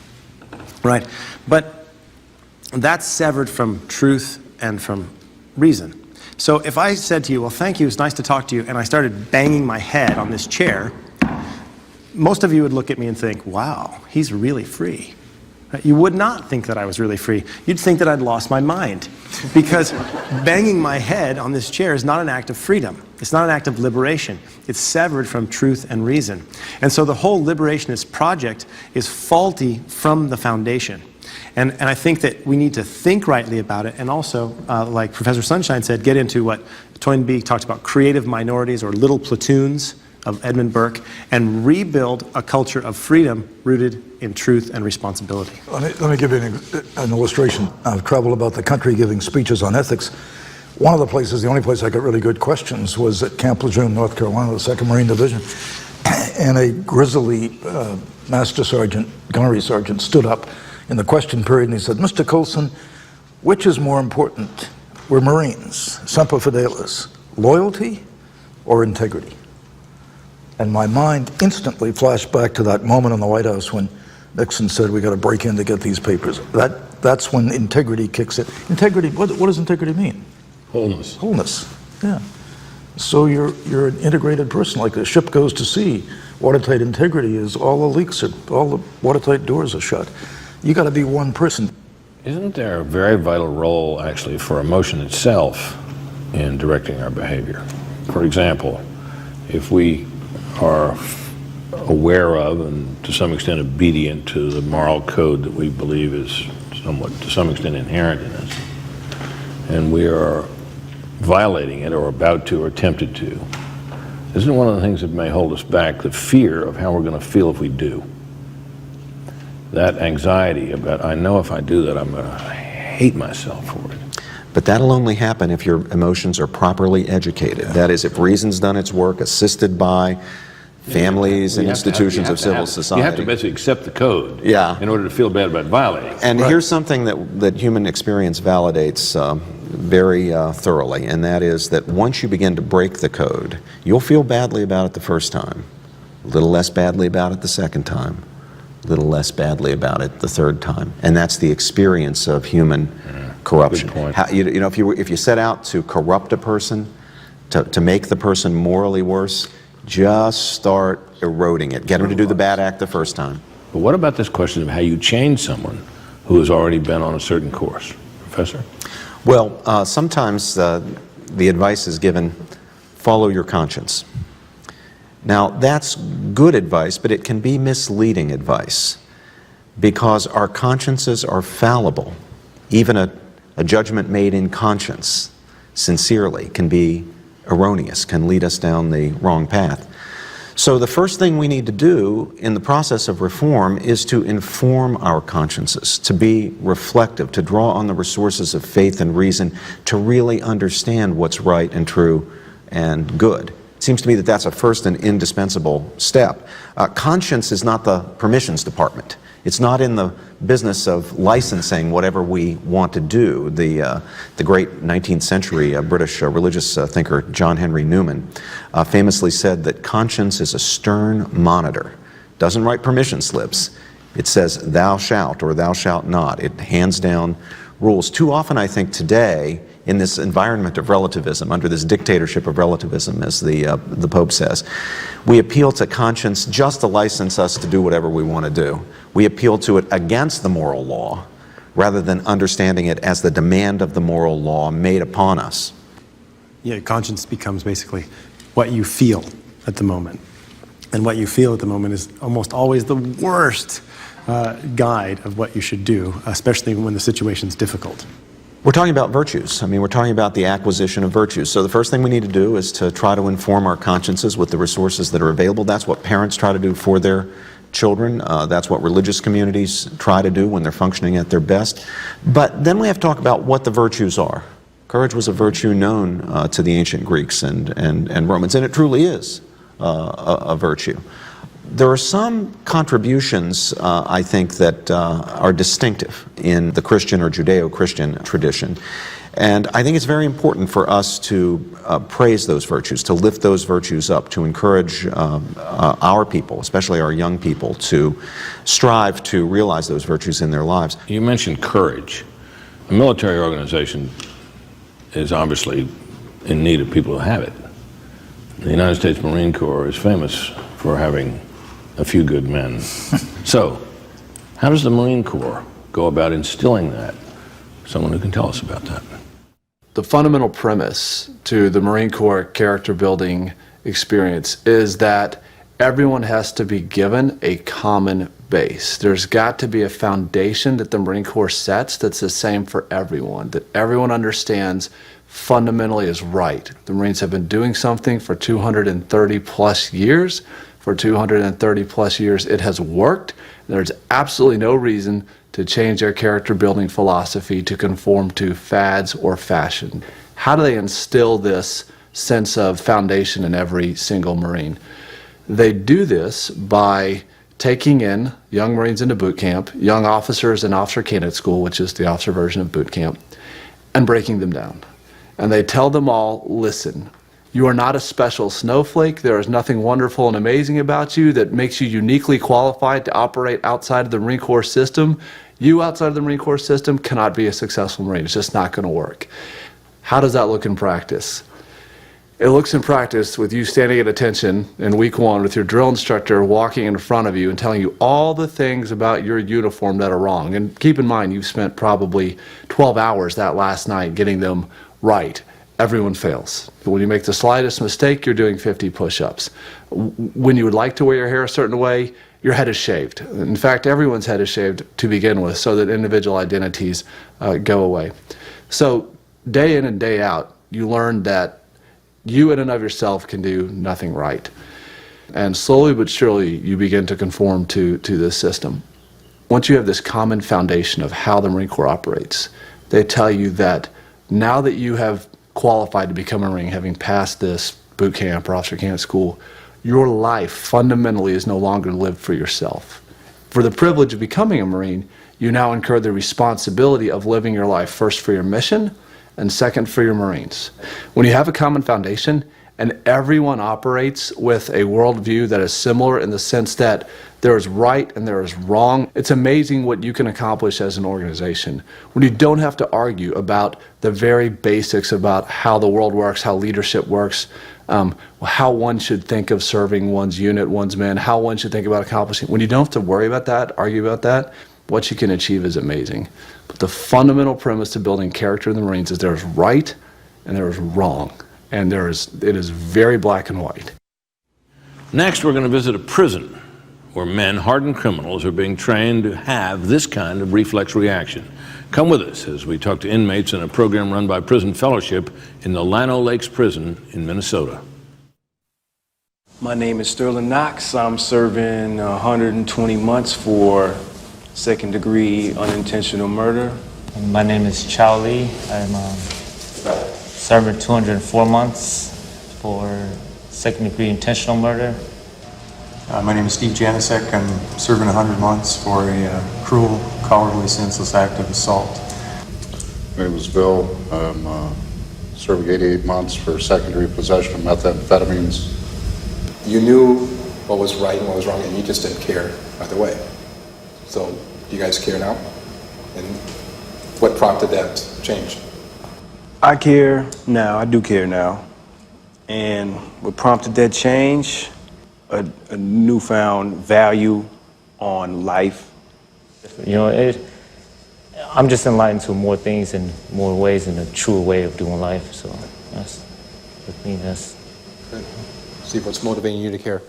Speaker 7: right? But that's severed from truth and from reason. So if I said to you, well, thank you, it's nice to talk to you, and I started banging my head on this chair, most of you would look at me and think, wow, he's really free. You would not think that I was really free. You'd think that I'd lost my mind, because banging my head on this chair is not an act of freedom. It's not an act of liberation. It's severed from truth and reason. And so the whole liberationist project is faulty from the foundation. And I think that we need to think rightly about it, and also, like Professor Sunshine said, get into what Toynbee talked about, creative minorities or little platoons,
Speaker 8: of Edmund Burke and rebuild a culture of freedom rooted in truth and responsibility.
Speaker 5: Let me give you an illustration. I've traveled about the country giving speeches on ethics. One of the places, the only place I got really good questions, was at Camp Lejeune, North Carolina, the 2nd Marine Division. And a grizzly master sergeant, gunnery sergeant, stood up in the question period and he said, "Mr. Coulson, which is more important? We're Marines, Semper Fidelis, loyalty or integrity?" And my mind instantly flashed back to that moment in the White House when Nixon said, "We got to break in to get these papers." That's when integrity kicks in. Integrity, what does integrity mean?
Speaker 1: Wholeness.
Speaker 5: Wholeness, yeah. So you're an integrated person. Like a ship goes to sea, watertight integrity is all the leaks, all the watertight doors are shut. You got to be one person.
Speaker 1: Isn't there a very vital role, actually, for emotion itself in directing our behavior? For example, if we are aware of and to some extent obedient to the moral code that we believe is somewhat, to some extent, inherent in us, and we are violating it or about to or tempted to, isn't one of the things that may hold us back the fear of how we're going to feel if we do? That anxiety about, I know if I do that, I'm going to hate myself for it.
Speaker 4: But that'll only happen if your emotions are properly educated. Yeah. That is, if reason's done its work, assisted by families and institutions of civil society.
Speaker 1: You have to basically accept the code in order to feel bad about violating it.
Speaker 4: And here's something that human experience validates very thoroughly, and that is that once you begin to break the code, you'll feel badly about it the first time, a little less badly about it the second time, a little less badly about it the third time. And that's the experience of human corruption.
Speaker 1: Good point.
Speaker 4: How, you know, if you set out to corrupt a person, to make the person morally worse, just start eroding it. Get them to do the bad act the first time.
Speaker 1: But what about this question of how you change someone who has already been on a certain course? Professor?
Speaker 4: Well, sometimes the advice is given, follow your conscience. Now, that's good advice, but it can be misleading advice because our consciences are fallible. Even a judgment made in conscience, sincerely, can be erroneous, can lead us down the wrong path. So the first thing we need to do in the process of reform is to inform our consciences, to be reflective, to draw on the resources of faith and reason, to really understand what's right and true and good. It seems to me that that's a first and indispensable step. Conscience is not the permissions department. It's not in the business of licensing whatever we want to do. The great 19th century British religious thinker John Henry Newman famously said that conscience is a stern monitor. Doesn't write permission slips. It says thou shalt or thou shalt not. It hands down rules. Too often, I think, today, in this environment of relativism, under this dictatorship of relativism, as the Pope says, we appeal to conscience just to license us to do whatever we want to do. We appeal to it against the moral law, rather than understanding it as the demand of the moral law made upon us.
Speaker 8: Yeah, conscience becomes basically what you feel at the moment. And what you feel at the moment is almost always the worst guide of what you should do, especially when the situation's difficult.
Speaker 4: We're talking about virtues. I mean, we're talking about the acquisition of virtues. So the first thing we need to do is to try to inform our consciences with the resources that are available. That's what parents try to do for their children. That's what religious communities try to do when they're functioning at their best. But then we have to talk about what the virtues are. Courage was a virtue known to the ancient Greeks and Romans, and it truly is a virtue. There are some contributions, I think, that are distinctive in the Christian or Judeo-Christian tradition. And I think it's very important for us to praise those virtues, to lift those virtues up, to encourage our people, especially our young people, to strive to realize those virtues in their lives.
Speaker 1: You mentioned courage. A military organization is obviously in need of people who have it. The United States Marine Corps is famous for having a few good men. So, how does the Marine Corps go about instilling that? Someone who can tell us about that.
Speaker 6: The fundamental premise to the Marine Corps character building experience is that everyone has to be given a common base. There's got to be a foundation that the Marine Corps sets that's the same for everyone, that everyone understands fundamentally is right. The Marines have been doing something for 230 plus years. For 230 plus years, it has worked. There's absolutely no reason to change their character building philosophy to conform to fads or fashion. How do they instill this sense of foundation in every single Marine? They do this by taking in young Marines into boot camp, young officers in officer candidate school, which is the officer version of boot camp, and breaking them down. And they tell them all, listen, you are not a special snowflake. There is nothing wonderful and amazing about you that makes you uniquely qualified to operate outside of the Marine Corps system. You outside of the Marine Corps system cannot be a successful Marine. It's just not going to work. How does that look in practice? It looks in practice with you standing at attention in week 1 with your drill instructor walking in front of you and telling you all the things about your uniform that are wrong. And keep in mind, you've spent probably 12 hours that last night getting them right. Everyone fails. When you make the slightest mistake, you're doing 50 push-ups. When you would like to wear your hair a certain way, your head is shaved. In fact, everyone's head is shaved to begin with so that individual identities go away. So day in and day out, you learn that you in and of yourself can do nothing right. And slowly but surely, you begin to conform to this system. Once you have this common foundation of how the Marine Corps operates, they tell you that now that you have qualified to become a Marine, having passed this boot camp or officer candidate school, your life fundamentally is no longer lived for yourself. For the privilege of becoming a Marine, you now incur the responsibility of living your life first for your mission and second for your Marines. When you have a common foundation and everyone operates with a worldview that is similar in the sense that there is right and there is wrong, it's amazing what you can accomplish as an organization when you don't have to argue about the very basics about how the world works, how leadership works, how one should think of serving one's unit, one's men, how one should think about accomplishing. When you don't have to worry about that, argue about that, what you can achieve is amazing. But the fundamental premise to building character in the Marines is there is right and there is wrong. And it is very black and white.
Speaker 1: Next, we're going to visit a prison where men, hardened criminals, are being trained to have this kind of reflex reaction. Come with us as we talk to inmates in a program run by Prison Fellowship in the Llano Lakes Prison in Minnesota.
Speaker 20: My name is Sterling Knox. I'm serving 120 months for second-degree unintentional murder.
Speaker 21: My name is Chow Lee. I'm serving 204 months for second-degree intentional murder.
Speaker 22: My name is Steve Janicek. I'm serving 100 months for a cruel, cowardly, senseless act of assault.
Speaker 23: My name is Bill. I'm serving 88 months for secondary possession of methamphetamines.
Speaker 24: You knew what was right and what was wrong, and you just didn't care either way. So, do you guys care now? And what prompted that change?
Speaker 20: I care now. I do care now. And what prompted that change? A newfound value on life.
Speaker 21: You know, I'm just enlightened to more things and more ways and a truer way of doing life. So that's, with me, that's...
Speaker 24: Good. Steve, what's motivating you to care?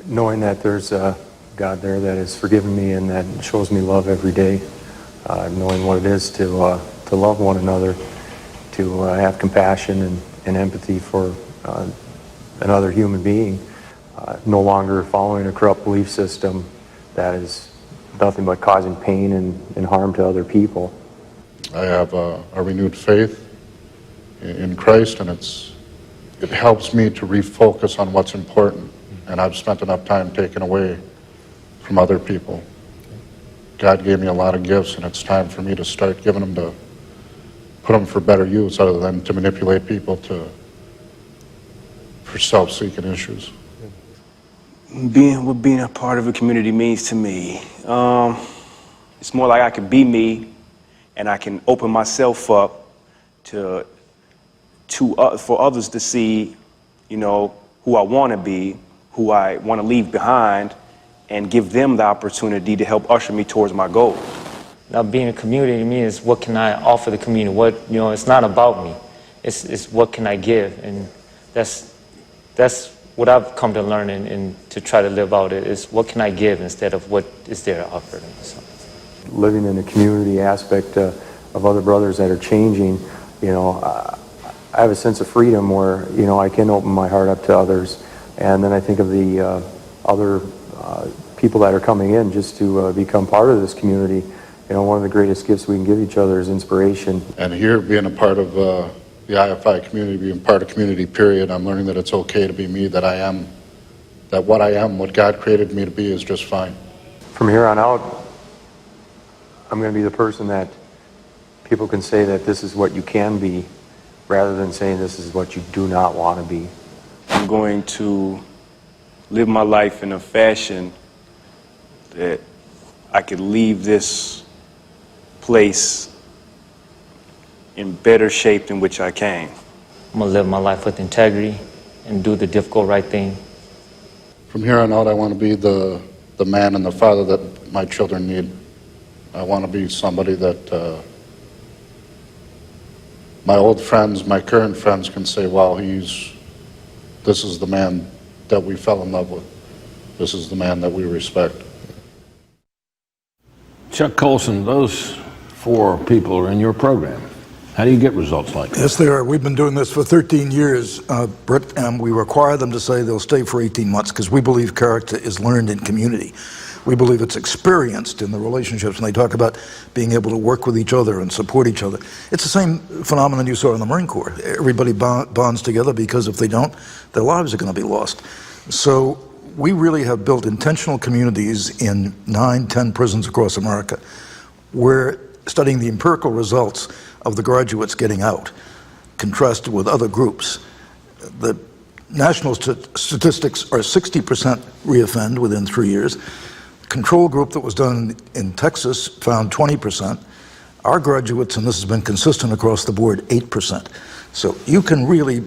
Speaker 25: Knowing that there's a God there that has forgiven me and that shows me love every day. Knowing what it is to love one another, to have compassion and empathy for another human being, no longer following a corrupt belief system that is nothing but causing pain and harm to other people.
Speaker 23: I have a renewed faith in Christ, and it helps me to refocus on what's important. And I've spent enough time taken away from other people. God gave me a lot of gifts, and it's time for me to start giving them to put them for better use other than to manipulate people for self-seeking issues.
Speaker 20: What being a part of a community means to me, it's more like I can be me, and I can open myself up for others to see, you know, who I want to be, who I want to leave behind, and give them the opportunity to help usher me towards my goal.
Speaker 21: Now, being a community to me is what can I offer the community? It's not about me. It's what can I give, and that's what I've come to learn and to try to live out. Is what can I give instead of what is there to offer them. So.
Speaker 25: Living in a community aspect of other brothers that are changing, I have a sense of freedom where, I can open my heart up to others. And then I think of the other people that are coming in just to become part of this community. One of the greatest gifts we can give each other is inspiration.
Speaker 23: And here, being a part of the IFI community, being part of community, period, I'm learning that it's okay to be me, that I am, that what I am, what God created me to be is just fine.
Speaker 25: From here on out, I'm going to be the person that people can say that this is what you can be, rather than saying this is what you do not want to be.
Speaker 20: I'm going to live my life in a fashion that I could leave this place in better shape than which I came.
Speaker 21: I'm going to live my life with integrity and do the difficult right thing.
Speaker 23: From here on out, I want to be the man and the father that my children need. I want to be somebody that my old friends, my current friends can say, wow, this is the man that we fell in love with. This is the man that we respect.
Speaker 1: Chuck Colson, those 4 people are in your program. How do you get results like that?
Speaker 5: Yes, they are. We've been doing this for 13 years, Britt, and we require them to say they'll stay for 18 months because we believe character is learned in community. We believe it's experienced in the relationships, and they talk about being able to work with each other and support each other. It's the same phenomenon you saw in the Marine Corps. Everybody bonds together because if they don't, their lives are going to be lost. So we really have built intentional communities in 9, 10 prisons across America. We're studying the empirical results of the graduates getting out, contrasted with other groups. The national statistics are 60% reoffend within 3 years. Control group that was done in Texas found 20%. Our graduates, and this has been consistent across the board, 8%. So you can really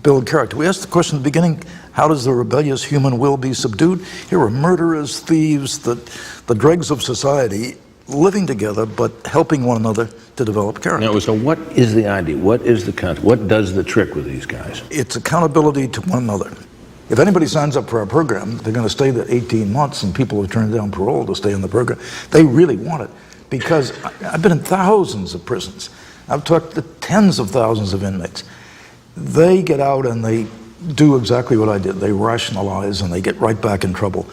Speaker 5: build character. We asked the question at the beginning, how does the rebellious human will be subdued? Here are murderers, thieves, the dregs of society living together but helping one another to develop character.
Speaker 1: Now, so what is the idea? What is the concept? What does the trick with these guys?
Speaker 5: It's accountability to one another. If anybody signs up for our program, they're going to stay there 18 months, and people have turned down parole to stay in the program. They really want it because I've been in thousands of prisons. I've talked to tens of thousands of inmates. They get out and they do exactly what I did. They rationalize and they get right back in trouble.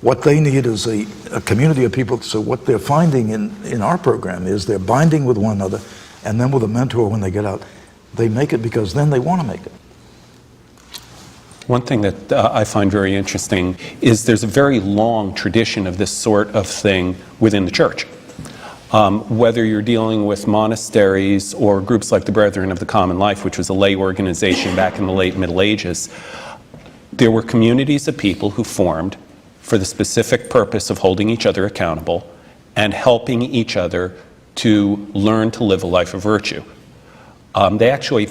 Speaker 5: What they need is a community of people. So what they're finding in our program is they're binding with one another, and then with a mentor when they get out. They make it because then they want to make it.
Speaker 10: One thing that I find very interesting is there's a very long tradition of this sort of thing within the church. Whether you're dealing with monasteries or groups like the Brethren of the Common Life, which was a lay organization back in the late Middle Ages, there were communities of people who formed for the specific purpose of holding each other accountable and helping each other to learn to live a life of virtue. They actually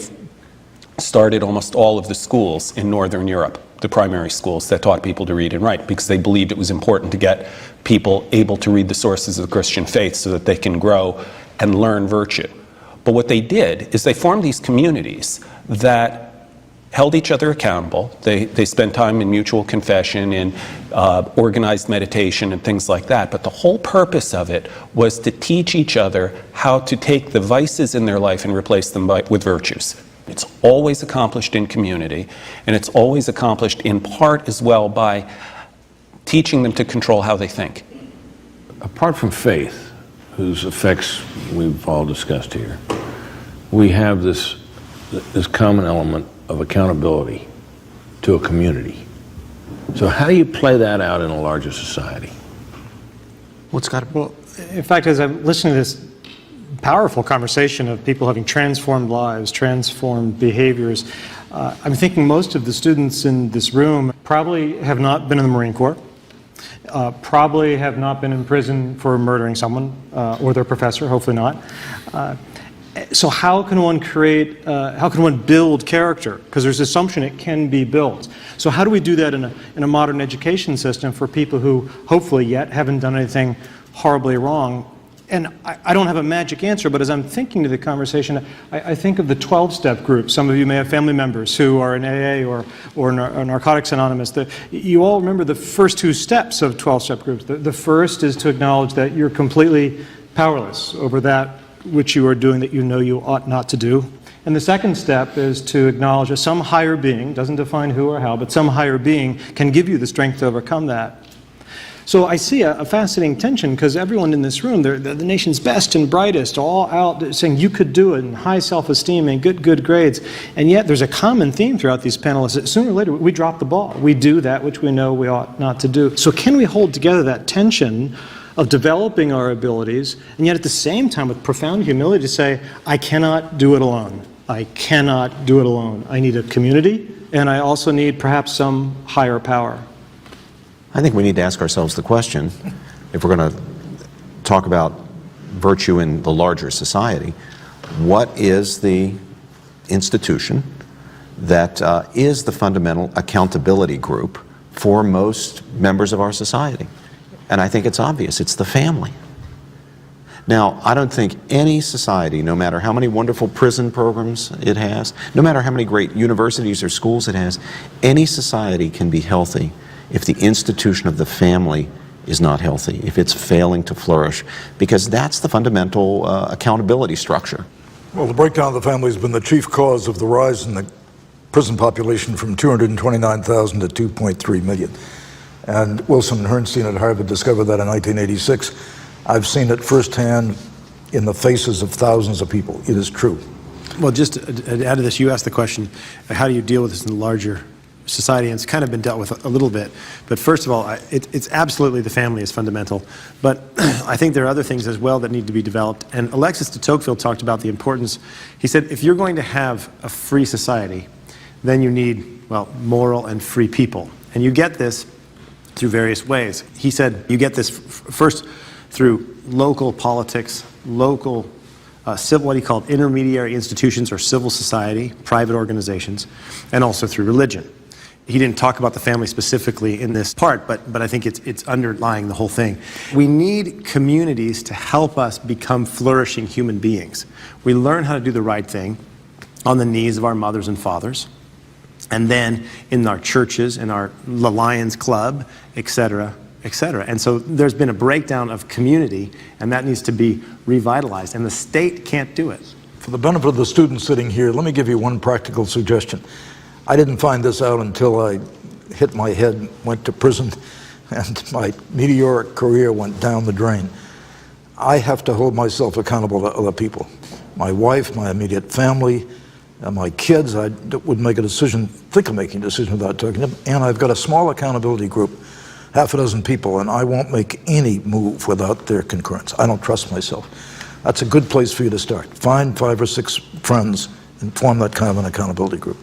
Speaker 10: started almost all of the schools in Northern Europe, the primary schools that taught people to read and write, because they believed it was important to get people able to read the sources of the Christian faith so that they can grow and learn virtue. But what they did is they formed these communities that held each other accountable. They spent time in mutual confession, in organized meditation and things like that. But the whole purpose of it was to teach each other how to take the vices in their life and replace them with virtues. It's always accomplished in community, and it's always accomplished in part as well by teaching them to control how they think.
Speaker 1: Apart from faith, whose effects we've all discussed here, we have this common element of accountability to a community. So how do you play that out in a larger society?
Speaker 7: Well, in fact, as I'm listening to this powerful conversation of people having transformed lives, transformed behaviors, I'm thinking most of the students in this room probably have not been in the Marine Corps, probably have not been in prison for murdering someone or their professor, hopefully not. So how can one build character? Because there's assumption it can be built. So how do we do that in a modern education system for people who hopefully yet haven't done anything horribly wrong? And I don't have a magic answer, but as I'm thinking to the conversation, I think of the 12-step group. Some of you may have family members who are in AA or Narcotics Anonymous. You all remember the first 2 steps of 12-step groups. The first is to acknowledge that you're completely powerless over that which you are doing that you know you ought not to do. And the second step is to acknowledge that some higher being, doesn't define who or how, but some higher being can give you the strength to overcome that. So I see a fascinating tension because everyone in this room, they're the nation's best and brightest, all out saying you could do it, and high self-esteem and good grades. And yet there's a common theme throughout these panelists that sooner or later we drop the ball. We do that which we know we ought not to do. So can we hold together that tension of developing our abilities, and yet at the same time with profound humility to say, I cannot do it alone. I cannot do it alone. I need a community, and I also need perhaps some higher power.
Speaker 4: I think we need to ask ourselves the question, if we're going to talk about virtue in the larger society, what is the institution that is the fundamental accountability group for most members of our society? And I think it's obvious, it's the family. Now, I don't think any society, no matter how many wonderful prison programs it has, no matter how many great universities or schools it has, any society can be healthy if the institution of the family is not healthy, if it's failing to flourish, because that's the fundamental accountability structure.
Speaker 5: Well, the breakdown of the family has been the chief cause of the rise in the prison population from 229,000 to 2.3 million. And Wilson and Herrnstein at Harvard discovered that in 1986. I've seen it firsthand in the faces of thousands of people. It is true.
Speaker 8: Well, just to add to this, you asked the question, how do you deal with this in the larger society? And it's kind of been dealt with a little bit. But first of all, it's absolutely the family is fundamental. But I think there are other things as well that need to be developed. And Alexis de Tocqueville talked about the importance. He said, if you're going to have a free society, then you need, well, moral and free people. And you get this through various ways. He said, you get this first through local politics, local what he called intermediary institutions or civil society, private organizations, and also through religion. He didn't talk about the family specifically in this part, but I think it's underlying the whole thing. We need communities to help us become flourishing human beings. We learn how to do the right thing on the knees of our mothers and fathers, and then in our churches, in our Lions Club, etc., etc. And so there's been a breakdown of community, and that needs to be revitalized, and the state can't do it.
Speaker 5: For the benefit of the students sitting here, let me give you one practical suggestion. I didn't find this out until I hit my head, went to prison, and my meteoric career went down the drain. I have to hold myself accountable to other people. My wife, my immediate family, my kids. I would make a decision, think of making a decision without talking to them, and I've got a small accountability group, half a dozen people, and I won't make any move without their concurrence. I don't trust myself. That's a good place for you to start. Find 5 or 6 friends and form that kind of an accountability group.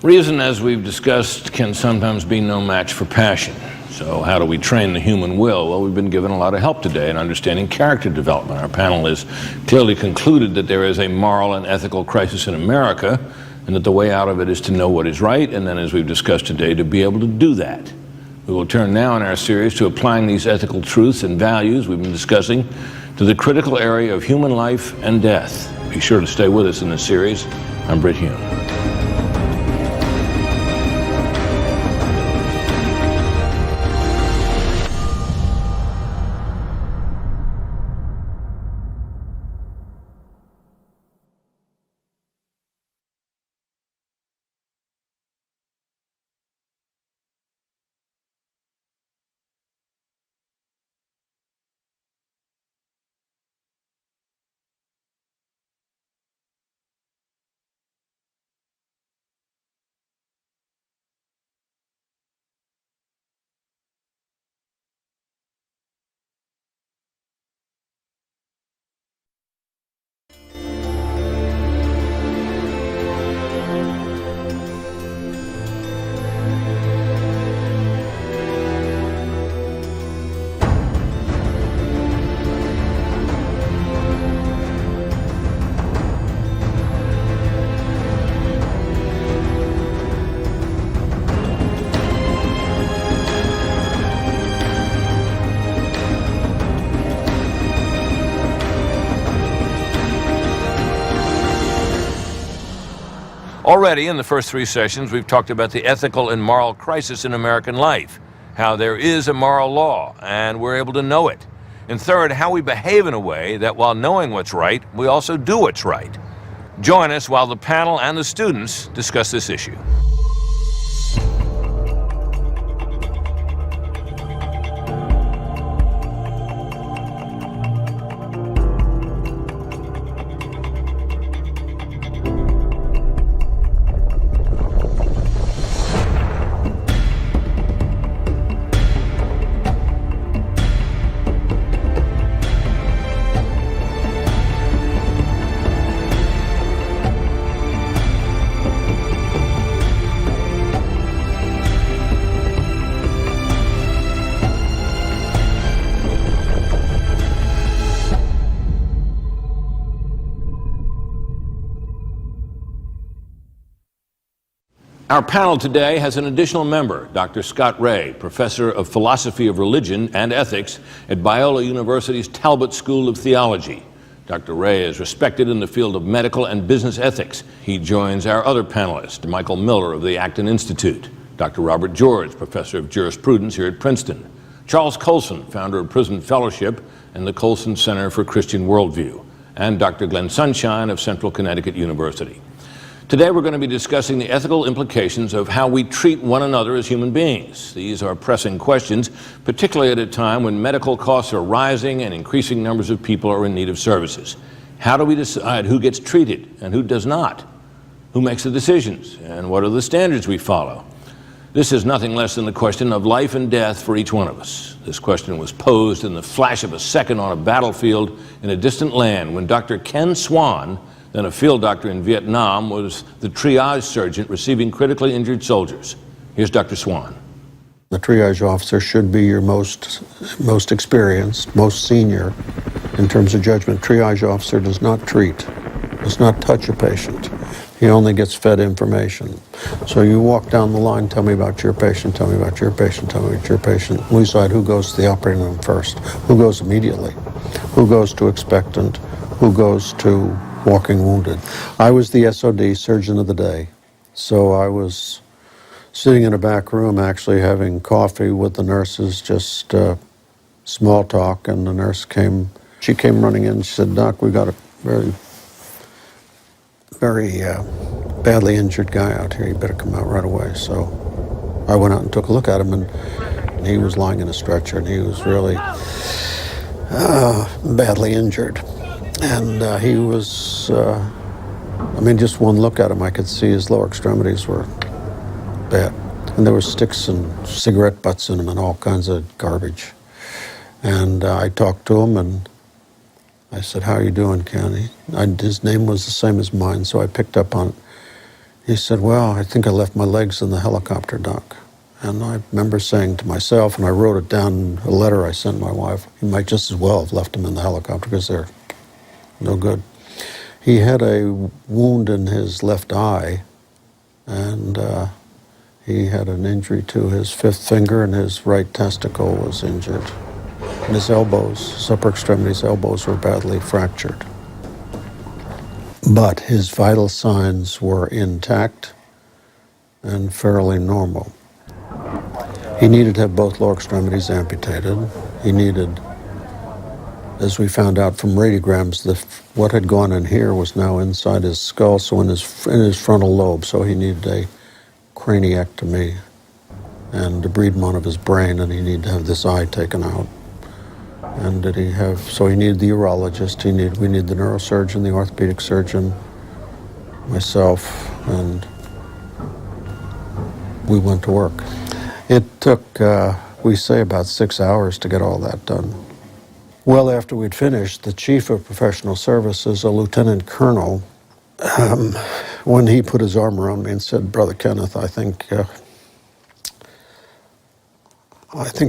Speaker 1: Reason, as we've discussed, can sometimes be no match for passion. So how do we train the human will? Well, we've been given a lot of help today in understanding character development. Our panel has clearly concluded that there is a moral and ethical crisis in America, and that the way out of it is to know what is right, and then, as we've discussed today, to be able to do that. We will turn now in our series to applying these ethical truths and values we've been discussing to the critical area of human life and death. Be sure to stay with us in this series. I'm Britt Hume. Already in the first 3 sessions, we've talked about the ethical and moral crisis in American life, how there is a moral law, and we're able to know it. And third, how we behave in a way that while knowing what's right, we also do what's right. Join us while the panel and the students discuss this issue. Our panel today has an additional member, Dr. Scott Rae, Professor of Philosophy of Religion and Ethics at Biola University's Talbot School of Theology. Dr. Rae is respected in the field of medical and business ethics. He joins our other panelist, Michael Miller of the Acton Institute, Dr. Robert George, Professor of Jurisprudence here at Princeton, Charles Colson, founder of Prison Fellowship and the Colson Center for Christian Worldview, and Dr. Glenn Sunshine of Central Connecticut University. Today we're going to be discussing the ethical implications of how we treat one another as human beings. These are pressing questions, particularly at a time when medical costs are rising and increasing numbers of people are in need of services. How do we decide who gets treated and who does not? Who makes the decisions? And what are the standards we follow? This is nothing less than the question of life and death for each one of us. This question was posed in the flash of a second on a battlefield in a distant land when Dr. Ken Swan, then a field doctor in Vietnam, was the triage surgeon receiving critically injured soldiers. Here's Dr. Swan.
Speaker 2: The triage officer should be your most experienced, most senior in terms of judgment. Triage officer does not treat, does not touch a patient. He only gets fed information. So you walk down the line, tell me about your patient, tell me about your patient, tell me about your patient. We decide who goes to the operating room first, who goes immediately, who goes to expectant, who goes to walking wounded. I was the SOD, surgeon of the day, so I was sitting in a back room actually having coffee with the nurses, just small talk, and the nurse came running in. She said, "Doc, we got a very badly injured guy out here. You better come out right away." So I went out and took a look at him, and he was lying in a stretcher, and he was really badly injured. And he was, just one look at him, I could see his lower extremities were bad. And there were sticks and cigarette butts in him and all kinds of garbage. And I talked to him and I said, "How are you doing, Ken?" His name was the same as mine, so I picked up on it. He said, "Well, I think I left my legs in the helicopter, Doc." And I remember saying to myself, and I wrote it down in a letter I sent my wife, he might just as well have left them in the helicopter because they're no good. He had a wound in his left eye, and he had an injury to his fifth finger, and his right testicle was injured. And his elbows, upper extremities, elbows were badly fractured. But his vital signs were intact and fairly normal. He needed to have both lower extremities amputated. He needed, as we found out from radiograms, what had gone in here was now inside his skull, so in his frontal lobe, so he needed a craniectomy and debridement of his brain, and he needed to have this eye taken out. And so he needed the urologist, we needed the neurosurgeon, the orthopedic surgeon, myself, and we went to work. It took, we say, about 6 hours to get all that done. Well, after we'd finished, the chief of professional services, a lieutenant colonel, when he put his arm around me and said, "Brother Kenneth, I think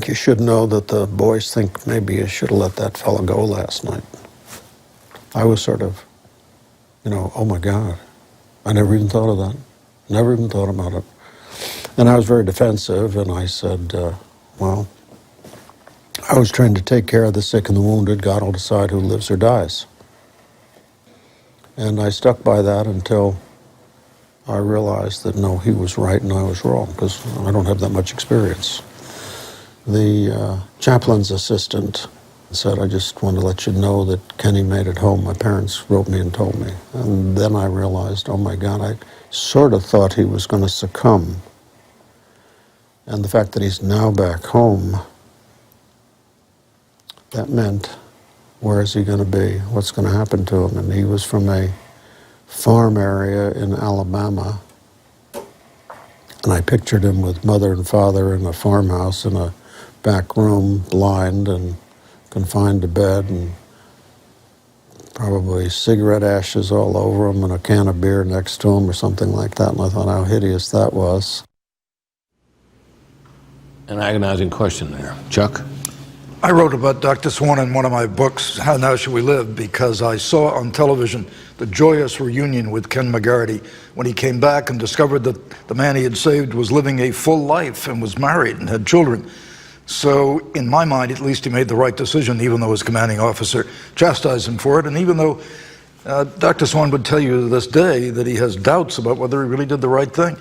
Speaker 2: you should know that the boys think maybe you should have let that fellow go last night." I was sort of, oh my God, I never even thought of that. Never even thought about it. And I was very defensive, and I said, well, I was trained to take care of the sick and the wounded. God will decide who lives or dies. And I stuck by that until I realized that, no, he was right and I was wrong, because I don't have that much experience. The chaplain's assistant said, I just want to let you know that Kenny made it home. My parents wrote me and told me. And then I realized, oh my God, I sort of thought he was going to succumb. And the fact that he's now back home, that meant, where is he going to be? What's going to happen to him? And he was from a farm area in Alabama. And I pictured him with mother and father in a farmhouse in a back room, blind and confined to bed, and probably cigarette ashes all over him and a can of beer next to him or something like that. And I thought how hideous that was.
Speaker 1: An agonizing question there. Chuck?
Speaker 5: I wrote about Dr. Swan in one of my books, How Now Shall We Live, because I saw on television the joyous reunion with Ken McGarity when he came back and discovered that the man he had saved was living a full life and was married and had children. So, in my mind, at least he made the right decision, even though his commanding officer chastised him for it, and even though Dr. Swan would tell you to this day that he has doubts about whether he really did the right thing.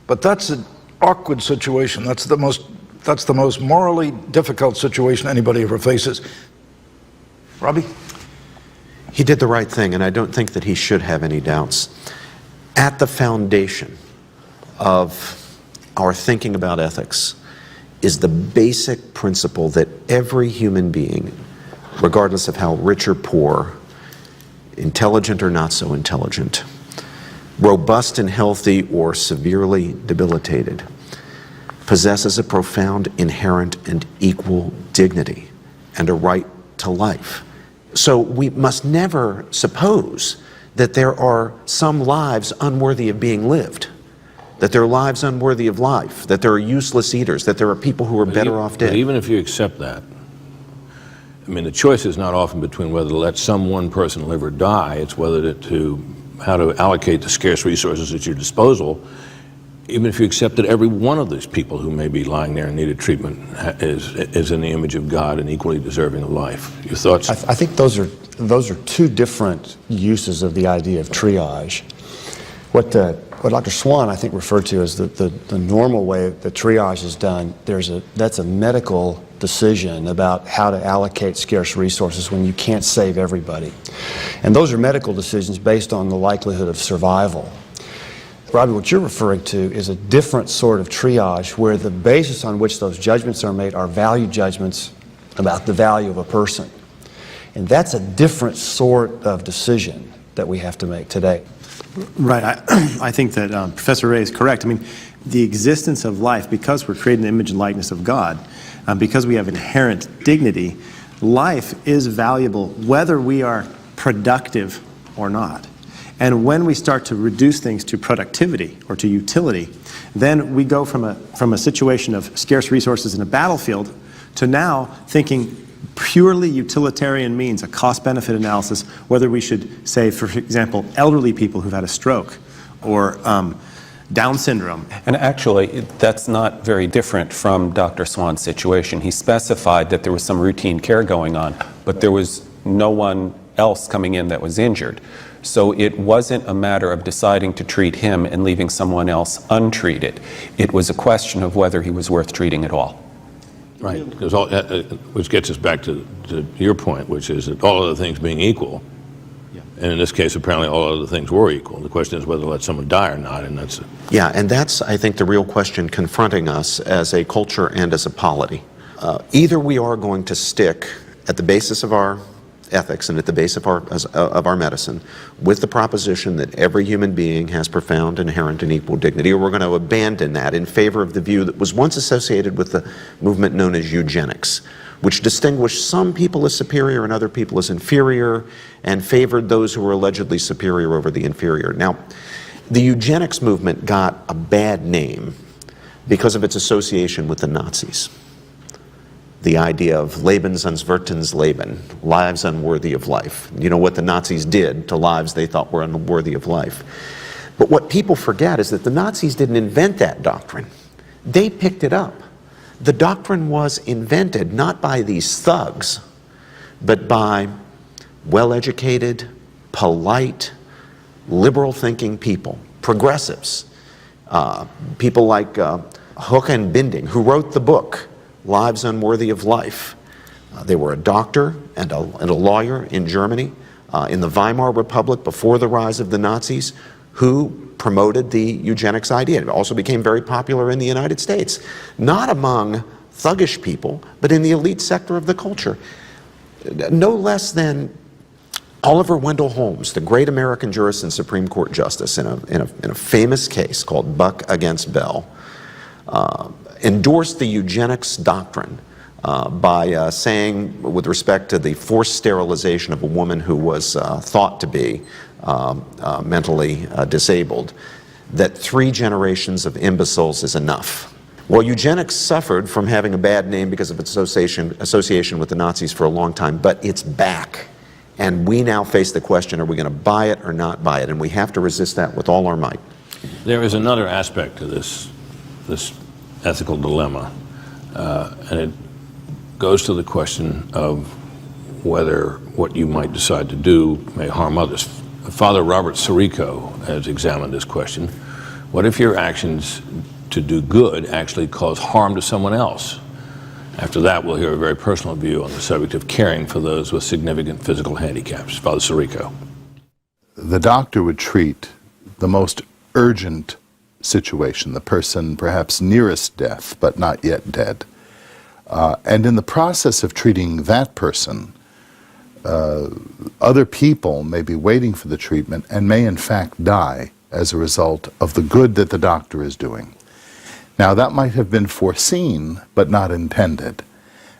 Speaker 5: But that's an awkward situation. That's the most morally difficult situation anybody ever faces. Robbie?
Speaker 4: He did the right thing, and I don't think that he should have any doubts. At the foundation of our thinking about ethics is the basic principle that every human being, regardless of how rich or poor, intelligent or not so intelligent, robust and healthy or severely debilitated, possesses a profound, inherent, and equal dignity and a right to life. So we must never suppose that there are some lives unworthy of being lived, that there are lives unworthy of life, that there are useless eaters, that there are people who are better off dead.
Speaker 1: But even if you accept that, I mean, the choice is not often between whether to let some one person live or die. It's whether how to allocate the scarce resources at your disposal. Even if you accept that every one of these people who may be lying there and needed treatment is in the image of God and equally deserving of life. Your thoughts?
Speaker 3: I think those are two different uses of the idea of triage. What Dr. Swan, I think, referred to as the normal way that triage is done, that's a medical decision about how to allocate scarce resources when you can't save everybody. And those are medical decisions based on the likelihood of survival. Robbie, what you're referring to is a different sort of triage where the basis on which those judgments are made are value judgments about the value of a person. And that's a different sort of decision that we have to make today.
Speaker 8: Right. I think that Professor Ray is correct. I mean, the existence of life, because we're created in the image and likeness of God, because we have inherent dignity, life is valuable whether we are productive or not. And when we start to reduce things to productivity or to utility, then we go from a situation of scarce resources in a battlefield to now thinking purely utilitarian means, a cost-benefit analysis, whether we should say, for example, elderly people who've had a stroke or Down syndrome.
Speaker 10: And actually, that's not very different from Dr. Swan's situation. He specified that there was some routine care going on, but there was no one else coming in that was injured. So it wasn't a matter of deciding to treat him and leaving someone else untreated. It was a question of whether he was worth treating at all.
Speaker 1: Right, because which gets us back to your point, which is that all other things being equal, and in this case, apparently all other things were equal. The question is whether to let someone die or not, and that's it.
Speaker 4: Yeah, and that's, I think, the real question confronting us as a culture and as a polity. Either we are going to stick at the basis of our ethics and at the base of our medicine with the proposition that every human being has profound, inherent, and equal dignity, or we're going to abandon that in favor of the view that was once associated with the movement known as eugenics, which distinguished some people as superior and other people as inferior, and favored those who were allegedly superior over the inferior. Now, the eugenics movement got a bad name because of its association with the Nazis. The idea of Lebenswertes Leben, lives unworthy of life. You know what the Nazis did to lives they thought were unworthy of life. But what people forget is that the Nazis didn't invent that doctrine. They picked it up. The doctrine was invented not by these thugs, but by well-educated, polite, liberal-thinking people, progressives, people like Håkan Binding, who wrote the book, Lives Unworthy of Life, They were a doctor and a lawyer in Germany, in the Weimar Republic before the rise of the Nazis, who promoted the eugenics idea. It also became very popular in the United States, not among thuggish people, but in the elite sector of the culture. No less than Oliver Wendell Holmes, the great American jurist and Supreme Court justice, in a famous case called Buck against Bell, endorsed the eugenics doctrine by saying, with respect to the forced sterilization of a woman who was thought to be mentally disabled, that 3 generations of imbeciles is enough. Well, eugenics suffered from having a bad name because of its association with the Nazis for a long time, but it's back. And we now face the question, are we going to buy it or not buy it? And we have to resist that with all our might.
Speaker 1: There is another aspect to this ethical dilemma, and it goes to the question of whether what you might decide to do may harm others. Father Robert Sirico has examined this question. What if your actions to do good actually cause harm to someone else? After that, we'll hear a very personal view on the subject of caring for those with significant physical handicaps. Father Sirico.
Speaker 9: The doctor would treat the most urgent situation, the person perhaps nearest death but not yet dead. And in the process of treating that person, other people may be waiting for the treatment and may in fact die as a result of the good that the doctor is doing. Now, that might have been foreseen but not intended,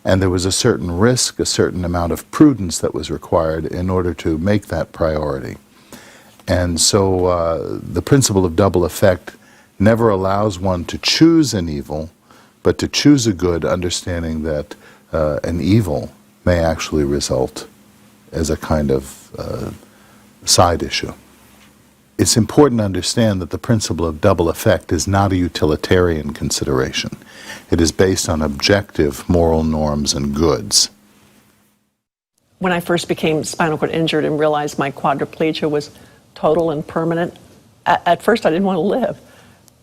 Speaker 9: and there was a certain risk, a certain amount of prudence that was required in order to make that priority. And so the principle of double effect never allows one to choose an evil, but to choose a good, understanding that an evil may actually result as a kind of side issue. It's important to understand that the principle of double effect is not a utilitarian consideration. It is based on objective moral norms and goods.
Speaker 11: When I first became spinal cord injured and realized my quadriplegia was total and permanent, at first I didn't want to live.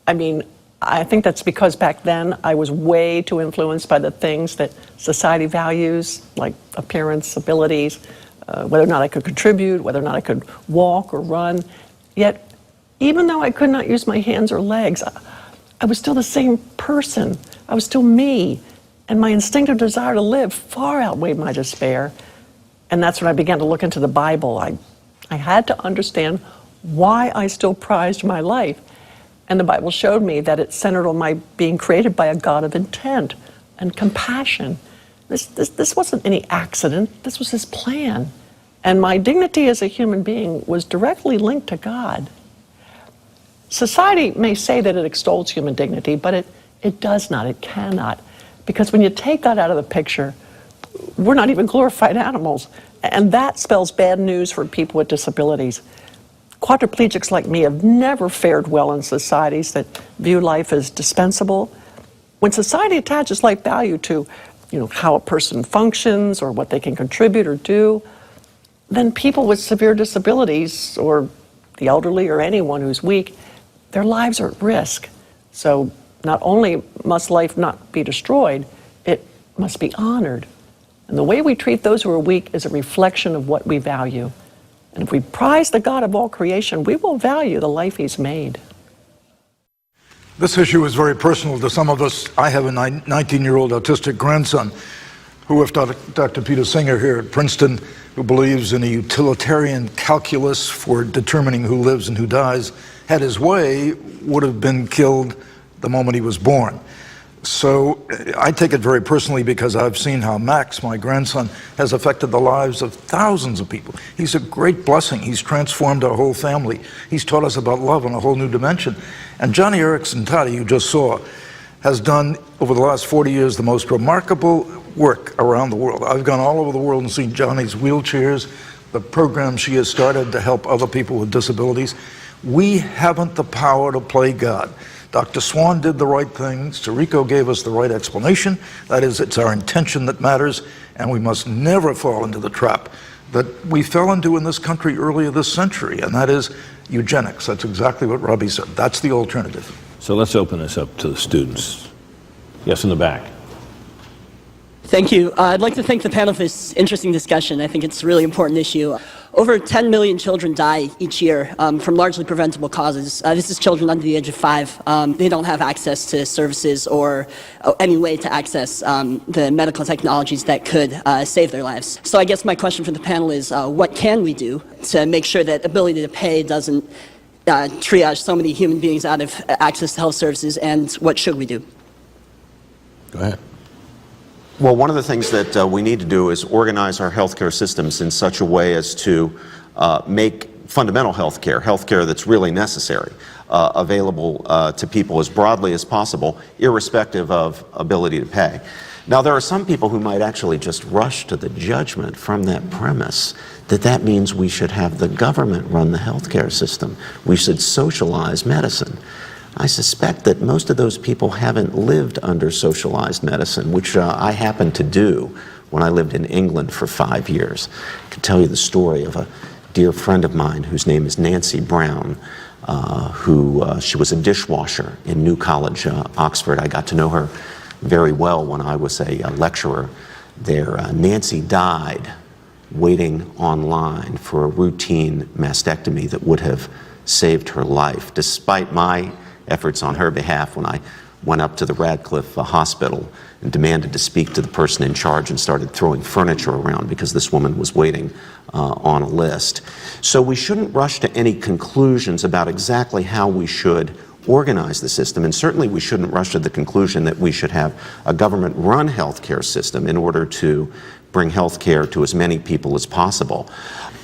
Speaker 11: I mean, I think that's because back then I was way too influenced by the things that society values, like appearance, abilities, whether or not I could contribute, whether or not I could walk or run. Yet, even though I could not use my hands or legs, I was still the same person. I was still me. And my instinctive desire to live far outweighed my despair. And that's when I began to look into the Bible. I had to understand why I still prized my life. And the Bible showed me that it centered on my being created by a God of intent and compassion. This wasn't any accident. This was his plan. And my dignity as a human being was directly linked to God. Society may say that it extols human dignity, but it does not, it cannot. Because when you take that out of the picture, we're not even glorified animals. And that spells bad news for people with disabilities. Quadriplegics like me have never fared well in societies that view life as dispensable. When society attaches life value to, how a person functions or what they can contribute or do, then people with severe disabilities, or the elderly, or anyone who's weak, their lives are at risk. So not only must life not be destroyed, it must be honored. And the way we treat those who are weak is a reflection of what we value. And if we prize the God of all creation, we will value the life he's made.
Speaker 5: This issue is very personal to some of us. I have a 19-year-old autistic grandson who, if Dr. Peter Singer here at Princeton, who believes in a utilitarian calculus for determining who lives and who dies, had his way, would have been killed the moment he was born. So I take it very personally because I've seen how Max, my grandson, has affected the lives of thousands of people. He's a great blessing. He's transformed our whole family. He's taught us about love in a whole new dimension. And Johnny Erickson Tati, you just saw, has done, over the last 40 years, the most remarkable work around the world. I've gone all over the world and seen Johnny's wheelchairs, the program she has started to help other people with disabilities. We haven't the power to play God. Dr. Swan did the right thing. Sirico gave us the right explanation. That is, it's our intention that matters, and we must never fall into the trap that we fell into in this country earlier this century, and that is eugenics. That's exactly what Robbie said. That's the alternative.
Speaker 1: So let's open this up to the students. Yes, in the back.
Speaker 12: Thank you. I'd like to thank the panel for this interesting discussion. I think it's a really important issue. Over 10 million children die each year from largely preventable causes. This is children under the age of 5. They don't have access to services or any way to access the medical technologies that could save their lives. So I guess my question for the panel is, what can we do to make sure that ability to pay doesn't triage so many human beings out of access to health services, and what should we do?
Speaker 1: Go ahead.
Speaker 4: Well, one of the things that we need to do is organize our healthcare systems in such a way as to make fundamental healthcare that's really necessary, available to people as broadly as possible, irrespective of ability to pay. Now, there are some people who might actually just rush to the judgment from that premise that means we should have the government run the healthcare system. We should socialize medicine. I suspect that most of those people haven't lived under socialized medicine, which I happened to do when I lived in England for 5 years. I could tell you the story of a dear friend of mine whose name is Nancy Brown, she was a dishwasher in New College, Oxford. I got to know her very well when I was a lecturer there. Nancy died waiting online for a routine mastectomy that would have saved her life, despite my efforts on her behalf when I went up to the Radcliffe Hospital and demanded to speak to the person in charge and started throwing furniture around because this woman was waiting on a list. So we shouldn't rush to any conclusions about exactly how we should organize the system, and certainly we shouldn't rush to the conclusion that we should have a government-run healthcare system in order to bring healthcare to as many people as possible.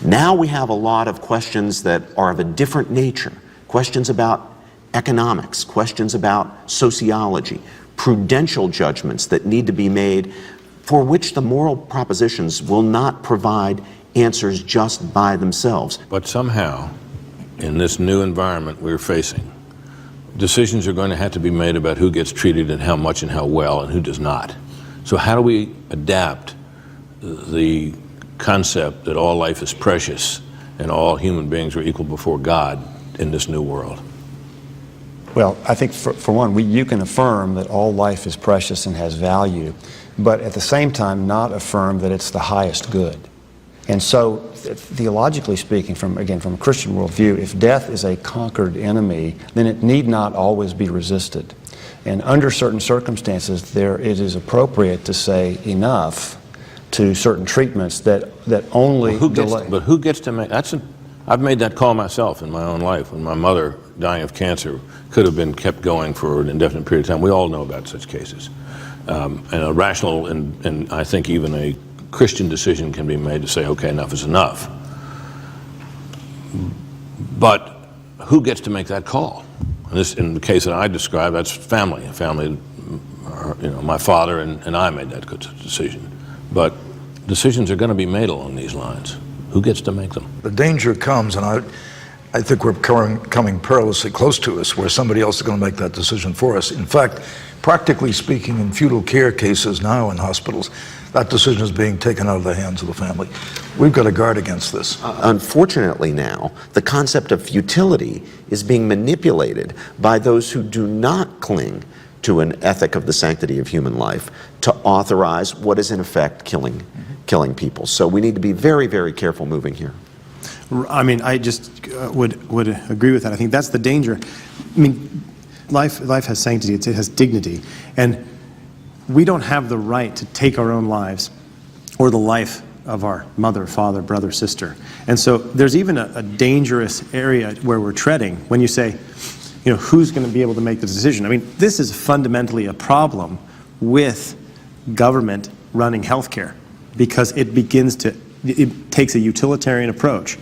Speaker 4: Now we have a lot of questions that are of a different nature, questions about economics, questions about sociology, prudential judgments that need to be made for which the moral propositions will not provide answers just by themselves.
Speaker 1: But somehow, in this new environment we're facing, decisions are going to have to be made about who gets treated and how much and how well and who does not. So how do we adapt the concept that all life is precious and all human beings are equal before God in this new world?
Speaker 3: Well, I think for one, you can affirm that all life is precious and has value, but at the same time not affirm that it's the highest good. And so, theologically speaking, from a Christian worldview, if death is a conquered enemy, then it need not always be resisted. And under certain circumstances, it is appropriate to say enough to certain treatments that only delay.
Speaker 1: But who gets to make I've made that call myself in my own life when my mother, dying of cancer, could have been kept going for an indefinite period of time. We all know about such cases. And a rational and I think even a Christian decision can be made to say, okay, enough is enough. But who gets to make that call? In the case that I described, that's family. My father and I made that good decision. But decisions are going to be made along these lines. Who gets to make them?
Speaker 5: The danger comes, and I think we're coming perilously close to us, where somebody else is going to make that decision for us. In fact, practically speaking, in fetal care cases now in hospitals, that decision is being taken out of the hands of the family. We've got to guard against this.
Speaker 4: Unfortunately now, the concept of futility is being manipulated by those who do not cling to an ethic of the sanctity of human life to authorize what is in effect killing people. So we need to be very, very careful moving here.
Speaker 8: I mean, I just would agree with that. I think that's the danger. I mean, life has sanctity, it has dignity, and we don't have the right to take our own lives or the life of our mother, father, brother, sister. And so there's even a dangerous area where we're treading when you say, who's going to be able to make the decision? I mean, this is fundamentally a problem with government running healthcare because it takes a utilitarian approach.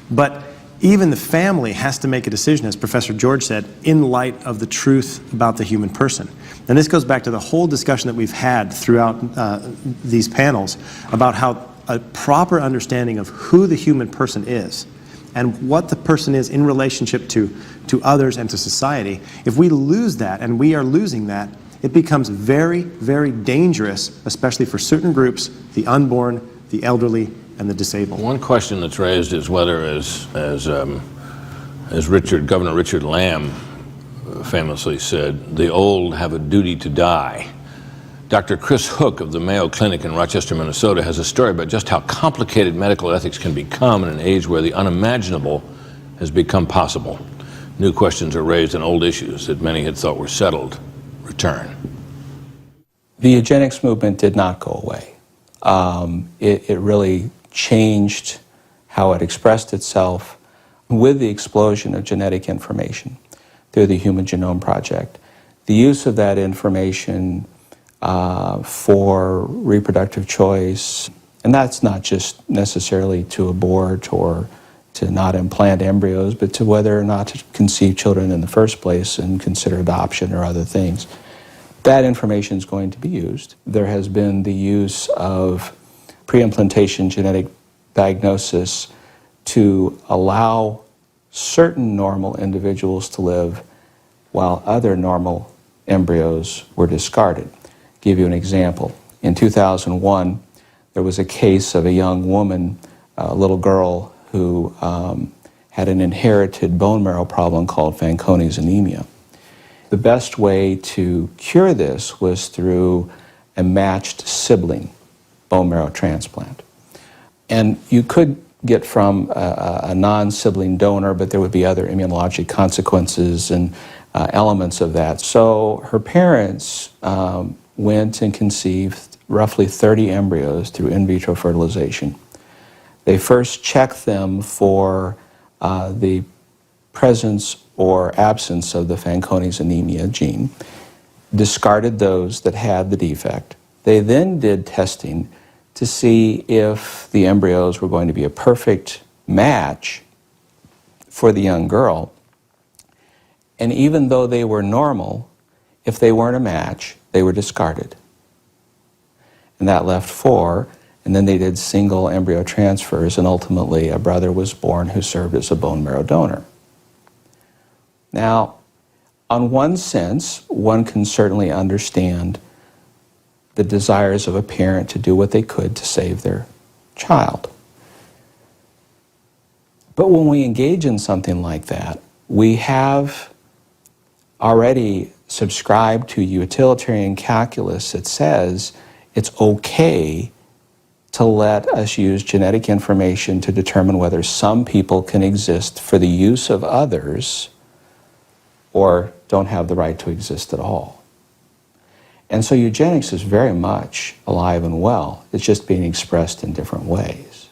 Speaker 8: But even the family has to make a decision, as Professor George said, in light of the truth about the human person. And this goes back to the whole discussion that we've had throughout these panels about how a proper understanding of who the human person is and what the person is in relationship to others and to society, if we lose that, and we are losing that, it becomes very, very dangerous, especially for certain groups, the unborn, the elderly, and the disabled.
Speaker 1: One question that's raised is whether, as Governor Richard Lamb famously said, the old have a duty to die. Dr. Chris Hook of the Mayo Clinic in Rochester, Minnesota, has a story about just how complicated medical ethics can become in an age where the unimaginable has become possible. New questions are raised and old issues that many had thought were settled return.
Speaker 13: The eugenics movement did not go away. It really changed how it expressed itself with the explosion of genetic information through the Human Genome Project. The use of that information for reproductive choice, and that's not just necessarily to abort or to not implant embryos, but to whether or not to conceive children in the first place and consider adoption or other things. That information is going to be used. There has been the use of pre-implantation genetic diagnosis to allow certain normal individuals to live while other normal embryos were discarded. I'll give you an example. In 2001, there was a case of a young woman, a little girl, who had an inherited bone marrow problem called Fanconi's anemia. The best way to cure this was through a matched sibling bone marrow transplant. And you could get from a non-sibling donor, but there would be other immunologic consequences and elements of that. So her parents went and conceived roughly 30 embryos through in vitro fertilization. They first checked them for the presence or absence of the Fanconi's anemia gene, discarded those that had the defect. They then did testing to see if the embryos were going to be a perfect match for the young girl. And even though they were normal, if they weren't a match, they were discarded. And that left 4. And then they did single embryo transfers, and ultimately a brother was born who served as a bone marrow donor. Now, on one sense, one can certainly understand the desires of a parent to do what they could to save their child. But when we engage in something like that, we have already subscribed to utilitarian calculus that says it's okay to let us use genetic information to determine whether some people can exist for the use of others or don't have the right to exist at all. And so eugenics is very much alive and well. It's just being expressed in different ways.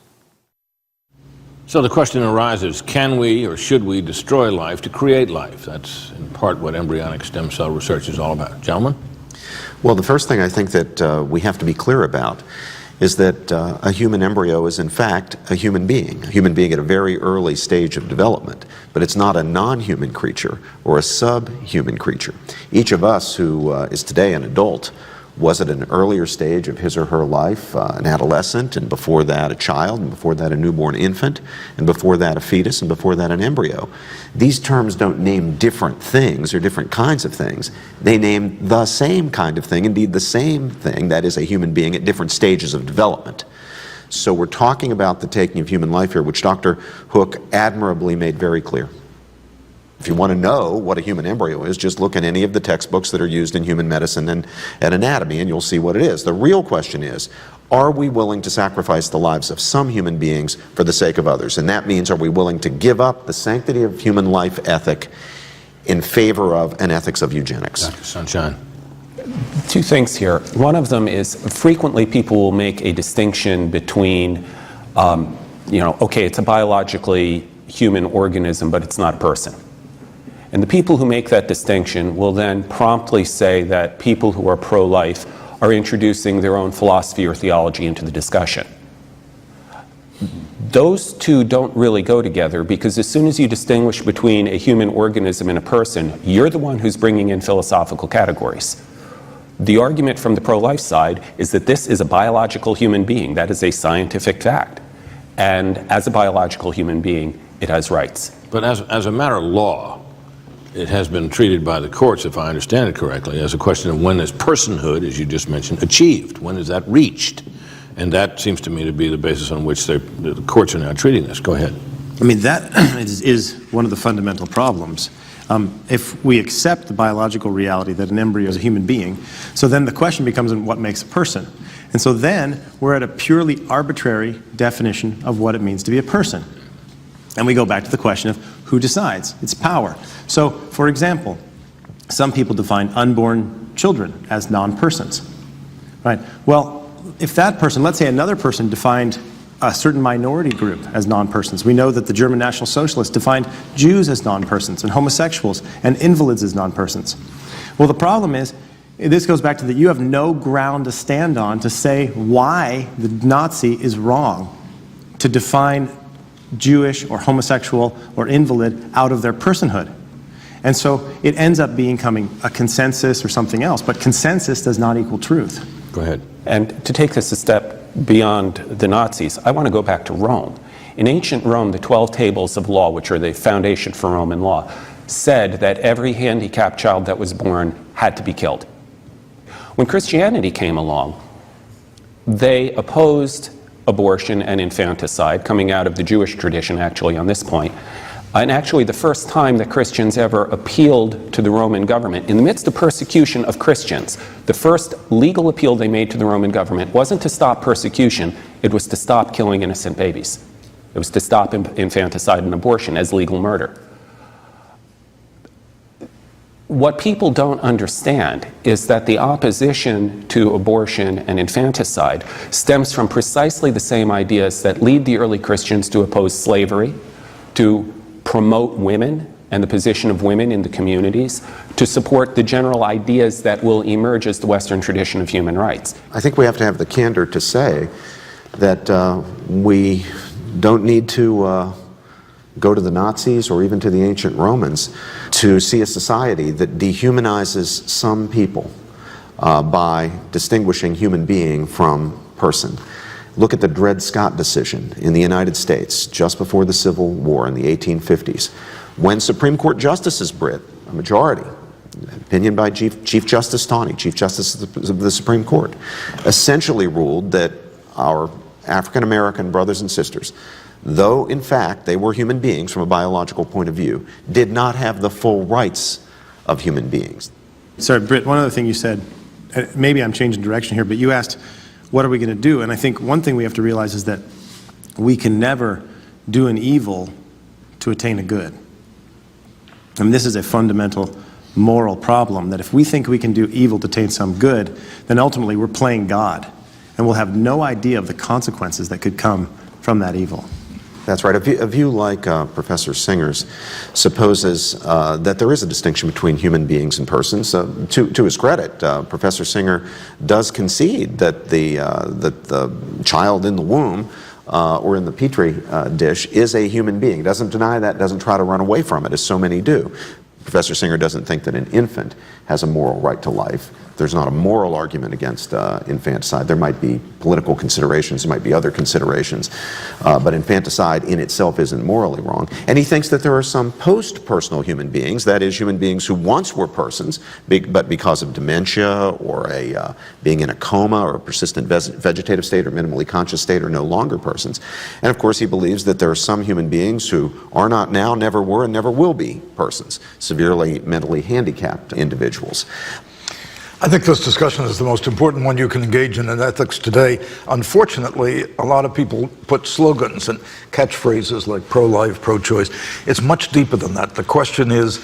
Speaker 1: So the question arises, can we or should we destroy life to create life? That's in part what embryonic stem cell research is all about. Gentlemen?
Speaker 4: Well, the first thing I think that we have to be clear about is that a human embryo is in fact a human being at a very early stage of development, but it's not a non-human creature or a subhuman creature. Each of us who is today an adult was at an earlier stage of his or her life, an adolescent, and before that a child, and before that a newborn infant, and before that a fetus, and before that an embryo. These terms don't name different things or different kinds of things. They name the same kind of thing, indeed the same thing, that is a human being at different stages of development. So we're talking about the taking of human life here, which Dr. Hook admirably made very clear. If you want to know what a human embryo is, just look at any of the textbooks that are used in human medicine and anatomy, and you'll see what it is. The real question is, are we willing to sacrifice the lives of some human beings for the sake of others? And that means, are we willing to give up the sanctity of human life ethic in favor of an ethics of eugenics?
Speaker 1: Dr. Sunshine.
Speaker 10: 2 things here. One of them is frequently people will make a distinction between, okay, it's a biologically human organism, but it's not a person. And the people who make that distinction will then promptly say that people who are pro-life are introducing their own philosophy or theology into the discussion. Those two don't really go together, because as soon as you distinguish between a human organism and a person, you're the one who's bringing in philosophical categories. The argument from the pro-life side is that this is a biological human being. That is a scientific fact. And as a biological human being, it has rights.
Speaker 1: But as a matter of law, it has been treated by the courts, if I understand it correctly, as a question of when is personhood, as you just mentioned, achieved? When is that reached? And that seems to me to be the basis on which the courts are now treating this. Go ahead.
Speaker 8: I mean, that is one of the fundamental problems. if we accept the biological reality that an embryo is a human being, so then the question becomes what makes a person. And so then we're at a purely arbitrary definition of what it means to be a person. And we go back to the question of who decides? It's power. So, for example, some people define unborn children as non-persons. Right? Well, if that person, let's say another person defined a certain minority group as non-persons. We know that the German National Socialists defined Jews as non-persons and homosexuals and invalids as non-persons. Well, the problem is, this goes back to that you have no ground to stand on to say why the Nazi is wrong to define Jewish or homosexual or invalid out of their personhood. And so it ends up becoming a consensus or something else, but consensus does not equal truth.
Speaker 1: Go ahead.
Speaker 10: And to take this a step beyond the Nazis, I want to go back to Rome. In ancient Rome, the 12 tables of law, which are the foundation for Roman law, said that every handicapped child that was born had to be killed. When Christianity came along, they opposed abortion and infanticide, coming out of the Jewish tradition actually on this point. And actually the first time that Christians ever appealed to the Roman government, in the midst of persecution of Christians, the first legal appeal they made to the Roman government wasn't to stop persecution, it was to stop killing innocent babies. It was to stop infanticide and abortion as legal murder. What people don't understand is that the opposition to abortion and infanticide stems from precisely the same ideas that lead the early Christians to oppose slavery, to promote women and the position of women in the communities, to support the general ideas that will emerge as the Western tradition of human rights.
Speaker 4: I think we have to have the candor to say that we don't need to go to the Nazis or even to the ancient Romans to see a society that dehumanizes some people by distinguishing human being from person. Look at the Dred Scott decision in the United States just before the Civil War in the 1850s, when Supreme Court justices, Britt, a majority, opinion by Chief Justice Taney, Chief Justice of the Supreme Court, essentially ruled that our African American brothers and sisters, though in fact they were human beings from a biological point of view, did not have the full rights of human beings.
Speaker 8: Sorry, Britt, one other thing you said, maybe I'm changing direction here, but you asked, what are we going to do? And I think one thing we have to realize is that we can never do an evil to attain a good. I mean, this is a fundamental moral problem, that if we think we can do evil to attain some good, then ultimately we're playing God, and we'll have no idea of the consequences that could come from that evil.
Speaker 4: That's right. A view like Professor Singer's supposes that there is a distinction between human beings and persons. To his credit, Professor Singer does concede that the child in the womb or in the petri dish is a human being. Doesn't deny that, doesn't try to run away from it, as so many do. Professor Singer doesn't think that an infant has a moral right to life. There's not a moral argument against infanticide. There might be political considerations, there might be other considerations, but infanticide in itself isn't morally wrong. And he thinks that there are some post-personal human beings, that is, human beings who once were persons, but because of dementia or being in a coma or a persistent vegetative state or minimally conscious state are no longer persons. And of course he believes that there are some human beings who are not now, never were, and never will be persons, severely mentally handicapped individuals.
Speaker 5: I think this discussion is the most important one you can engage in ethics today. Unfortunately, a lot of people put slogans and catchphrases like pro-life, pro-choice. It's much deeper than that. The question is,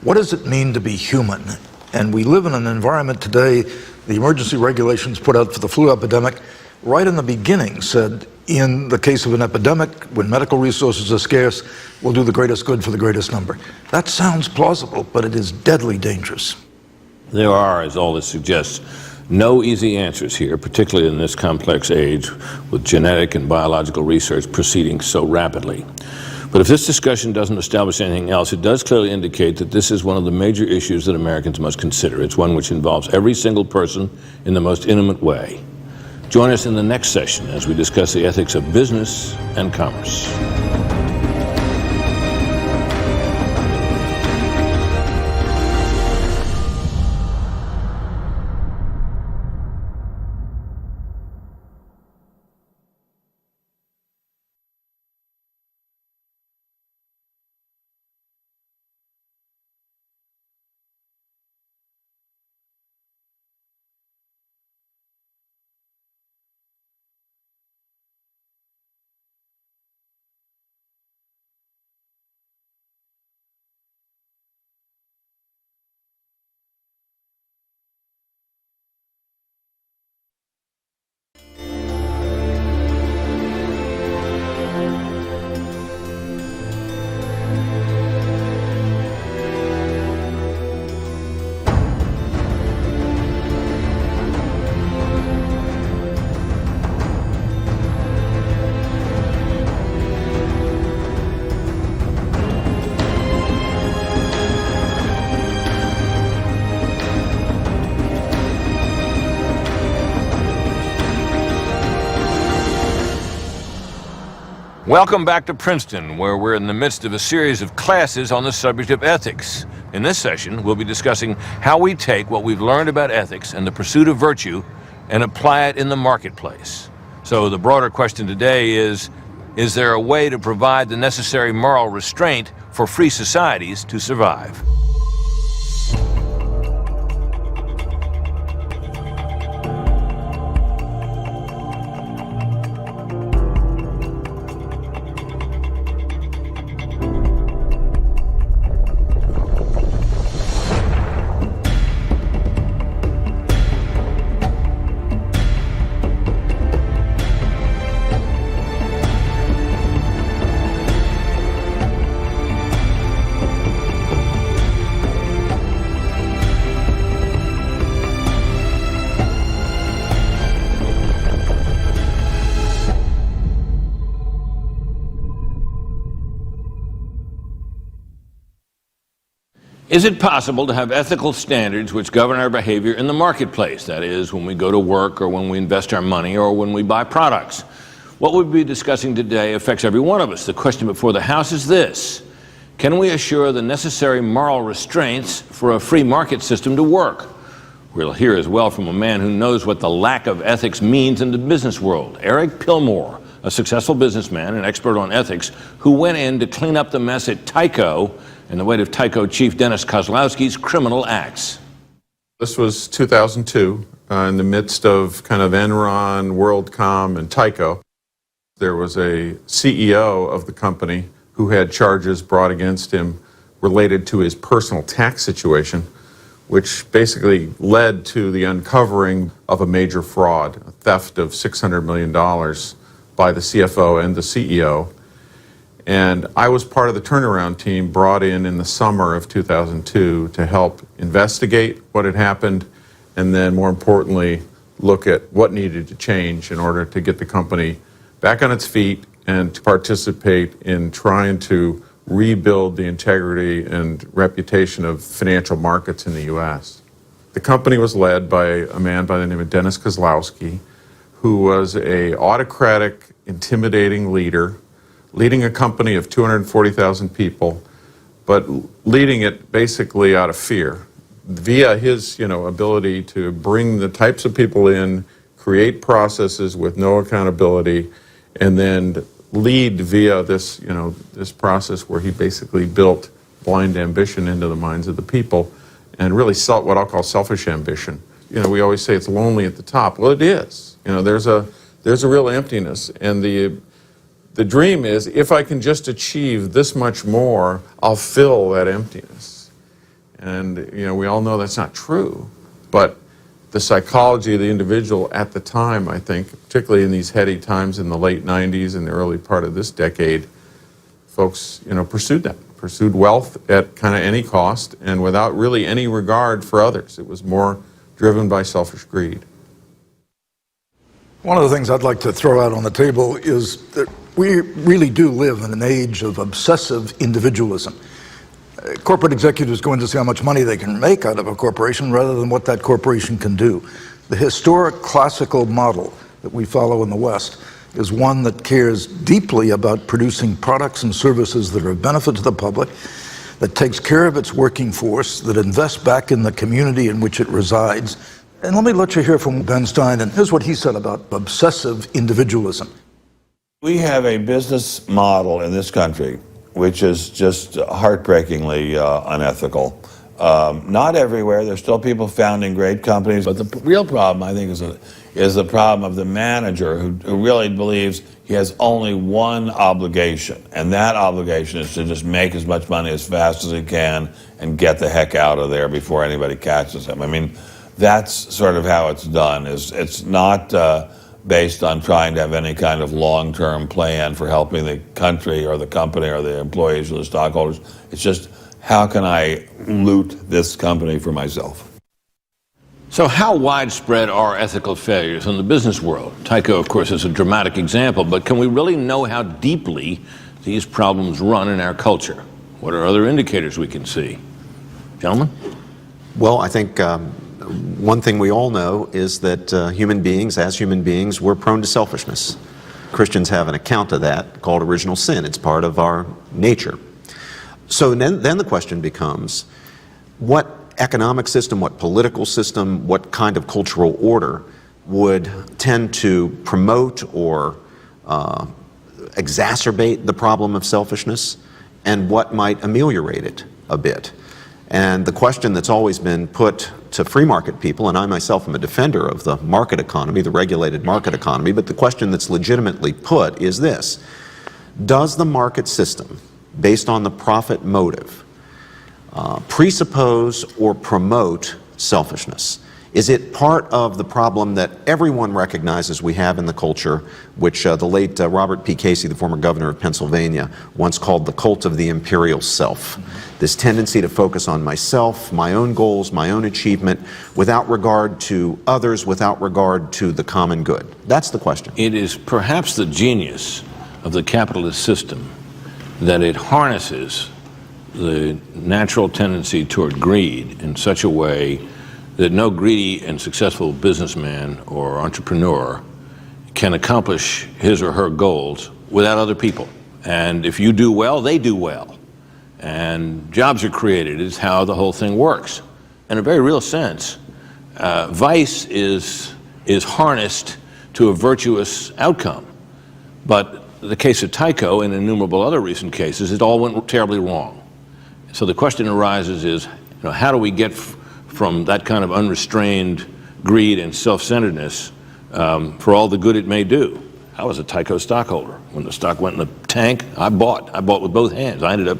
Speaker 5: what does it mean to be human? And we live in an environment today, the emergency regulations put out for the flu epidemic, right in the beginning said, in the case of an epidemic, when medical resources are scarce, we'll do the greatest good for the greatest number. That sounds plausible, but it is deadly dangerous.
Speaker 1: There are, as all this suggests, no easy answers here, particularly in this complex age with genetic and biological research proceeding so rapidly. But if this discussion doesn't establish anything else, it does clearly indicate that this is one of the major issues that Americans must consider. It's one which involves every single person in the most intimate way. Join us in the next session as we discuss the ethics of business and commerce. Welcome back to Princeton, where we're in the midst of a series of classes on the subject of ethics. In this session, we'll be discussing how we take what we've learned about ethics and the pursuit of virtue and apply it in the marketplace. So the broader question today is there a way to provide the necessary moral restraint for free societies to survive? Is it possible to have ethical standards which govern our behavior in the marketplace? That is, when we go to work or when we invest our money or when we buy products. What we'll be discussing today affects every one of us. The question before the House is this: can we assure the necessary moral restraints for a free market system to work? We'll hear as well from a man who knows what the lack of ethics means in the business world, Eric Pillmore, a successful businessman and expert on ethics who went in to clean up the mess at Tyco in the wake of Tyco chief Dennis Kozlowski's criminal acts.
Speaker 14: This was 2002, in the midst of kind of Enron, WorldCom, and Tyco. There was a CEO of the company who had charges brought against him related to his personal tax situation, which basically led to the uncovering of a major fraud, a theft of $600 million by the CFO and the CEO. And I was part of the turnaround team brought in the summer of 2002 to help investigate what had happened and then, more importantly, look at what needed to change in order to get the company back on its feet and to participate in trying to rebuild the integrity and reputation of financial markets in the U.S. The company was led by a man by the name of Dennis Kozlowski, who was an autocratic, intimidating leader, leading a company of 240,000 people, but leading it basically out of fear, via his, ability to bring the types of people in, create processes with no accountability, and then lead via this, this process where he basically built blind ambition into the minds of the people, and really what I'll call selfish ambition. We always say it's lonely at the top. Well, it is. There's a real emptiness, and the dream is, if I can just achieve this much more, I'll fill that emptiness. And, we all know that's not true. But the psychology of the individual at the time, I think, particularly in these heady times in the late 90s and the early part of this decade, folks, pursued wealth at kind of any cost and without really any regard for others. It was more driven by selfish greed.
Speaker 5: One of the things I'd like to throw out on the table is that we really do live in an age of obsessive individualism. Corporate executives go in to see how much money they can make out of a corporation rather than what that corporation can do. The historic classical model that we follow in the West is one that cares deeply about producing products and services that are of benefit to the public, that takes care of its working force, that invests back in the community in which it resides. And let me let you hear from Ben Stein, and here's what he said about obsessive individualism.
Speaker 15: We have a business model in this country which is just heartbreakingly unethical. Not everywhere. There's still people founding great companies, but the real problem, I think, is the problem of the manager who really believes he has only one obligation, and that obligation is to just make as much money as fast as he can and get the heck out of there before anybody catches him. I mean, that's sort of how it's done. It's not based on trying to have any kind of long-term plan for helping the country or the company or the employees or the stockholders. It's just, how can I loot this company for myself?
Speaker 1: So how widespread are ethical failures in the business world? Tyco, of course, is a dramatic example, but can we really know how deeply these problems run in our culture? What are other indicators we can see? Gentlemen?
Speaker 4: Well, I think one thing we all know is that human beings, we're prone to selfishness. Christians have an account of that called original sin. It's part of our nature. So then the question becomes, what economic system, what political system, what kind of cultural order would tend to promote or exacerbate the problem of selfishness, and what might ameliorate it a bit? And the question that's always been put to free market people, and I myself am a defender of the market economy, the regulated market economy, but the question that's legitimately put is this: does the market system, based on the profit motive, presuppose or promote selfishness? Is it part of the problem that everyone recognizes we have in the culture, which the late Robert P. Casey, the former governor of Pennsylvania, once called the cult of the imperial self? This tendency to focus on myself, my own goals, my own achievement, without regard to others, without regard to the common good. That's the question.
Speaker 1: It is perhaps the genius of the capitalist system that it harnesses the natural tendency toward greed in such a way that no greedy and successful businessman or entrepreneur can accomplish his or her goals without other people. And if you do well, they do well. And jobs are created is how the whole thing works. In a very real sense, vice is harnessed to a virtuous outcome. But the case of Tyco and innumerable other recent cases, it all went terribly wrong. So the question arises is, how do we get from that kind of unrestrained greed and self-centeredness for all the good it may do? I was a Tyco stockholder. When the stock went in the tank, I bought with both hands. I ended up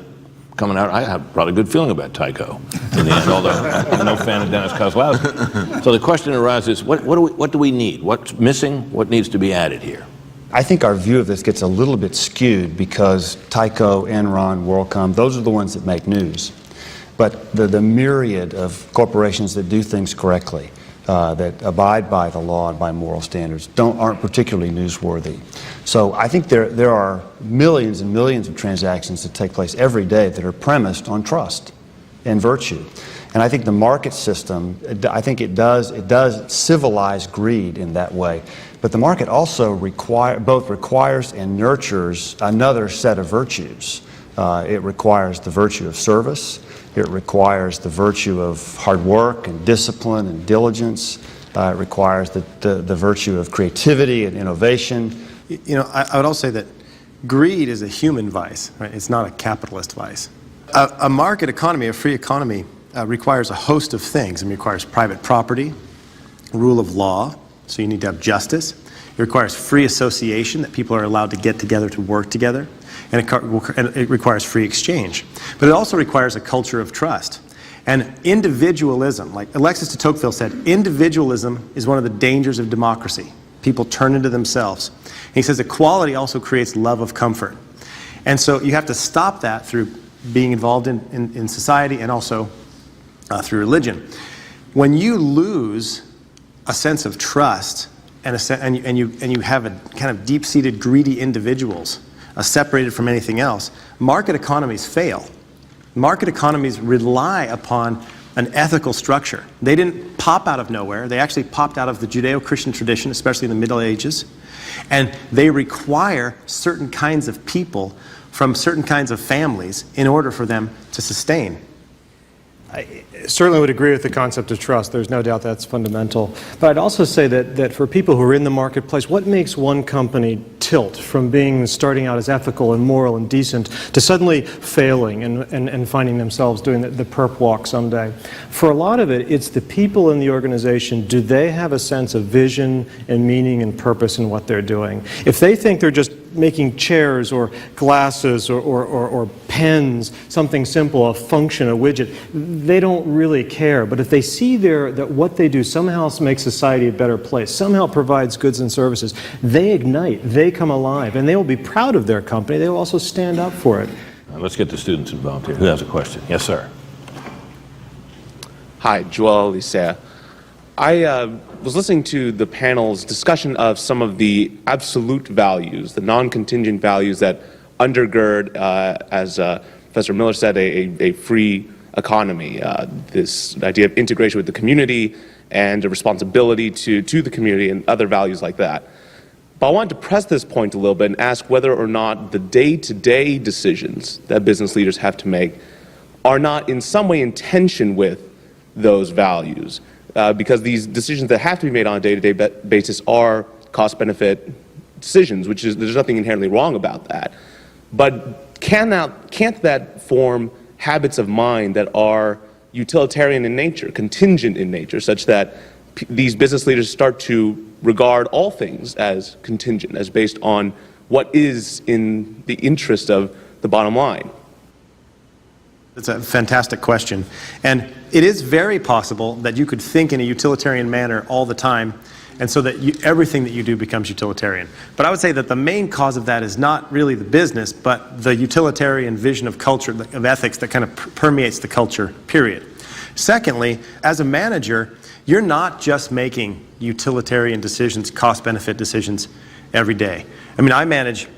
Speaker 1: coming out, I had probably a good feeling about Tyco in the end, although I'm no fan of Dennis Kozlowski. So the question arises, what do we need? What's missing? What needs to be added here?
Speaker 3: I think our view of this gets a little bit skewed because Tyco, Enron, WorldCom, those are the ones that make news. But the myriad of corporations that do things correctly, that abide by the law and by moral standards, aren't particularly newsworthy. So I think there are millions and millions of transactions that take place every day that are premised on trust and virtue. And I think the market system, I think it does civilize greed in that way. But the market also both requires and nurtures another set of virtues. It requires the virtue of service. It requires the virtue of hard work and discipline and diligence. It requires the virtue of creativity and innovation.
Speaker 8: I would also say that greed is a human vice, right? It's not a capitalist vice. A market economy, a free economy, requires a host of things. It requires private property, rule of law, so you need to have justice. It requires free association, that people are allowed to get together to work together. And it requires free exchange. But it also requires a culture of trust. And individualism, like Alexis de Tocqueville said, individualism is one of the dangers of democracy. People turn into themselves. And he says equality also creates love of comfort. And so you have to stop that through being involved in society and also through religion. When you lose a sense of trust and you have a kind of deep-seated greedy individuals separated from anything else, market economies fail. Market economies rely upon an ethical structure. They didn't pop out of nowhere. They actually popped out of the Judeo-Christian tradition, especially in the Middle Ages. And they require certain kinds of people from certain kinds of families in order for them to sustain.
Speaker 7: I certainly would agree with the concept of trust. There's no doubt that's fundamental. But I'd also say that for people who are in the marketplace, what makes one company tilt from starting out as ethical and moral and decent to suddenly failing and finding themselves doing the perp walk someday? For a lot of it, it's the people in the organization. Do they have a sense of vision and meaning and purpose in what they're doing? If they think they're just making chairs or glasses or pens, something simple, a function, a widget, they don't really care. But if they see that what they do somehow makes society a better place, somehow provides goods and services, they ignite, they come alive, and they will be proud of their company. They will also stand up for it.
Speaker 1: Let's get the students involved here. Who has a question? Yes, sir.
Speaker 6: Hi, Joel Lisea. I was listening to the panel's discussion of some of the absolute values, the non-contingent values that undergird, as Professor Miller said, a free economy, this idea of integration with the community and a responsibility to the community and other values like that. But I wanted to press this point a little bit and ask whether or not the day-to-day decisions that business leaders have to make are not in some way in tension with those values. Because these decisions that have to be made on a day-to-day basis are cost-benefit decisions, which is, there's nothing inherently wrong about that. But can't that form habits of mind that are utilitarian in nature, contingent in nature, such that these business leaders start to regard all things as contingent, as based on what is in the interest of the bottom line?
Speaker 8: It's a fantastic question. And it is very possible that you could think in a utilitarian manner all the time, and so that everything that you do becomes utilitarian. But I would say that the main cause of that is not really the business, but the utilitarian vision of culture, of ethics that kind of permeates the culture, period. Secondly, as a manager, you're not just making utilitarian decisions, cost-benefit decisions every day. I mean, I manage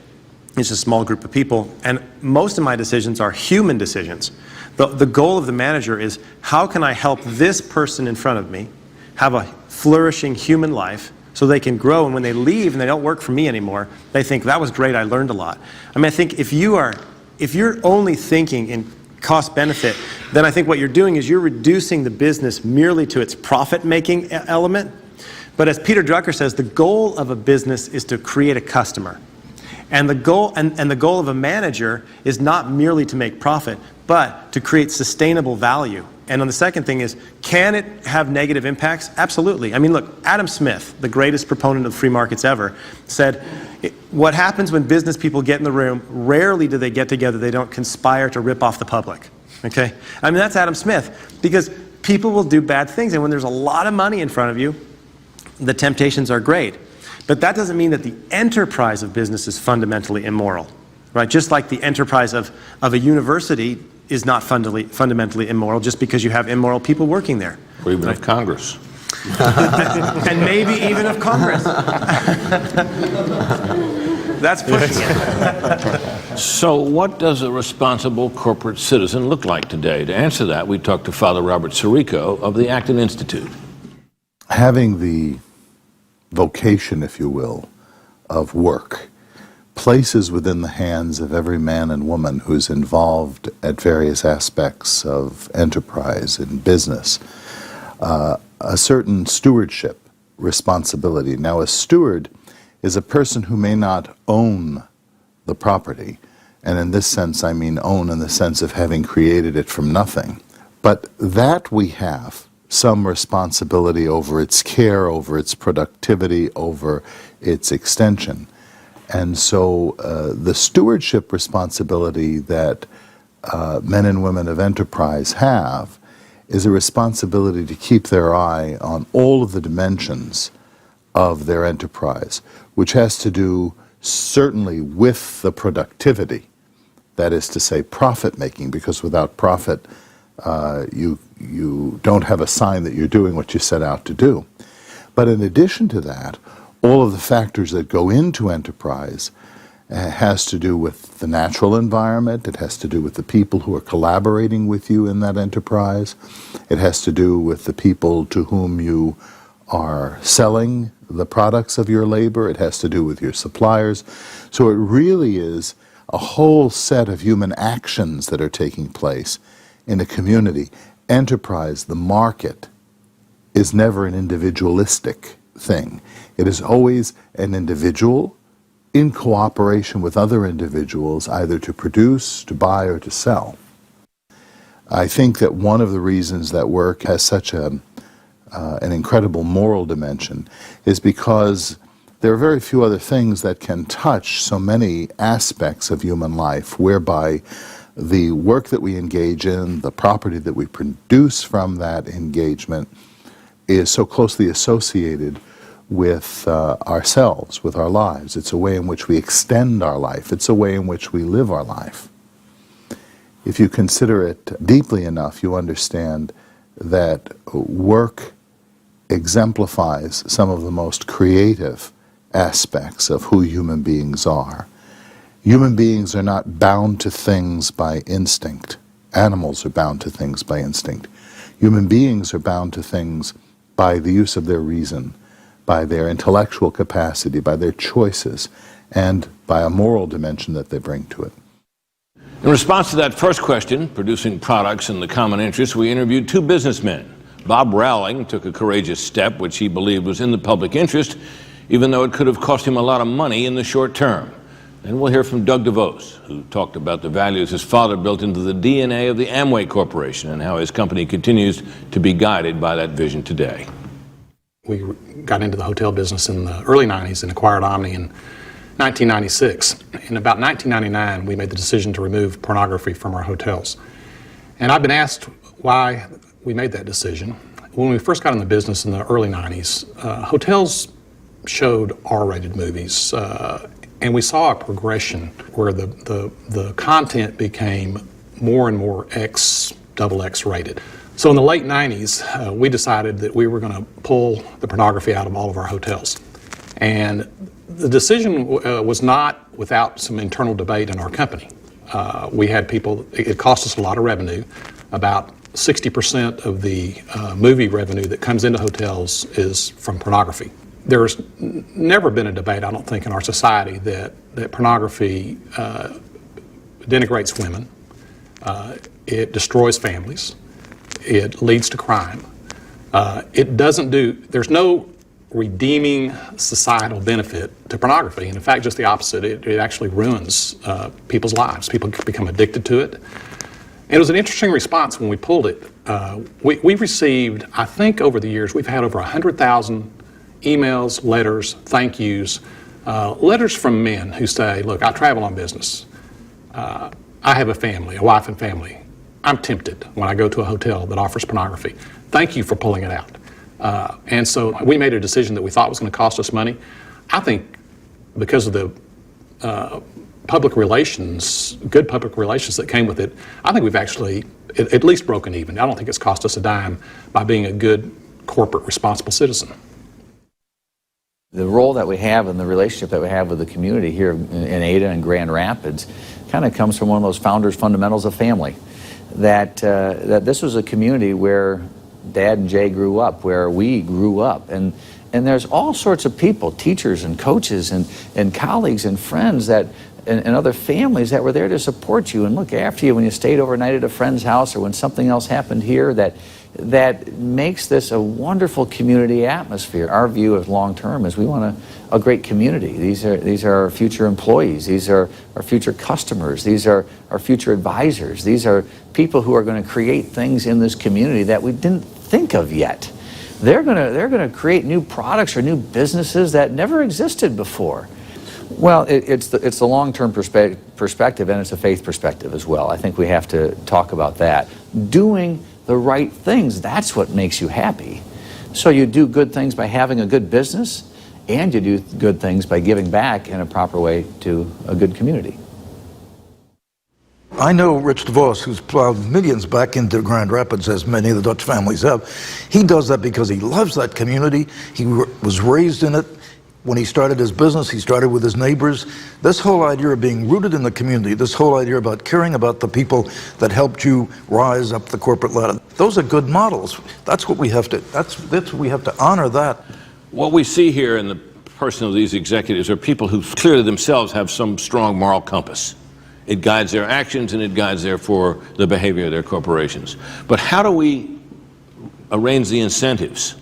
Speaker 8: it's a small group of people, and most of my decisions are human decisions. The goal of the manager is, how can I help this person in front of me have a flourishing human life so they can grow, and when they leave and they don't work for me anymore, they think, that was great, I learned a lot. I mean, I think if you're only thinking in cost benefit, then I think what you're doing is you're reducing the business merely to its profit-making element. But as Peter Drucker says, the goal of a business is to create a customer. And the goal of a manager is not merely to make profit, but to create sustainable value. And on the second thing is, can it have negative impacts? Absolutely. I mean, look, Adam Smith, the greatest proponent of free markets ever, said, what happens when business people get in the room, rarely do they get together, they don't conspire to rip off the public. Okay? I mean, that's Adam Smith, because people will do bad things, and when there's a lot of money in front of you, the temptations are great. But that doesn't mean that the enterprise of business is fundamentally immoral, right? Just like the enterprise of a university is not fundamentally immoral just because you have immoral people working there.
Speaker 1: Or even of Congress.
Speaker 8: And maybe even of Congress. That's pushing it.
Speaker 1: So what does a responsible corporate citizen look like today? To answer that, we talked to Father Robert Sirico of the Acton Institute.
Speaker 9: Having the vocation, if you will, of work places within the hands of every man and woman who's involved at various aspects of enterprise and business a certain stewardship responsibility. Now, a steward is a person who may not own the property, and in this sense I mean own in the sense of having created it from nothing, but that we have some responsibility over its care, over its productivity, over its extension. And so the stewardship responsibility that men and women of enterprise have is a responsibility to keep their eye on all of the dimensions of their enterprise, which has to do certainly with the productivity, that is to say profit-making, because without profit you don't have a sign that you're doing what you set out to do. But in addition to that, all of the factors that go into enterprise has to do with the natural environment, it has to do with the people who are collaborating with you in that enterprise, it has to do with the people to whom you are selling the products of your labor, it has to do with your suppliers. So it really is a whole set of human actions that are taking place in a community. Enterprise, the market, is never an individualistic thing. It is always an individual in cooperation with other individuals, either to produce, to buy, or to sell. I think that one of the reasons that work has such an incredible moral dimension is because there are very few other things that can touch so many aspects of human life, whereby the work that we engage in, the property that we produce from that engagement, is so closely associated with ourselves, with our lives. It's a way in which we extend our life. It's a way in which we live our life. If you consider it deeply enough, you understand that work exemplifies some of the most creative aspects of who human beings are. Human beings are not bound to things by instinct. Animals are bound to things by instinct. Human beings are bound to things by the use of their reason, by their intellectual capacity, by their choices, and by a moral dimension that they bring to it.
Speaker 1: In response to that first question, producing products in the common interest, we interviewed two businessmen. Bob Rowling took a courageous step which he believed was in the public interest, even though it could have cost him a lot of money in the short term. And we'll hear from Doug DeVos, who talked about the values his father built into the DNA of the Amway Corporation and how his company continues to be guided by that vision today.
Speaker 16: We got into the hotel business in the early 90s and acquired Omni in 1996. In about 1999, we made the decision to remove pornography from our hotels. And I've been asked why we made that decision. When we first got in the business in the early 90s, hotels showed R-rated movies, and we saw a progression where the content became more and more XXX rated. So in the late 90s, we decided that we were going to pull the pornography out of all of our hotels. And the decision was not without some internal debate in our company. We had people, it cost us a lot of revenue. About 60% of the movie revenue that comes into hotels is from pornography. There's never been a debate, I don't think, in our society that pornography denigrates women, it destroys families, it leads to crime. There's no redeeming societal benefit to pornography. And in fact, just the opposite. It actually ruins people's lives. People become addicted to it. And it was an interesting response when we pulled it. We received, I think over the years, we've had over 100,000 emails, letters, thank yous, letters from men who say, look, I travel on business. I have a family, a wife and family. I'm tempted when I go to a hotel that offers pornography. Thank you for pulling it out. And so we made a decision that we thought was going to cost us money. I think because of the public relations, good public relations that came with it, I think we've actually at least broken even. I don't think it's cost us a dime by being a good corporate responsible citizen.
Speaker 17: The role that we have and the relationship that we have with the community here in Ada and Grand Rapids kind of comes from one of those founders' fundamentals of family. That this was a community where Dad and Jay grew up, where we grew up. And there's all sorts of people, teachers and coaches and colleagues and friends and other families that were there to support you and look after you when you stayed overnight at a friend's house or when something else happened here that makes this a wonderful community atmosphere. Our view of long-term is we want a great community. These are our future employees. These are our future customers. These are our future advisors. These are people who are going to create things in this community that we didn't think of yet. They're going to create new products or new businesses that never existed before. Well, it's the long-term perspective, and it's a faith perspective as well. I think we have to talk about that. Doing the right things, that's what makes you happy. So you do good things by having a good business, and you do good things by giving back in a proper way to a good community.
Speaker 5: I know Rich DeVos, who's plowed millions back into Grand Rapids, as many of the Dutch families have. He does that because he loves that community. He was raised in it. When he started his business, he started with his neighbors. This whole idea of being rooted in the community, this whole idea about caring about the people that helped you rise up the corporate ladder, those are good models. That's what we have to honor that.
Speaker 1: What we see here in the person of these executives are people who clearly themselves have some strong moral compass. It guides their actions and it guides, therefore, the behavior of their corporations. But how do we arrange the incentives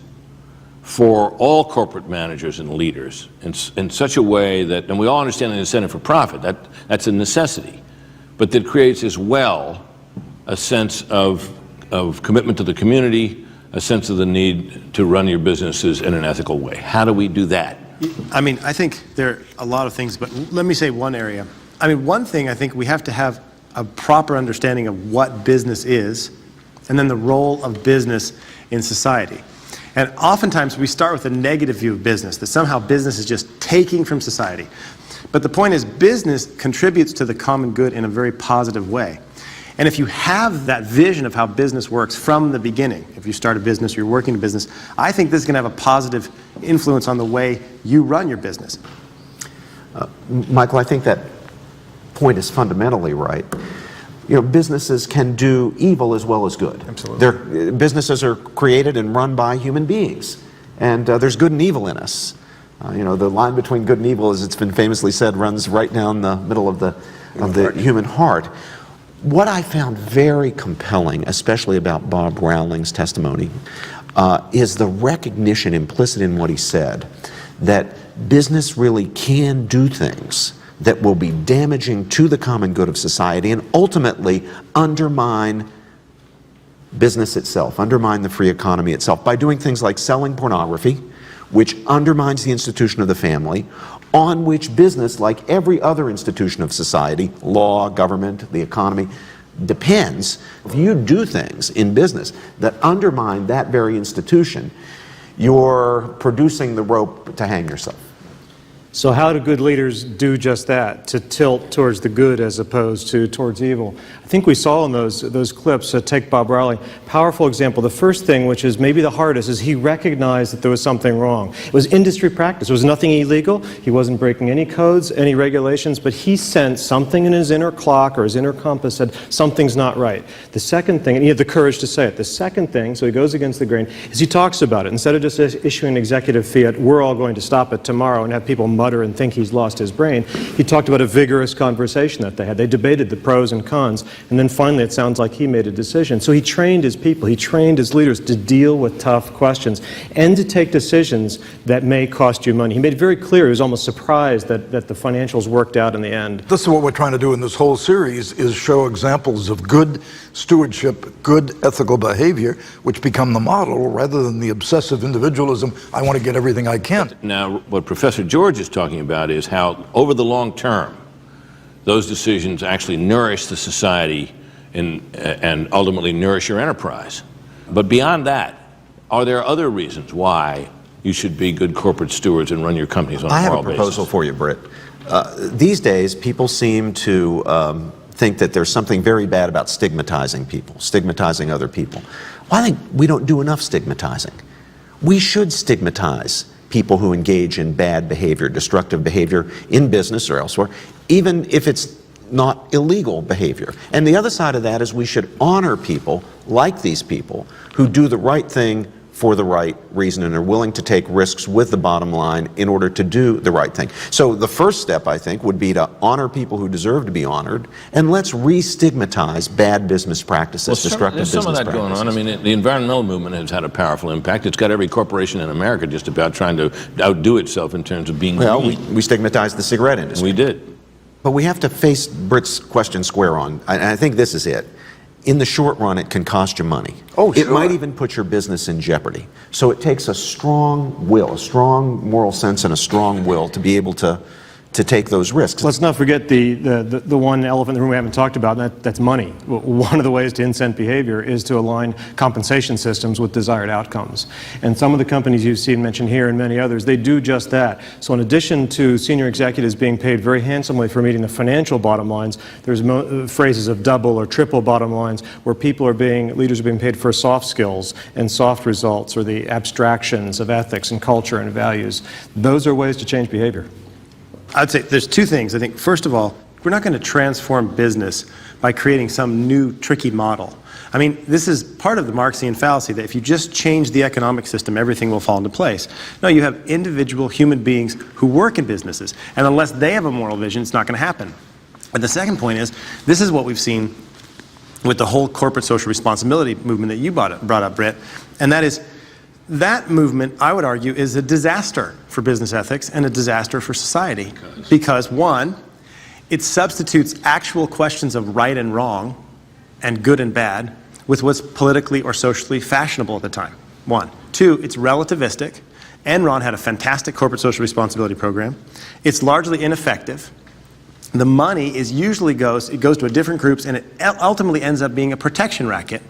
Speaker 1: for all corporate managers and leaders in such a way that, and we all understand the incentive for profit, that's a necessity, but that creates as well a sense of commitment to the community, a sense of the need to run your businesses in an ethical way? How do we do that?
Speaker 8: I mean, I think there are a lot of things, but let me say one area. I mean, one thing, I think we have to have a proper understanding of what business is, and then the role of business in society. And oftentimes we start with a negative view of business, that somehow business is just taking from society. But the point is, business contributes to the common good in a very positive way. And if you have that vision of how business works from the beginning, if you start a business, you're working a business, I think this is going to have a positive influence on the way you run your business.
Speaker 4: Michael, I think that point is fundamentally right. You know, businesses can do evil as well as good.
Speaker 25: Absolutely.
Speaker 4: Businesses are created and run by human beings. And there's good and evil in us. The line between good and evil, as it's been famously said, runs right down the middle of the human heart. What I found very compelling, especially about Bob Rowling's testimony, is the recognition implicit in what he said that business really can do things that will be damaging to the common good of society and ultimately undermine business itself, undermine the free economy itself by doing things like selling pornography, which undermines the institution of the family, on which business, like every other institution of society, law, government, the economy, depends. If you do things in business that undermine that very institution, you're producing the rope to hang yourself.
Speaker 7: So how do good leaders do just that, to tilt towards the good as opposed to towards evil? I think we saw in those clips, take Bob Rowling, powerful example. The first thing, which is maybe the hardest, is he recognized that there was something wrong. It was industry practice. There was nothing illegal. He wasn't breaking any codes, any regulations, but he sensed something in his inner clock or his inner compass said something's not right. The second thing, and he had the courage to say it, the second thing, so he goes against the grain, is he talks about it. Instead of just issuing an executive fiat, we're all going to stop it tomorrow and have people mutter and think he's lost his brain, he talked about a vigorous conversation that they had. They debated the pros and cons, and then finally it sounds like he made a decision. So he trained his people, he trained his leaders to deal with tough questions and to take decisions that may cost you money. He made it very clear, he was almost surprised that the financials worked out in the end.
Speaker 5: This is what we're trying to do in this whole series, is show examples of good stewardship, good ethical behavior, which become the model rather than the obsessive individualism, I want to get everything I can.
Speaker 1: Now, what Professor George is talking about is how, over the long term, those decisions actually nourish the society and ultimately nourish your enterprise. But beyond that, are there other reasons why you should be good corporate stewards and run your companies on a moral basis?
Speaker 4: I have a proposal for you, Britt. These days, people seem to think that there's something very bad about stigmatizing people, stigmatizing other people. Well, I think we don't do enough stigmatizing. We should stigmatize people who engage in bad behavior, destructive behavior in business or elsewhere, even if it's not illegal behavior. And the other side of that is we should honor people like these people who do the right thing for the right reason and are willing to take risks with the bottom line in order to do the right thing. So the first step, I think, would be to honor people who deserve to be honored, and let's re-stigmatize bad business practices, destructive business practices.
Speaker 1: There's some of that going on. I mean, the environmental movement has had a powerful impact. It's got every corporation in America just about trying to outdo itself in terms of being green.
Speaker 4: We stigmatized the cigarette industry.
Speaker 1: We did.
Speaker 4: But we have to face Britt's question square on, and I think this is it. In the short run, it can cost you money.
Speaker 5: Oh, sure.
Speaker 4: It might even put your business in jeopardy. So it takes a strong will, a strong moral sense and a strong will to be able to take those risks.
Speaker 7: Let's not forget the one elephant in the room we haven't talked about, and that's money. One of the ways to incent behavior is to align compensation systems with desired outcomes. And some of the companies you've seen mentioned here and many others, they do just that. So in addition to senior executives being paid very handsomely for meeting the financial bottom lines, there's phrases of double or triple bottom lines where leaders are being paid for soft skills and soft results, or the abstractions of ethics and culture and values. Those are ways to change behavior.
Speaker 8: I'd say there's two things. I think, first of all, we're not going to transform business by creating some new tricky model. I mean, this is part of the Marxian fallacy that if you just change the economic system, everything will fall into place. No, you have individual human beings who work in businesses, and unless they have a moral vision, it's not going to happen. But the second point is, this is what we've seen with the whole corporate social responsibility movement that you brought up, Britt, and that is, that movement, I would argue, is a disaster for business ethics and a disaster for society. Because one, it substitutes actual questions of right and wrong and good and bad with what's politically or socially fashionable at the time. One. Two, it's relativistic. Enron had a fantastic corporate social responsibility program. It's largely ineffective. The money goes to different groups, and it ultimately ends up being a protection racket.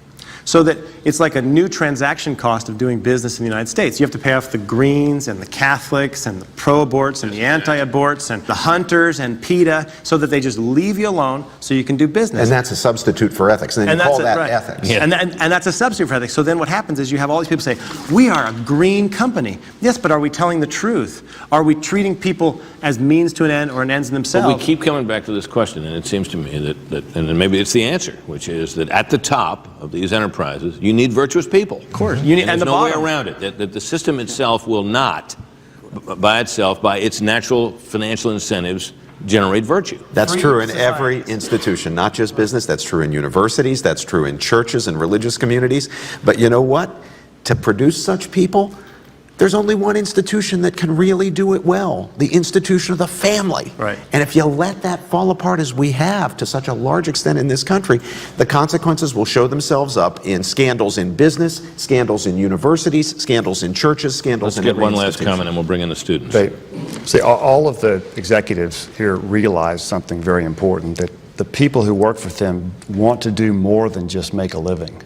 Speaker 8: So that it's like a new transaction cost of doing business in the United States. You have to pay off the Greens and the Catholics and the pro-aborts and the anti-aborts and the hunters and PETA, so that they just leave you alone so you can do business.
Speaker 4: And that's a substitute for ethics. And then you call that ethics.
Speaker 8: Yeah. And that's a substitute for ethics. So then what happens is you have all these people say, we are a green company. Yes, but are we telling the truth? Are we treating people as means to an end or an ends in themselves?
Speaker 1: But we keep coming back to this question, and it seems to me that and maybe it's the answer, which is that at the top of these enterprises, enterprises, you need virtuous people. Of
Speaker 8: course.
Speaker 1: And there's no way around it. That the system itself will not, by itself, by its natural financial incentives, generate virtue.
Speaker 4: That's true in every institution, not just business. That's true in universities. That's true in churches and religious communities. But you know what? To produce such people, there's only one institution that can really do it well, the institution of the family.
Speaker 8: Right.
Speaker 4: And if you let that fall apart as we have to such a large extent in this country, the consequences will show themselves up in scandals in business, scandals in universities, scandals in churches, scandals
Speaker 1: Let's
Speaker 4: in
Speaker 1: get one last
Speaker 4: institution.
Speaker 1: comment and we'll bring in the students.
Speaker 3: All of the executives here realize something very important, that the people who work for them want to do more than just make a living.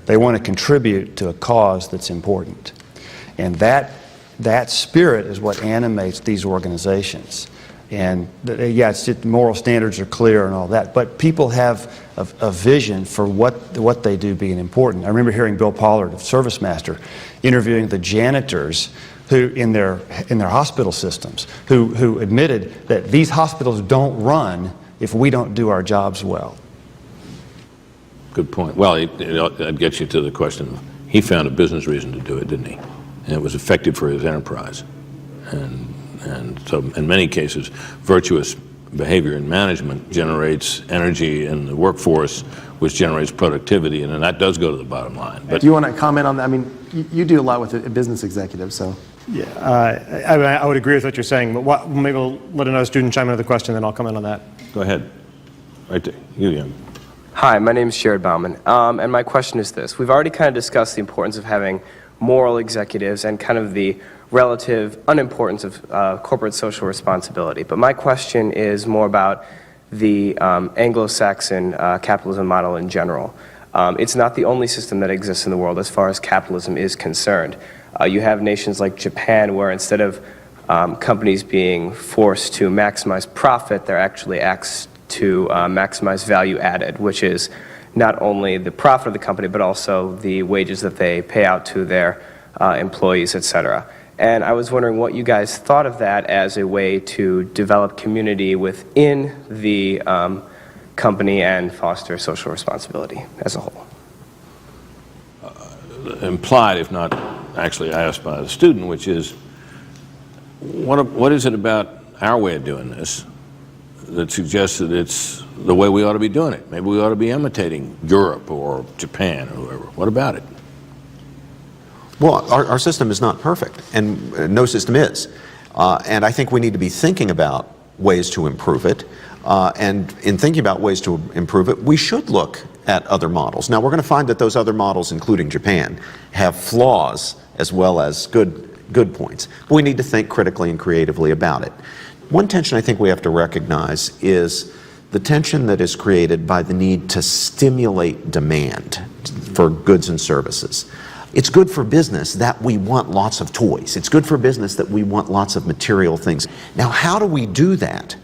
Speaker 3: They want to contribute to a cause that's important. And that spirit is what animates these organizations. And moral standards are clear and all that, but people have a vision for what they do being important. I remember hearing Bill Pollard of ServiceMaster interviewing the janitors who in their hospital systems who admitted that these hospitals don't run if we don't do our jobs well.
Speaker 1: Good point. Well, that gets you to the question of, he found a business reason to do it, didn't he? And it was effective for his enterprise. And so in many cases, virtuous behavior in management generates energy in the workforce, which generates productivity, and then that does go to the bottom line. But
Speaker 8: do you want to comment on that? I mean, you do a lot with a business executive, so. Yeah, I would agree with what you're saying, but maybe we'll let another student chime in with a question, then I'll comment on that.
Speaker 1: Go ahead. Right there. You, young.
Speaker 18: Hi, my name is Jared Bauman, and my question is this. We've already kind of discussed the importance of having moral executives and kind of the relative unimportance of corporate social responsibility. But my question is more about the Anglo-Saxon capitalism model in general. It's not the only system that exists in the world as far as capitalism is concerned. You have nations like Japan where instead of companies being forced to maximize profit, they're actually asked to maximize value added, which is not only the profit of the company, but also the wages that they pay out to their employees, et cetera. And I was wondering what you guys thought of that as a way to develop community within the company and foster social responsibility as a whole.
Speaker 1: Implied, if not actually asked by the student, which is, what is it about our way of doing this that suggests that it's the way we ought to be doing it? Maybe we ought to be imitating Europe or Japan or whoever. What about it?
Speaker 4: Well, our system is not perfect, and no system is. And I think we need to be thinking about ways to improve it. And in thinking about ways to improve it, we should look at other models. Now, we're going to find that those other models, including Japan, have flaws as well as good points. But we need to think critically and creatively about it. One tension I think we have to recognize is the tension that is created by the need to stimulate demand for goods and services. It's good for business that we want lots of toys. It's good for business that we want lots of material things. Now, how do we do that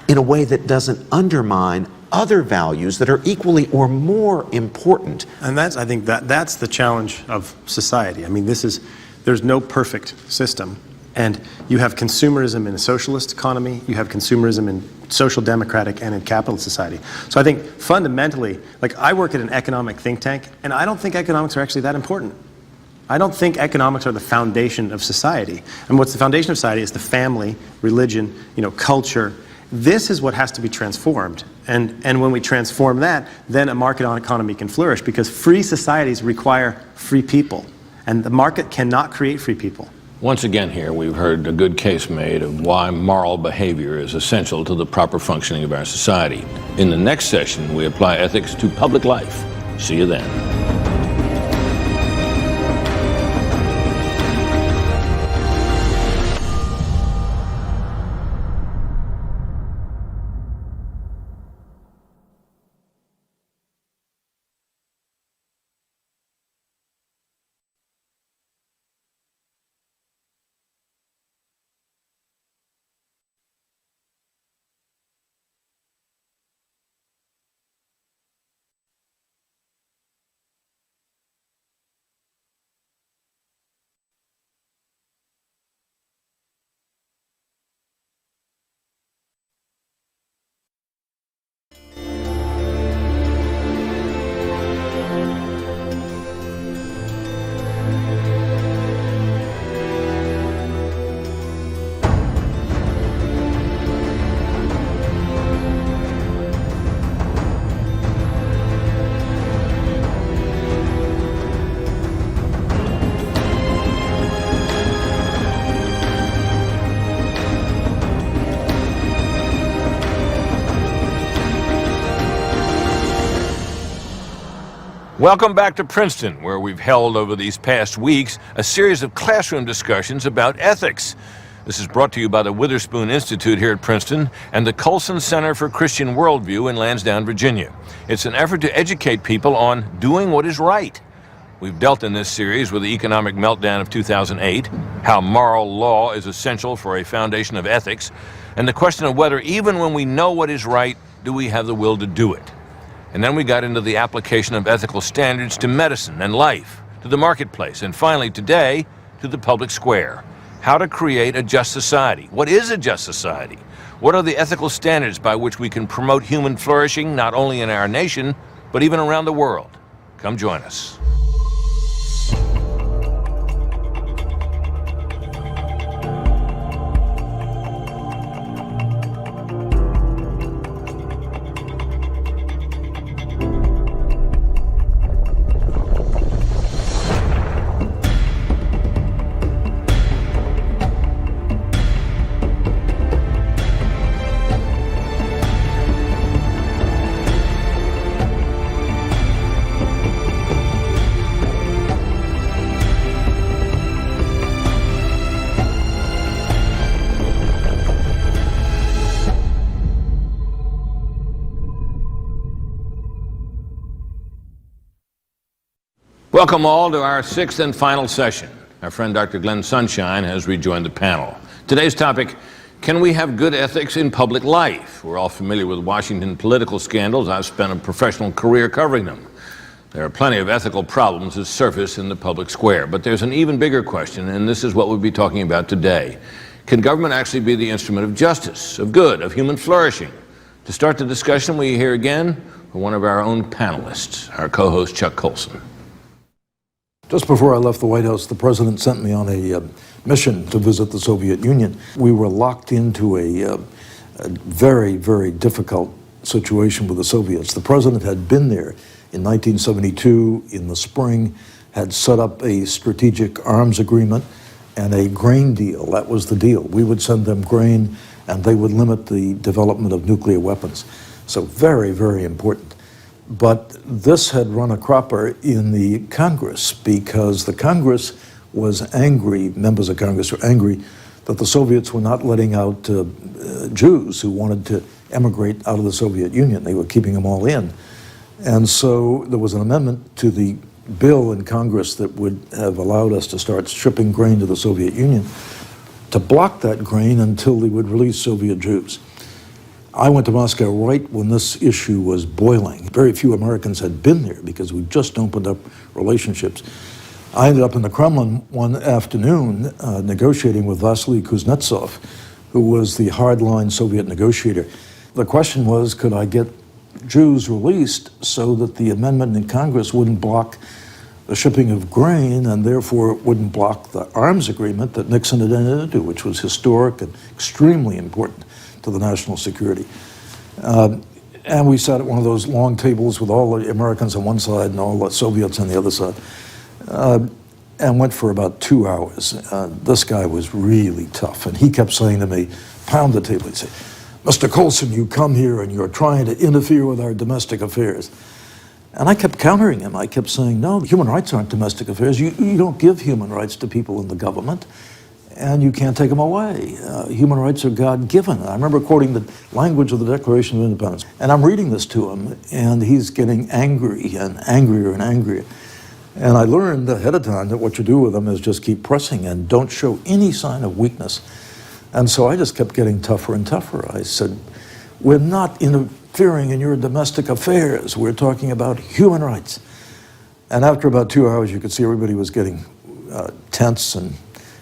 Speaker 4: in a way that doesn't undermine other values that are equally or more important?
Speaker 8: And I think that's the challenge of society. I mean, there's no perfect system. And you have consumerism in a socialist economy, you have consumerism in social democratic and in capitalist society. So I think fundamentally, like I work at an economic think tank, and I don't think economics are actually that important. I don't think economics are the foundation of society. And what's the foundation of society is the family, religion, culture. This is what has to be transformed. And when we transform that, then a market economy can flourish because free societies require free people. And the market cannot create free people.
Speaker 1: Once again here, we've heard a good case made of why moral behavior is essential to the proper functioning of our society. In the next session, we apply ethics to public life. See you then. Welcome back to Princeton, where we've held over these past weeks a series of classroom discussions about ethics. This is brought to you by the Witherspoon Institute here at Princeton and the Colson Center for Christian Worldview in Lansdowne, Virginia. It's an effort to educate people on doing what is right. We've dealt in this series with the economic meltdown of 2008, how moral law is essential for a foundation of ethics, and the question of whether, even when we know what is right, do we have the will to do it? And then we got into the application of ethical standards to medicine and life, to the marketplace, and finally today, to the public square. How to create a just society. What is a just society? What are the ethical standards by which we can promote human flourishing, not only in our nation, but even around the world? Come join us. Welcome all to our sixth and final session. Our friend Dr. Glenn Sunshine has rejoined the panel. Today's topic, can we have good ethics in public life? We're all familiar with Washington political scandals. I've spent a professional career covering them. There are plenty of ethical problems that surface in the public square, but there's an even bigger question, and this is what we'll be talking about today. Can government actually be the instrument of justice, of good, of human flourishing? To start the discussion, we hear again from one of our own panelists, our co-host Chuck Colson.
Speaker 19: Just before I left the White House, the president sent me on a mission to visit the Soviet Union. We were locked into a very, very difficult situation with the Soviets. The president had been there in 1972 in the spring, had set up a strategic arms agreement and a grain deal. That was the deal. We would send them grain and they would limit the development of nuclear weapons. So very, very important. But this had run a cropper in the Congress because the Congress was angry, members of Congress were angry that the Soviets were not letting out Jews who wanted to emigrate out of the Soviet Union. They were keeping them all in. And so there was an amendment to the bill in Congress that would have allowed us to start shipping grain to the Soviet Union to block that grain until they would release Soviet Jews. I went to Moscow right when this issue was boiling. Very few Americans had been there because we just opened up relationships. I ended up in the Kremlin one afternoon negotiating with Vasily Kuznetsov, who was the hardline Soviet negotiator. The question was, could I get Jews released so that the amendment in Congress wouldn't block the shipping of grain and therefore it wouldn't block the arms agreement that Nixon had entered into, which was historic and extremely important to the national security. And we sat at one of those long tables with all the Americans on one side and all the Soviets on the other side, and went for about 2 hours. This guy was really tough, and he kept saying to me, pound the table, he'd say, Mr. Colson, you come here and you're trying to interfere with our domestic affairs. And I kept countering him. I kept saying, no, human rights aren't domestic affairs. You don't give human rights to people in the government. And you can't take them away. Human rights are God-given. I remember quoting the language of the Declaration of Independence. And I'm reading this to him, and he's getting angry and angrier and angrier. And I learned ahead of time that what you do with them is just keep pressing and don't show any sign of weakness. And so I just kept getting tougher and tougher. I said, we're not interfering in your domestic affairs. We're talking about human rights. And after about 2 hours, you could see everybody was getting tense, and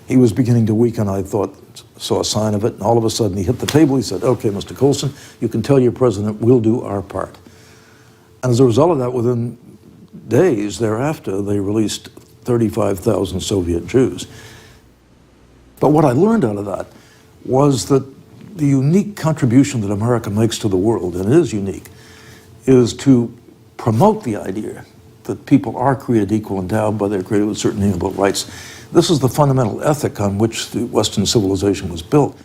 Speaker 19: he was beginning to weaken. I saw a sign of it, and all of a sudden he hit the table. He said, okay, Mr. Colson, you can tell your president we'll do our part. And as a result of that, within days thereafter, they released 35,000 Soviet Jews. But what I learned out of that was that the unique contribution that America makes to the world, and it is unique, is to promote the idea that people are created equal, endowed by their creator with certain inalienable rights. This is the fundamental ethic on which the Western civilization was built.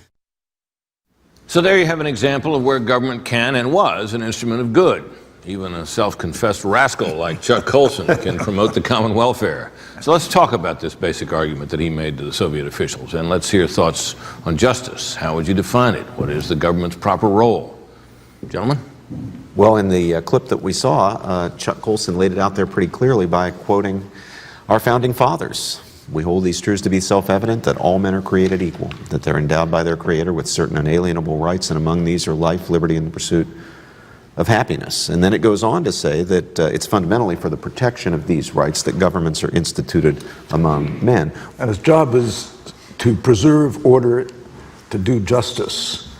Speaker 1: So there you have an example of where government can and was an instrument of good. Even a self-confessed rascal like Chuck Colson can promote the common welfare. So let's talk about this basic argument that he made to the Soviet officials, and let's hear thoughts on justice. How would you define it? What is the government's proper role? Gentlemen?
Speaker 4: Well, in the clip that we saw, Chuck Colson laid it out there pretty clearly by quoting our founding fathers. We hold these truths to be self-evident, that all men are created equal, that they're endowed by their Creator with certain unalienable rights, and among these are life, liberty, and the pursuit of happiness. And then it goes on to say that it's fundamentally for the protection of these rights that governments are instituted among men.
Speaker 19: And its job is to preserve order, to do justice,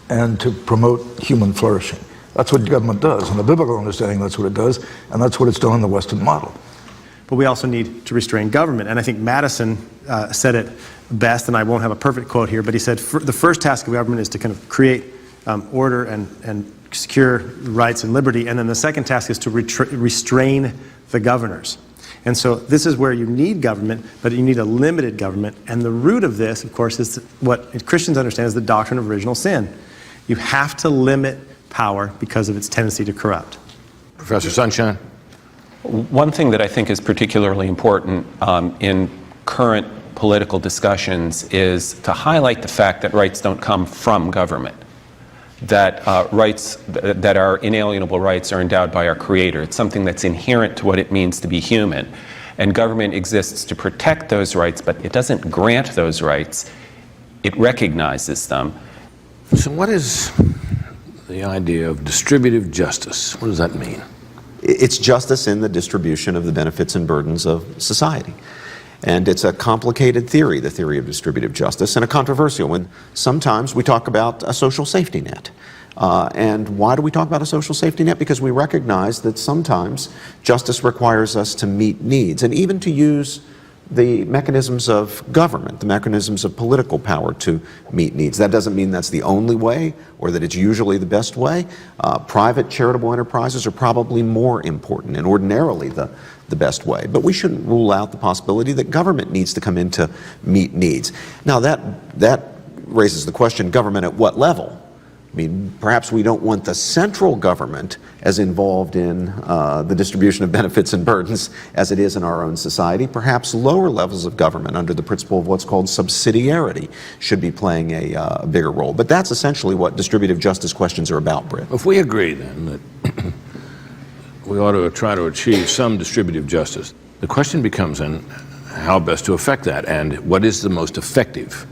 Speaker 19: and to promote human flourishing. That's what government does. In the biblical understanding, that's what it does, and that's what it's done in the Western model.
Speaker 8: But we also need to restrain government. And I think Madison said it best, and I won't have a perfect quote here, but he said the first task of government is to kind of create order and secure rights and liberty, and then the second task is to restrain the governors. And so this is where you need government, but you need a limited government. And the root of this, of course, is what Christians understand as the doctrine of original sin. You have to limit power because of its tendency to corrupt.
Speaker 1: Professor Sunshine?
Speaker 10: One thing that I think is particularly important in current political discussions is to highlight the fact that rights don't come from government, that rights that are inalienable rights are endowed by our Creator. It's something that's inherent to what it means to be human. And government exists to protect those rights, but it doesn't grant those rights. It recognizes them.
Speaker 1: So what is the idea of distributive justice? What does that mean?
Speaker 4: It's justice in the distribution of the benefits and burdens of society. And it's a complicated theory, the theory of distributive justice, and a controversial one. Sometimes we talk about a social safety net. And why do we talk about a social safety net? Because we recognize that sometimes justice requires us to meet needs and even to use the mechanisms of government, the mechanisms of political power to meet needs. That doesn't mean that's the only way or that it's usually the best way. Private charitable enterprises are probably more important and ordinarily the best way. But we shouldn't rule out the possibility that government needs to come in to meet needs. Now that raises the question, government at what level? I mean, perhaps we don't want the central government as involved in the distribution of benefits and burdens as it is in our own society. Perhaps lower levels of government under the principle of what's called subsidiarity should be playing a bigger role. But that's essentially what distributive justice questions are about, Britt.
Speaker 1: If we agree then that we ought to try to achieve some distributive justice, the question becomes then how best to effect that and what is the most effective.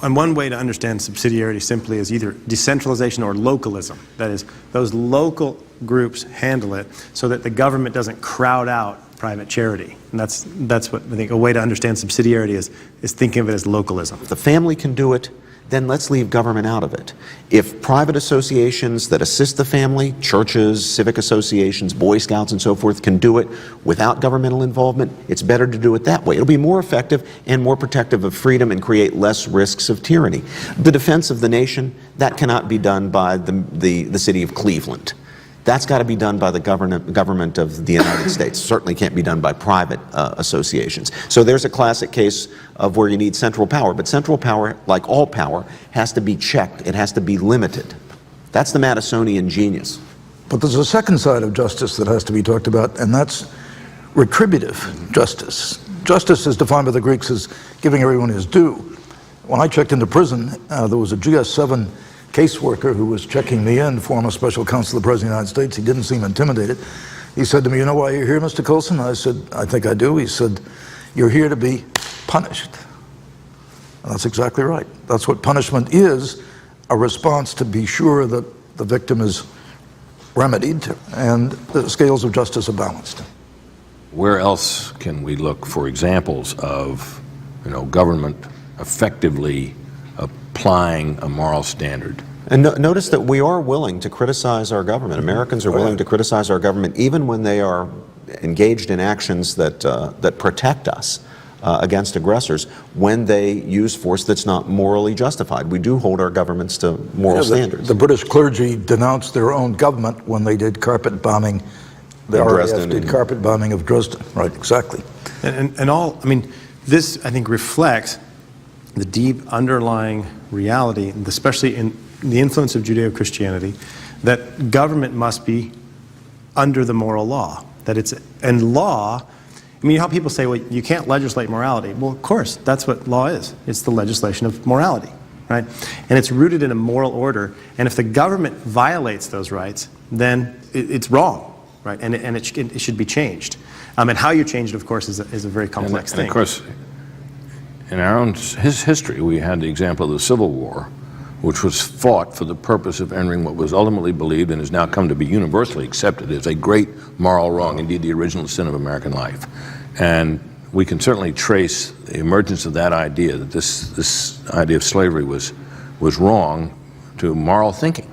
Speaker 8: And one way to understand subsidiarity simply is either decentralization or localism. That is, those local groups handle it so that the government doesn't crowd out private charity. And that's what I think a way to understand subsidiarity is thinking of it as localism.
Speaker 4: If the family can do it, then let's leave government out of it. If private associations that assist the family, churches, civic associations, Boy Scouts and so forth can do it without governmental involvement, it's better to do it that way. It'll be more effective and more protective of freedom and create less risks of tyranny. The defense of the nation, that cannot be done by the city of Cleveland. That's got to be done by the government of the United States. Certainly can't be done by private associations. So there's a classic case of where you need central power. But central power, like all power, has to be checked. It has to be limited. That's the Madisonian genius.
Speaker 19: But there's a second side of justice that has to be talked about, and that's retributive justice. Justice is defined by the Greeks as giving everyone his due. When I checked into prison, there was a GS7 caseworker who was checking me in, former special counsel of the President of the United States. He didn't seem intimidated. He said to me, "You know why you're here, Mr. Colson?" I said, "I think I do." He said, "You're here to be punished." And that's exactly right. That's what punishment is, a response to be sure that the victim is remedied and the scales of justice are balanced.
Speaker 1: Where else can we look for examples of, government effectively applying a moral standard?
Speaker 4: And notice that we are willing to criticize our government. Americans are willing to criticize our government even when they are engaged in actions that protect us against aggressors, when they use force that's not morally justified. We do hold our governments to moral standards.
Speaker 19: The British clergy denounced their own government when they did carpet bombing. The RAF did carpet bombing of Dresden. Right, exactly.
Speaker 8: This, I think, reflects the deep underlying reality, especially in the influence of Judeo-Christianity, that government must be under the moral law. And law, I mean, how people say, well, you can't legislate morality. Well, of course, that's what law is. It's the legislation of morality, right? And it's rooted in a moral order. And if the government violates those rights, then it's wrong, right? And it should be changed. And how you change it, of course, is a very complex thing.
Speaker 1: And of course, in our own history, we had the example of the Civil War, which was fought for the purpose of entering what was ultimately believed and has now come to be universally accepted as a great moral wrong, indeed the original sin of American life. And we can certainly trace the emergence of that idea, that this idea of slavery was wrong, to moral thinking.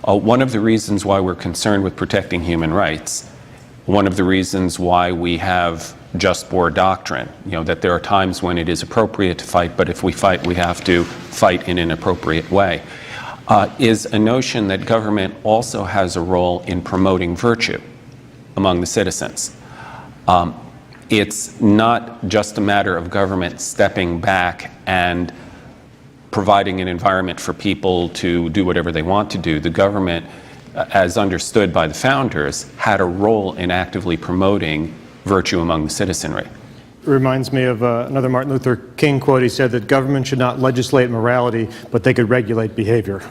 Speaker 10: One of the reasons why we're concerned with protecting human rights, one of the reasons why we have just war doctrine, that there are times when it is appropriate to fight, but if we fight, we have to fight in an appropriate way, is a notion that government also has a role in promoting virtue among the citizens. It's not just a matter of government stepping back and providing an environment for people to do whatever they want to do. The government, as understood by the founders, had a role in actively promoting virtue among the citizenry.
Speaker 7: It reminds me of another Martin Luther King quote. He said that government should not legislate morality, but they could regulate behavior.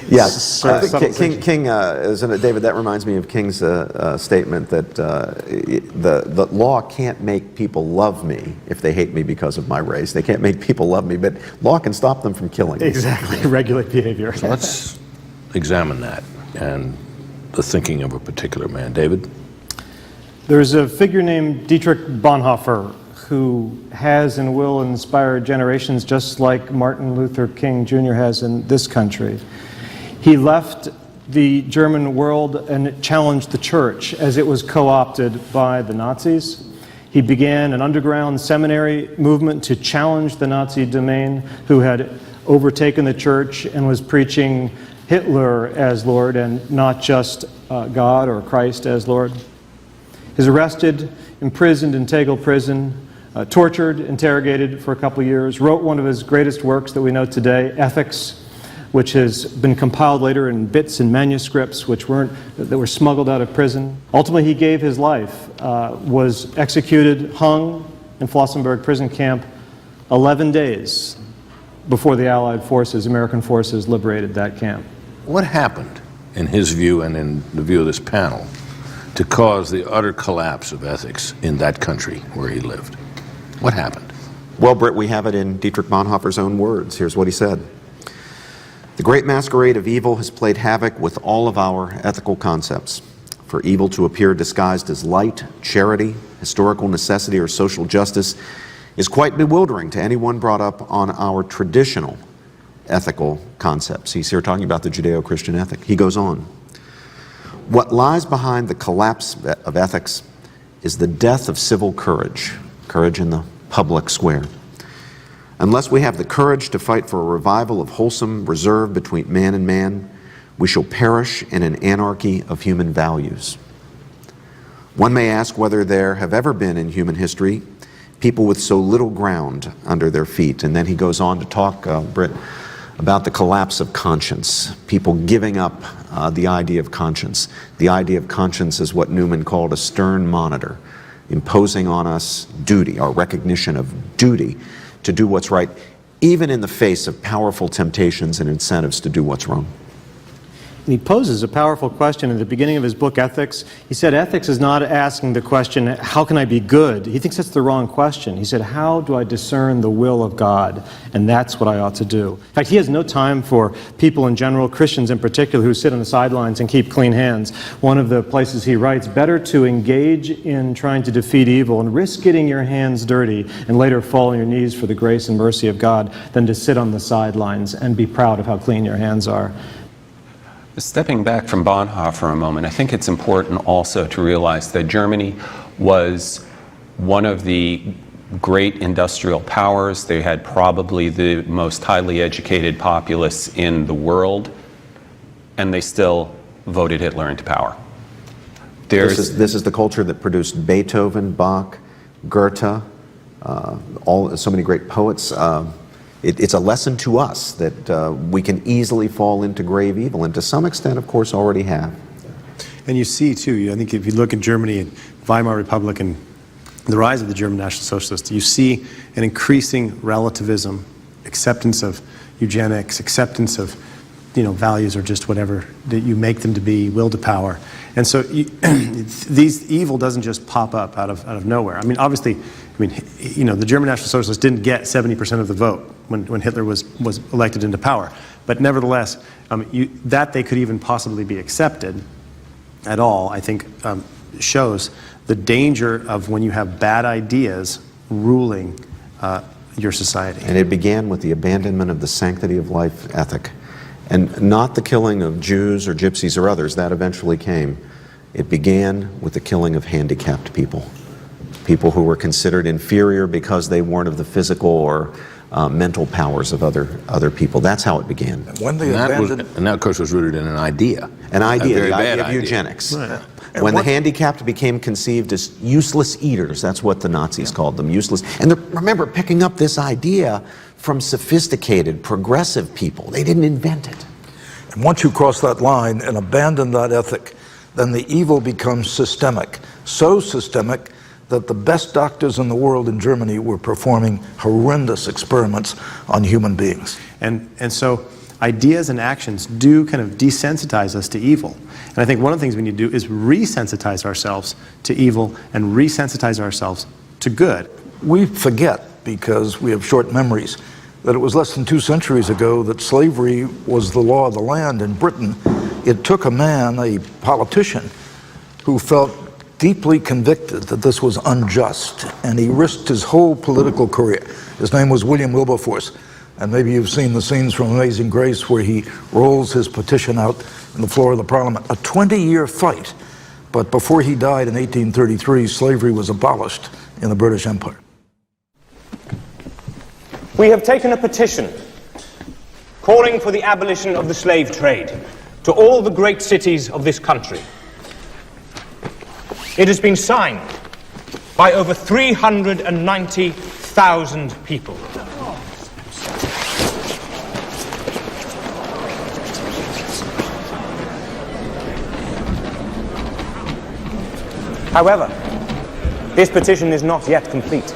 Speaker 4: Yes, King, David, that reminds me of King's statement that the law can't make people love me if they hate me because of my race. They can't make people love me, but law can stop them from killing me.
Speaker 7: Exactly, regulate behavior.
Speaker 1: So let's examine that and the thinking of a particular man. David?
Speaker 7: There's a figure named Dietrich Bonhoeffer who has and will inspire generations just like Martin Luther King Jr. has in this country. He left the German world and challenged the church as it was co-opted by the Nazis. He began an underground seminary movement to challenge the Nazi domain who had overtaken the church and was preaching Hitler as Lord and not just God or Christ as Lord. He was arrested, imprisoned in Tegel prison, tortured, interrogated for a couple of years, wrote one of his greatest works that we know today, Ethics, which has been compiled later in bits and manuscripts that were smuggled out of prison. Ultimately, he gave his life, was executed, hung in Flossenburg prison camp 11 days before the Allied forces, American forces, liberated that camp.
Speaker 1: What happened, in his view and in the view of this panel, to cause the utter collapse of ethics in that country where he lived? What happened?
Speaker 4: Well, Britt, we have it in Dietrich Bonhoeffer's own words. Here's what he said. The great masquerade of evil has played havoc with all of our ethical concepts. For evil to appear disguised as light, charity, historical necessity, or social justice is quite bewildering to anyone brought up on our traditional ethical concepts. He's here talking about the Judeo-Christian ethic. He goes on. What lies behind the collapse of ethics is the death of civil courage, courage in the public square. Unless we have the courage to fight for a revival of wholesome reserve between man and man, we shall perish in an anarchy of human values. One may ask whether there have ever been in human history people with so little ground under their feet. And then he goes on to talk, Britt, about the collapse of conscience, people giving up the idea of conscience. The idea of conscience is what Newman called a stern monitor, imposing on us duty, our recognition of duty to do what's right, even in the face of powerful temptations and incentives to do what's wrong.
Speaker 7: And he poses a powerful question at the beginning of his book, Ethics. He said, ethics is not asking the question, how can I be good? He thinks that's the wrong question. He said, how do I discern the will of God? And that's what I ought to do. In fact, he has no time for people in general, Christians in particular, who sit on the sidelines and keep clean hands. One of the places he writes, better to engage in trying to defeat evil and risk getting your hands dirty and later fall on your knees for the grace and mercy of God than to sit on the sidelines and be proud of how clean your hands are.
Speaker 10: Stepping back from Bonhoeffer a moment, I think it's important also to realize that Germany was one of the great industrial powers. They had probably the most highly educated populace in the world, and they still voted Hitler into power.
Speaker 4: This is the culture that produced Beethoven, Bach, Goethe, so many great poets. It's a lesson to us that we can easily fall into grave evil, and to some extent, of course, already have.
Speaker 8: And you see, too, I think if you look at Germany and Weimar Republic and the rise of the German National Socialists, you see an increasing relativism, acceptance of eugenics, acceptance of values or just whatever that you make them to be, will to power. And so these evil doesn't just pop up out of nowhere. I mean, obviously, the German National Socialists didn't get 70% of the vote when Hitler was elected into power. But nevertheless, that they could even possibly be accepted at all, I think, shows the danger of when you have bad ideas ruling your society.
Speaker 4: And it began with the abandonment of the sanctity of life ethic. And not the killing of Jews or gypsies or others, that eventually came. It began with the killing of handicapped people. People who were considered inferior because they weren't of the physical or mental powers of other people. That's how it began.
Speaker 1: And that, of course, was rooted in an idea.
Speaker 4: An idea,
Speaker 1: a very
Speaker 4: the
Speaker 1: bad
Speaker 4: idea of
Speaker 1: idea.
Speaker 4: eugenics.
Speaker 1: Right.
Speaker 4: When the handicapped became conceived as useless eaters, that's what the Nazis called them, useless. And remember, picking up this idea from sophisticated, progressive people. They didn't invent it.
Speaker 19: And once you cross that line and abandon that ethic, then the evil becomes systemic. So systemic that the best doctors in the world in Germany were performing horrendous experiments on human beings.
Speaker 8: And so ideas and actions do kind of desensitize us to evil. And I think one of the things we need to do is resensitize ourselves to evil and resensitize ourselves to good.
Speaker 19: We forget, because we have short memories, that it was less than 2 centuries ago that slavery was the law of the land in Britain. It took a man, a politician, who felt deeply convicted that this was unjust, and he risked his whole political career. His name was William Wilberforce, and maybe you've seen the scenes from Amazing Grace where he rolls his petition out on the floor of the Parliament. A 20-year fight, but before he died in 1833, slavery was abolished in the British Empire.
Speaker 20: We have taken a petition calling for the abolition of the slave trade to all the great cities of this country. It has been signed by over 390,000 people. However, this petition is not yet complete.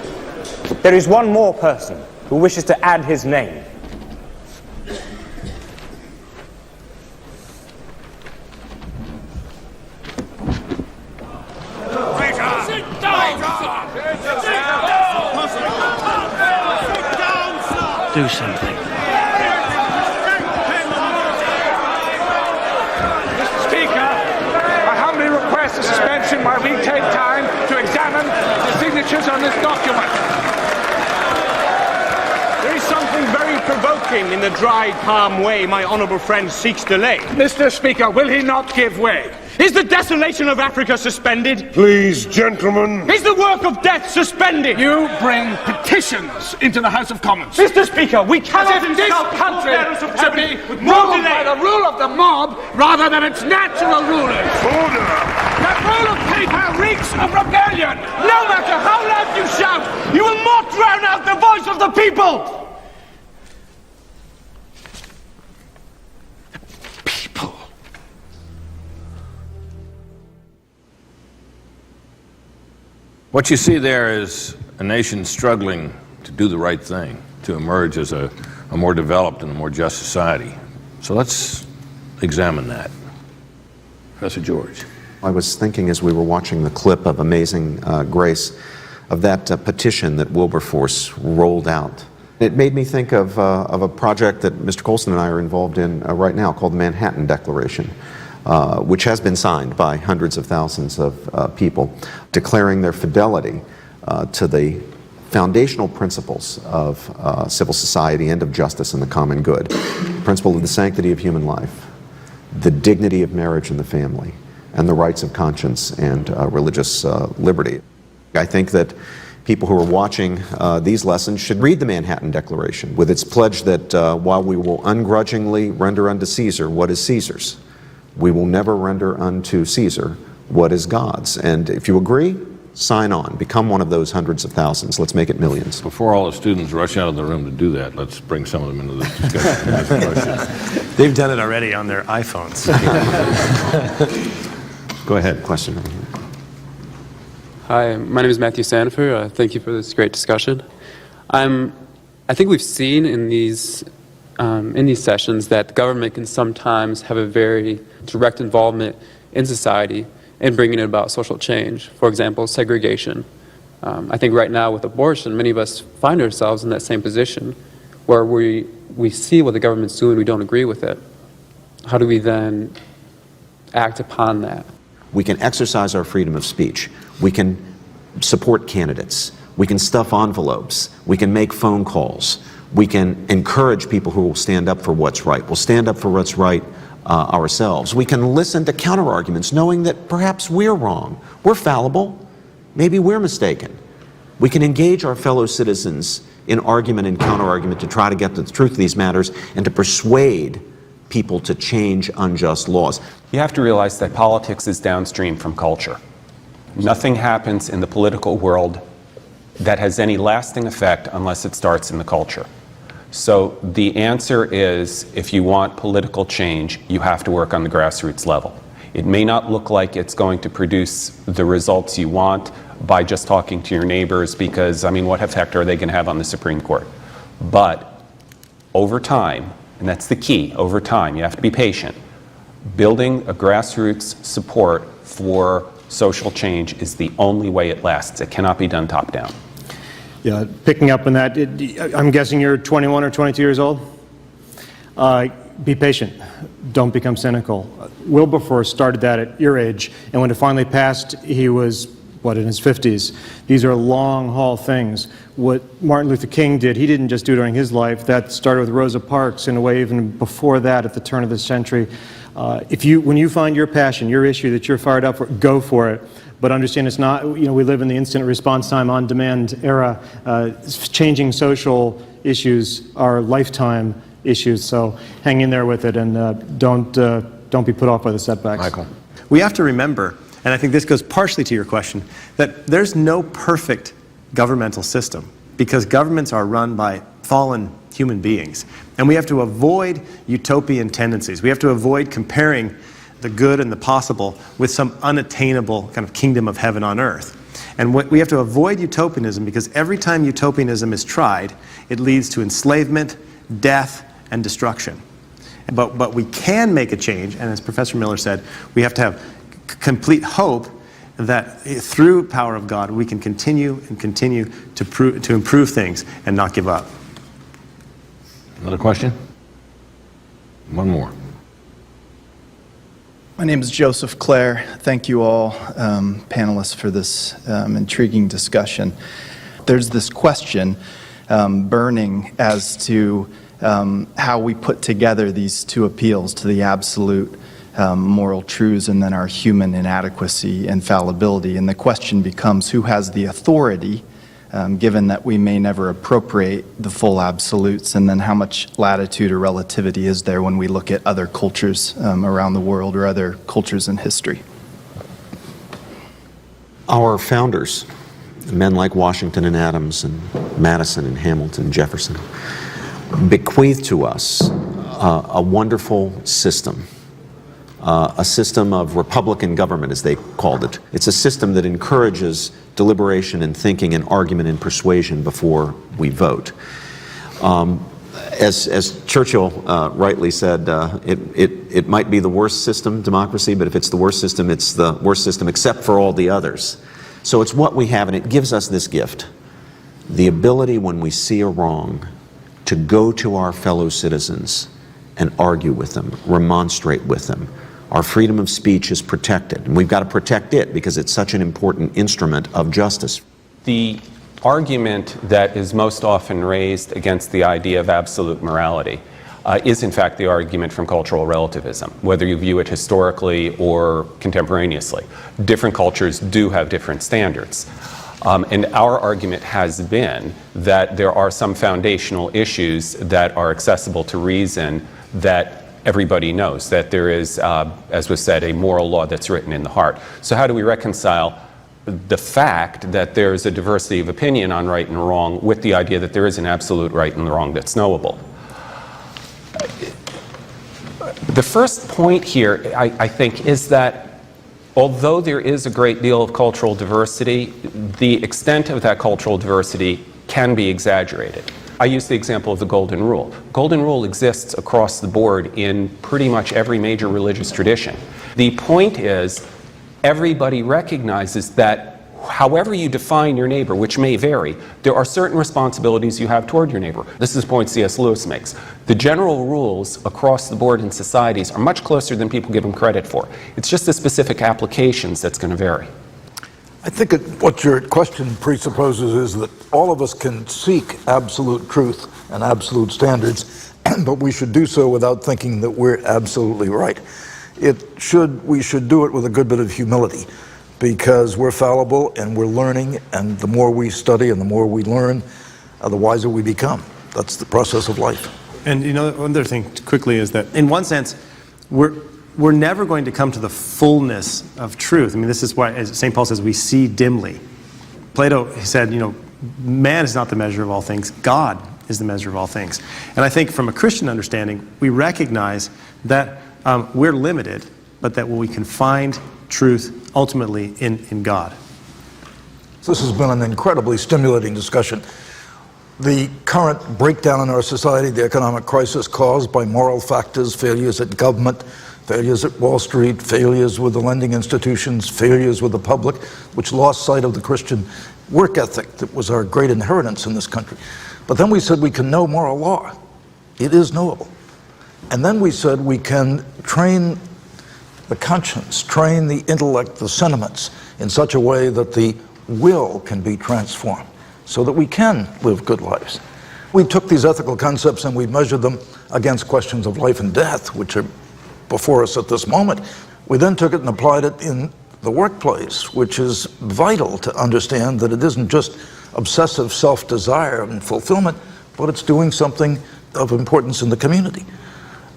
Speaker 20: There is one more person who wishes to add his name.
Speaker 21: Do something.
Speaker 22: Mr. Speaker, I humbly request a suspension while we take time to examine the signatures on this document.
Speaker 20: There is something very provoking in the dry, calm way my honourable friend seeks to lay.
Speaker 22: Mr. Speaker, will he not give way?
Speaker 20: Is the desolation of Africa suspended?
Speaker 22: Please, gentlemen.
Speaker 20: Is the work of death suspended?
Speaker 22: You bring petitions into the House of Commons.
Speaker 20: Mr. Speaker, we cannot
Speaker 22: As if this
Speaker 20: insult
Speaker 22: country
Speaker 20: the
Speaker 22: should be
Speaker 20: with more
Speaker 22: ruled
Speaker 20: delay.
Speaker 22: by the rule of the mob rather than its natural rulers. Order! That rule of paper reeks of rebellion.
Speaker 20: No matter how loud you shout, you will not drown out the voice of the people.
Speaker 1: What you see there is a nation struggling to do the right thing, to emerge as a more developed and a more just society. So let's examine that. Professor George.
Speaker 4: I was thinking as we were watching the clip of Amazing Grace of that petition that Wilberforce rolled out. It made me think of a project that Mr. Colson and I are involved in right now called the Manhattan Declaration. Which has been signed by hundreds of thousands of people, declaring their fidelity to the foundational principles of civil society and of justice and the common good. The principle of the sanctity of human life, the dignity of marriage and the family, and the rights of conscience and religious liberty. I think that people who are watching these lessons should read the Manhattan Declaration with its pledge that while we will ungrudgingly render unto Caesar what is Caesar's, we will never render unto Caesar what is God's. And if you agree, sign on. Become one of those hundreds of thousands. Let's make it millions.
Speaker 1: Before all the students rush out of the room to do that, let's bring some of them into this discussion.
Speaker 8: They've done it already on their iPhones.
Speaker 4: Go ahead, question over here.
Speaker 2: Hi, my name is Matthew Sanford. Thank you for this great discussion. I think we've seen in these sessions that the government can sometimes have a very direct involvement in society in bringing about social change. For example, segregation. I think right now with abortion, many of us find ourselves in that same position where we see what the government's doing, we don't agree with it. How do we then act upon that?
Speaker 4: We can exercise our freedom of speech. We can support candidates. We can stuff envelopes. We can make phone calls. We can encourage people who will stand up for what's right. We'll stand up for what's right ourselves. We can listen to counter-arguments knowing that perhaps we're wrong. We're fallible. Maybe we're mistaken. We can engage our fellow citizens in argument and counter-argument to try to get to the truth of these matters and to persuade people to change unjust laws.
Speaker 10: You have to realize that politics is downstream from culture. Nothing happens in the political world that has any lasting effect unless it starts in the culture. So the answer is, if you want political change, you have to work on the grassroots level. It may not look like it's going to produce the results you want by just talking to your neighbors, because, I mean, what effect are they going to have on the Supreme Court? But over time, and that's the key, over time, you have to be patient. Building a grassroots support for social change is the only way it lasts. It cannot be done top down.
Speaker 7: Yeah, picking up on that, I'm guessing you're 21 or 22 years old? Be patient. Don't become cynical. Wilberforce started that at your age, and when it finally passed, he was, in his 50s. These are long-haul things. What Martin Luther King did, he didn't just do during his life. That started with Rosa Parks in a way even before that at the turn of the century. When you find your passion, your issue that you're fired up for, go for it. But understand it's not, we live in the instant response time, on-demand era. Changing social issues are lifetime issues, so hang in there with it and don't be put off by the setbacks.
Speaker 8: Michael. We have to remember, and I think this goes partially to your question, that there's no perfect governmental system because governments are run by fallen human beings. And we have to avoid utopian tendencies. We have to avoid comparing the good and the possible with some unattainable kind of kingdom of heaven on earth. And we have to avoid utopianism because every time utopianism is tried, it leads to enslavement, death, and destruction. But we can make a change, and as Professor Miller said, we have to have complete hope that through power of God we can continue to improve things and not give up.
Speaker 1: Another question? One more.
Speaker 11: My name is Joseph Clare. Thank you all, panelists, for this intriguing discussion. There's this question burning as to how we put together these two appeals to the absolute moral truths and then our human inadequacy and fallibility. And the question becomes, who has the authority, given that we may never appropriate the full absolutes, and then how much latitude or relativity is there when we look at other cultures around the world or other cultures in history?
Speaker 4: Our founders, men like Washington and Adams and Madison and Hamilton and Jefferson, bequeathed to us a wonderful system. A system of republican government, as they called it. It's a system that encourages deliberation and thinking and argument and persuasion before we vote. As Churchill rightly said, it might be the worst system, democracy, but if it's the worst system, it's the worst system except for all the others. So it's what we have, and it gives us this gift. The ability, when we see a wrong, to go to our fellow citizens and argue with them, remonstrate with them. Our freedom of speech is protected, and we've got to protect it because it's such an important instrument of justice.
Speaker 10: The argument that is most often raised against the idea of absolute morality is in fact the argument from cultural relativism, whether you view it historically or contemporaneously. Different cultures do have different standards. And our argument has been that there are some foundational issues that are accessible to reason that everybody knows, that there is, as was said, a moral law that's written in the heart. So how do we reconcile the fact that there is a diversity of opinion on right and wrong with the idea that there is an absolute right and wrong that's knowable? The first point here, I think, is that Although there is a great deal of cultural diversity, the extent of that cultural diversity can be exaggerated. I use the example of the Golden Rule. Golden Rule exists across the board in pretty much every major religious tradition. The point is, everybody recognizes that however you define your neighbor, which may vary, there are certain responsibilities you have toward your neighbor. This is the point C.S. Lewis makes. The general rules across the board in societies are much closer than people give them credit for. It's just the specific applications that's going to vary.
Speaker 5: I think what your question presupposes is that all of us can seek absolute truth and absolute standards, but we should do so without thinking that we're absolutely right. We should do it with a good bit of humility, because we're fallible and we're learning, and the more we study and the more we learn, the wiser we become. That's the process of life.
Speaker 8: And you know, one other thing quickly is that in one sense, we're never going to come to the fullness of truth. I mean, this is why, as St. Paul says, we see dimly. Plato, he said, you know, man is not the measure of all things, God is the measure of all things. And I think from a Christian understanding, we recognize that we're limited, but that we can find truth ultimately in God.
Speaker 5: This has been an incredibly stimulating discussion. The current breakdown in our society, the economic crisis caused by moral factors, failures at government, failures at Wall Street, failures with the lending institutions, failures with the public, which lost sight of the Christian work ethic that was our great inheritance in this country. But then we said we can know moral law. It is knowable. And then we said we can train the conscience, train the intellect, the sentiments, in such a way that the will can be transformed, so that we can live good lives. We took these ethical concepts and we measured them against questions of life and death, which are before us at this moment. We then took it and applied it in the workplace, which is vital to understand that it isn't just obsessive self-desire and fulfillment, but it's doing something of importance in the community.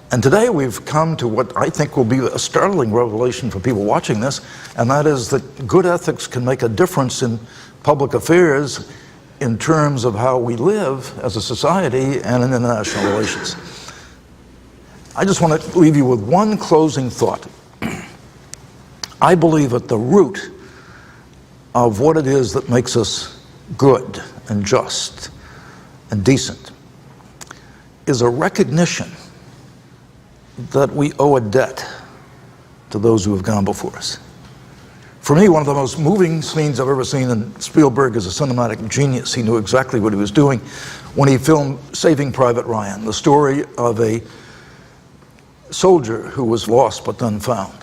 Speaker 5: And today we've come to what I think will be a startling revelation for people watching this, and that is that good ethics can make a difference in public affairs in terms of how we live as a society and in international relations. I just want to leave you with one closing thought. I believe at the root of what it is that makes us good and just and decent is a recognition that we owe a debt to those who have gone before us. For me, one of the most moving scenes I've ever seen, and Spielberg is a cinematic genius, he knew exactly what he was doing when he filmed Saving Private Ryan, the story of a soldier who was lost but then found,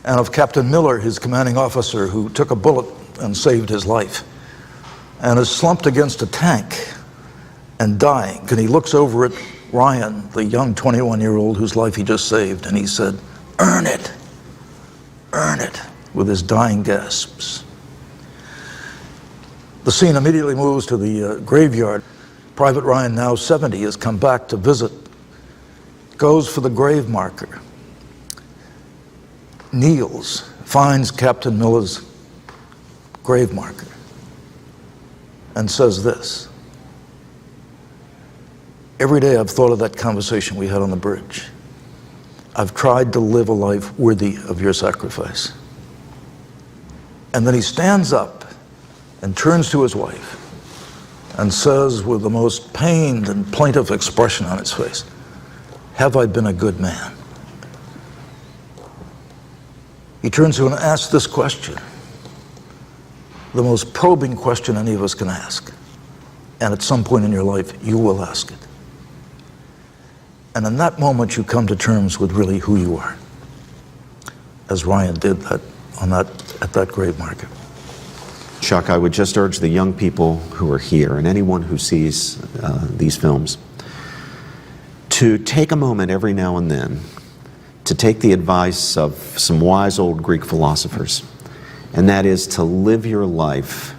Speaker 5: and of Captain Miller, his commanding officer, who took a bullet and saved his life, and is slumped against a tank and dying, and he looks over at Ryan, the young 21-year-old whose life he just saved, and he said, "Earn it, with his dying gasps. The scene immediately moves to the graveyard. Private Ryan, now 70, has come back to visit, goes for the grave marker, kneels, finds Captain Miller's grave marker, and says this: "Every day I've thought of that conversation we had on the bridge. I've tried to live a life worthy of your sacrifice." And then he stands up and turns to his wife and says with the most pained and plaintive expression on his face, "Have I been a good man?" He turns to her and asks this question, the most probing question any of us can ask. And at some point in your life, you will ask it. And in that moment, you come to terms with really who you are, as Ryan did at that grave marker.
Speaker 4: Chuck, I would just urge the young people who are here and anyone who sees these films to take a moment every now and then to take the advice of some wise old Greek philosophers, and that is to live your life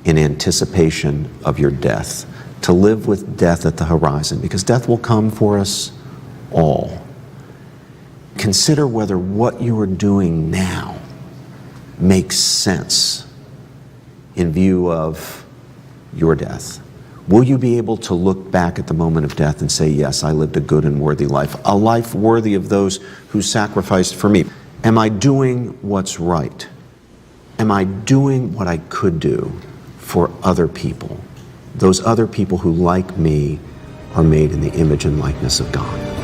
Speaker 4: in anticipation of your death, to live with death at the horizon, because death will come for us all. Consider whether what you are doing now makes sense in view of your death. Will you be able to look back at the moment of death and say, yes, I lived a good and worthy life, a life worthy of those who sacrificed for me? Am I doing what's right? Am I doing what I could do for other people? Those other people who, like me, are made in the image and likeness of God.